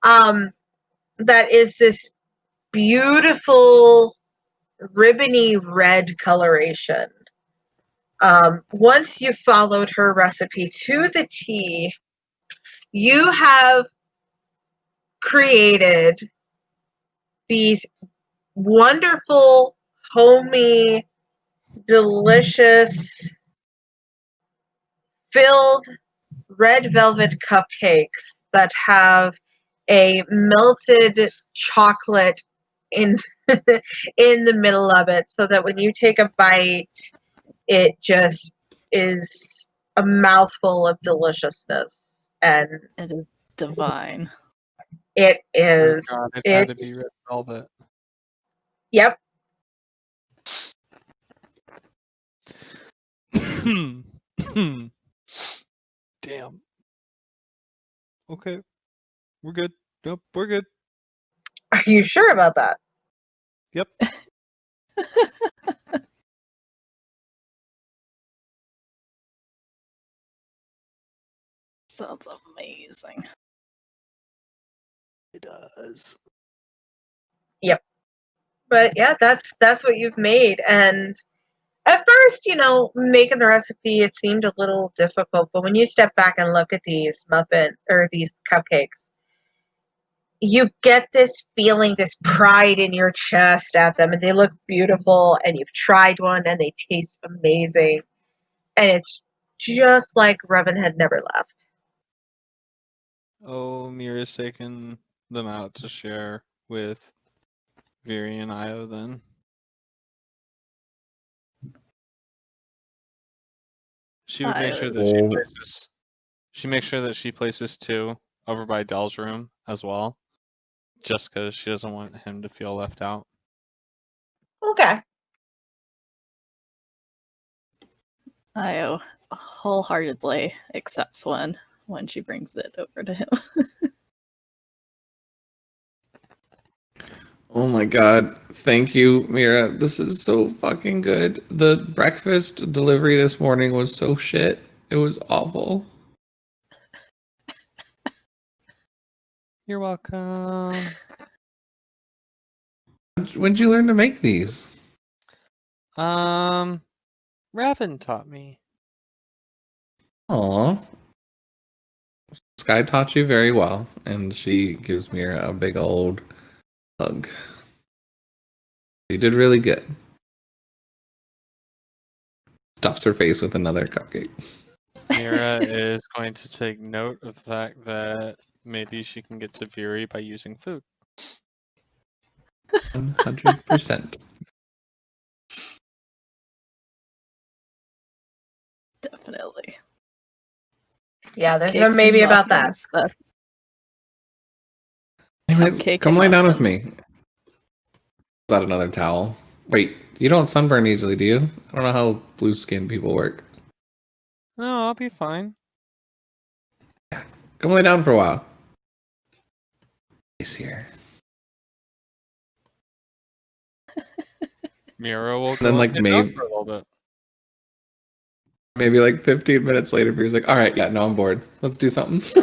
Speaker 1: that is this beautiful ribbony red coloration. Once you've followed her recipe to the T, you have created these wonderful, homey, delicious, filled red velvet cupcakes that have a melted chocolate in in the middle of it, so that when you take a bite, it just is a mouthful of deliciousness. And
Speaker 3: It is divine.
Speaker 1: it
Speaker 2: Oh
Speaker 1: is.
Speaker 2: god, it had to
Speaker 1: It's.
Speaker 2: be red velvet.
Speaker 1: Yep.
Speaker 2: Damn. Okay. We're good. Yep, we're good.
Speaker 1: Are you sure about that?
Speaker 2: Yep.
Speaker 3: Sounds amazing.
Speaker 2: It does.
Speaker 1: Yep. But yeah, that's what you've made. And at first, making the recipe, it seemed a little difficult, but when you step back and look at these these cupcakes, you get this feeling, this pride in your chest at them, and they look beautiful, and you've tried one and they taste amazing, and it's just like Revan had never left.
Speaker 2: Oh, Mira's taken them out to share with Viri and Io then. She would make sure that she makes sure that she places 2 over by Dell's room as well. Just because she doesn't want him to feel left out.
Speaker 1: Okay.
Speaker 3: Io wholeheartedly accepts one when she brings it over to him.
Speaker 4: Oh my god. Thank you, Mira. This is so fucking good. The breakfast delivery this morning was so shit. It was awful.
Speaker 2: You're welcome.
Speaker 4: When'd you learn to make these?
Speaker 2: Raven taught me.
Speaker 4: Aw. Sky taught you very well, and she gives Mira a big old hug. You did really good. Stuffs her face with another cupcake.
Speaker 2: Mira is going to take note of the fact that maybe she can get to Viri by using food.
Speaker 4: 100%.
Speaker 3: Definitely.
Speaker 1: Yeah, there's no
Speaker 3: Cakes
Speaker 1: maybe
Speaker 3: and
Speaker 1: about that.
Speaker 3: muffins, the
Speaker 4: Anyways,
Speaker 3: cupcake
Speaker 4: come
Speaker 3: and
Speaker 4: lay down with
Speaker 3: muffins.
Speaker 4: me. Is that another towel? Wait, you don't sunburn easily, do you? I don't know how blue skin people work.
Speaker 2: No, I'll be fine.
Speaker 4: Come lay down for a while. He's here.
Speaker 2: Mira will go
Speaker 4: Then, like,
Speaker 2: and lay down
Speaker 4: maybe-
Speaker 2: for a little bit.
Speaker 4: Maybe like 15 minutes later, Beer's like, all right, yeah, no, I'm bored. Let's do something.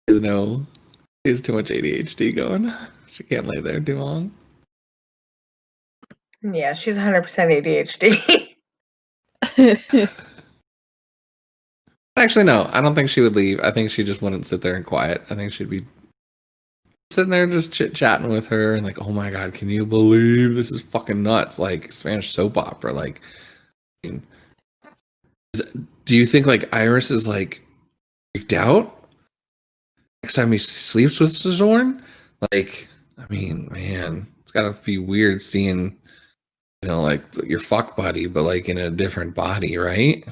Speaker 4: There's no, she has too much ADHD going. She can't lay there too long.
Speaker 1: Yeah, she's 100% ADHD.
Speaker 4: Actually, no, I don't think she would leave. I think she just wouldn't sit there and quiet. I think she'd be sitting there just chit-chatting with her and like, oh my god, can you believe this is fucking nuts? Like Spanish soap opera. Like, do you think like Iris is like freaked out next time he sleeps with Zorn? Like, I mean, man, it's gotta be weird seeing, you know, like your fuck buddy, but like in a different body, right?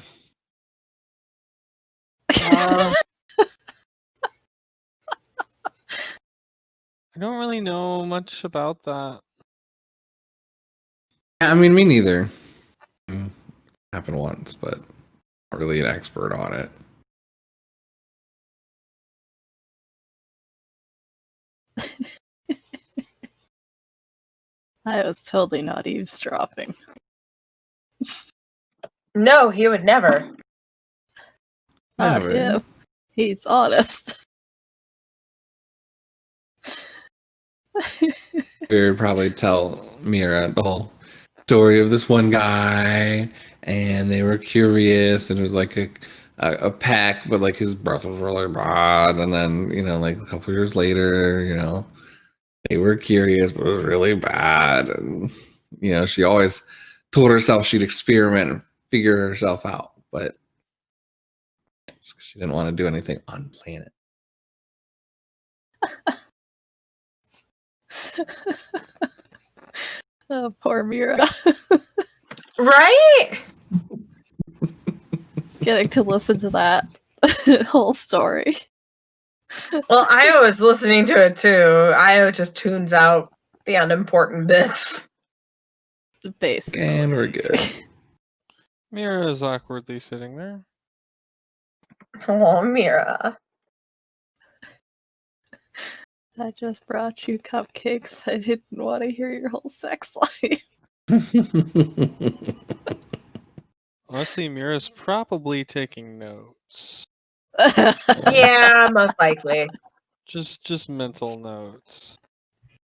Speaker 2: I don't really know much about that.
Speaker 4: I mean, me neither. Happened once, but not really an expert on it.
Speaker 3: I was totally not eavesdropping.
Speaker 1: No, he would never.
Speaker 3: Not
Speaker 4: Never.
Speaker 3: him. He's honest.
Speaker 4: We would probably tell Mira the whole story of this one guy, and they were curious, and it was like a pack, but like his breath was really bad, and then, you know, like a couple years later, you know, they were curious, but it was really bad, and you know, she always told herself she'd experiment and figure herself out, but she didn't want to do anything on planet.
Speaker 3: Oh, poor Mira.
Speaker 1: Right?
Speaker 3: Getting to listen to that whole story.
Speaker 1: Well, Io is listening to it too. Io just tunes out the unimportant bits.
Speaker 3: Basically.
Speaker 4: And we're good.
Speaker 2: Mira is awkwardly sitting there.
Speaker 1: Oh, Mira.
Speaker 3: I just brought you cupcakes. I didn't want to hear your whole sex life.
Speaker 2: Honestly, Mira's probably taking notes.
Speaker 1: Yeah, most likely.
Speaker 2: Just mental notes.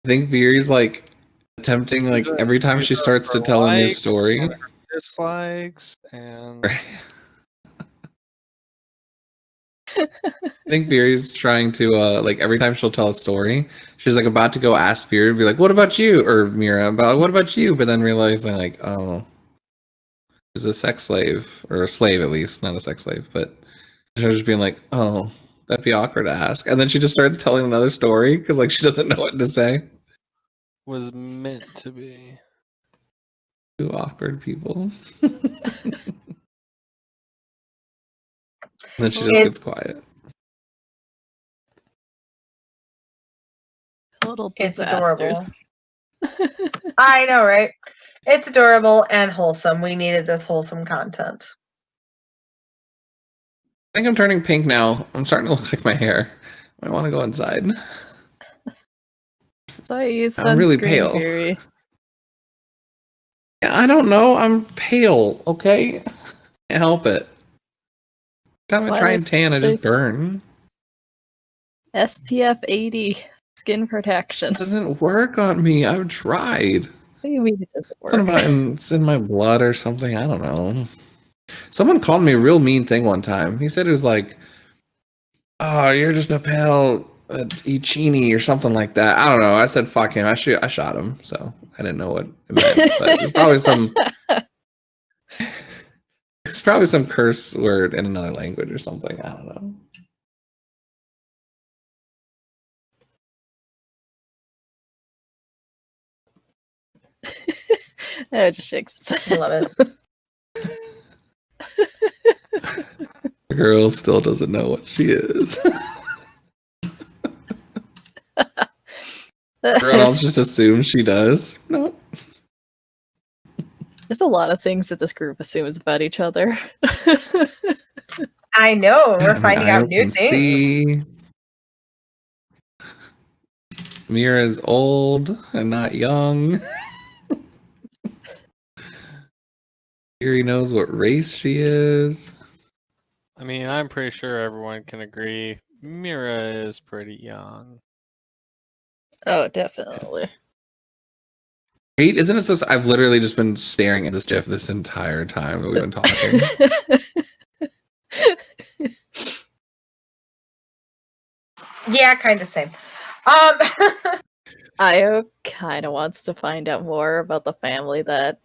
Speaker 4: I think Viri's like attempting, like every time she starts to tell a new
Speaker 2: Likes,
Speaker 4: story.
Speaker 2: dislikes, and
Speaker 4: I think Viri's trying to like every time she'll tell a story, she's like about to go ask Viri to be like, what about you? Or Mira about what about you? But then realizing like, oh, she's a sex slave, or a slave at least, not a sex slave, but she's just being like, oh, that'd be awkward to ask. And then she just starts telling another story because like she doesn't know what to say.
Speaker 2: was meant to be.
Speaker 4: Two awkward people. And then she just gets quiet.
Speaker 3: Little
Speaker 1: It's adorable.
Speaker 3: disasters.
Speaker 1: I know, right? It's adorable and wholesome. We needed this wholesome content.
Speaker 4: I think I'm turning pink now. I'm starting to look like my hair. I want to go inside.
Speaker 3: So I use
Speaker 4: I'm really
Speaker 3: sunscreen,
Speaker 4: pale.
Speaker 3: Fury.
Speaker 4: I don't know. I'm pale. Okay, can't help it. Time
Speaker 3: That's
Speaker 4: I
Speaker 3: why
Speaker 4: try and tan, I just
Speaker 3: there's
Speaker 4: burn.
Speaker 3: SPF 80 skin protection.
Speaker 4: It doesn't work on me. I've tried.
Speaker 3: What do you mean it doesn't work?
Speaker 4: Something about it's in my blood or something. I don't know. Someone called me a real mean thing one time. He said it was like, "Oh, you're just a pale Ichini or something like that." I don't know. I said, "Fuck him." I shot him. So I didn't know what it meant, but it's probably some. It's probably some curse word in another language or something. I don't know.
Speaker 3: It just shakes its
Speaker 1: I
Speaker 3: head.
Speaker 1: love it.
Speaker 4: The girl still doesn't know what she is. Everyone else just assumes she does. No.
Speaker 3: There's a lot of things that this group assumes about each other.
Speaker 1: I know. We're
Speaker 4: I mean,
Speaker 1: finding
Speaker 4: I
Speaker 1: out new
Speaker 4: can
Speaker 1: things.
Speaker 4: see Mira's old and not young. Yuri knows what race she is.
Speaker 2: I mean, I'm pretty sure everyone can agree Mira is pretty young.
Speaker 3: Oh, definitely.
Speaker 4: Right? Isn't it so? I've literally just been staring at this GIF this entire time that we've been talking.
Speaker 1: Yeah, kind of same.
Speaker 3: Io kind of wants to find out more about the family that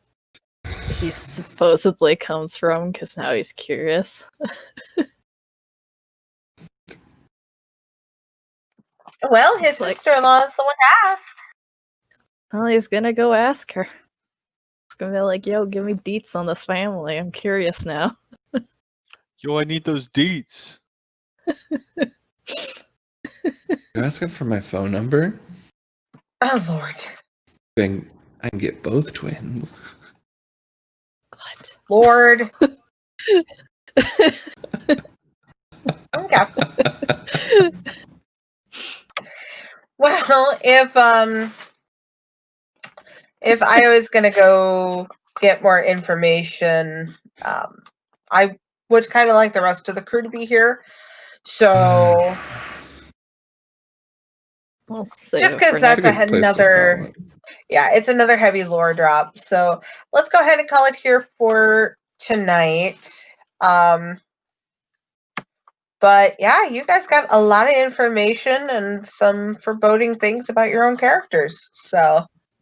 Speaker 3: he supposedly comes from, because now he's curious.
Speaker 1: Well, his
Speaker 3: It's like-
Speaker 1: sister-in-law is the one who asked.
Speaker 3: Well, he's gonna go ask her. He's gonna be like, yo, give me deets on this family. I'm curious now.
Speaker 2: Yo, I need those deets.
Speaker 4: You're asking for my phone number?
Speaker 1: Oh, Lord.
Speaker 4: Then I can get both twins.
Speaker 3: What?
Speaker 1: Lord. Okay. Well, if I was gonna go get more information, I would kind of like the rest of the crew to be here. So
Speaker 3: We'll save
Speaker 1: just
Speaker 3: it
Speaker 1: because
Speaker 3: for
Speaker 1: that's
Speaker 3: next-
Speaker 4: It's a good place to
Speaker 1: another,
Speaker 4: start.
Speaker 1: yeah, it's another heavy lore drop. So let's go ahead and call it here for tonight. But yeah, you guys got a lot of information and some foreboding things about your own characters. So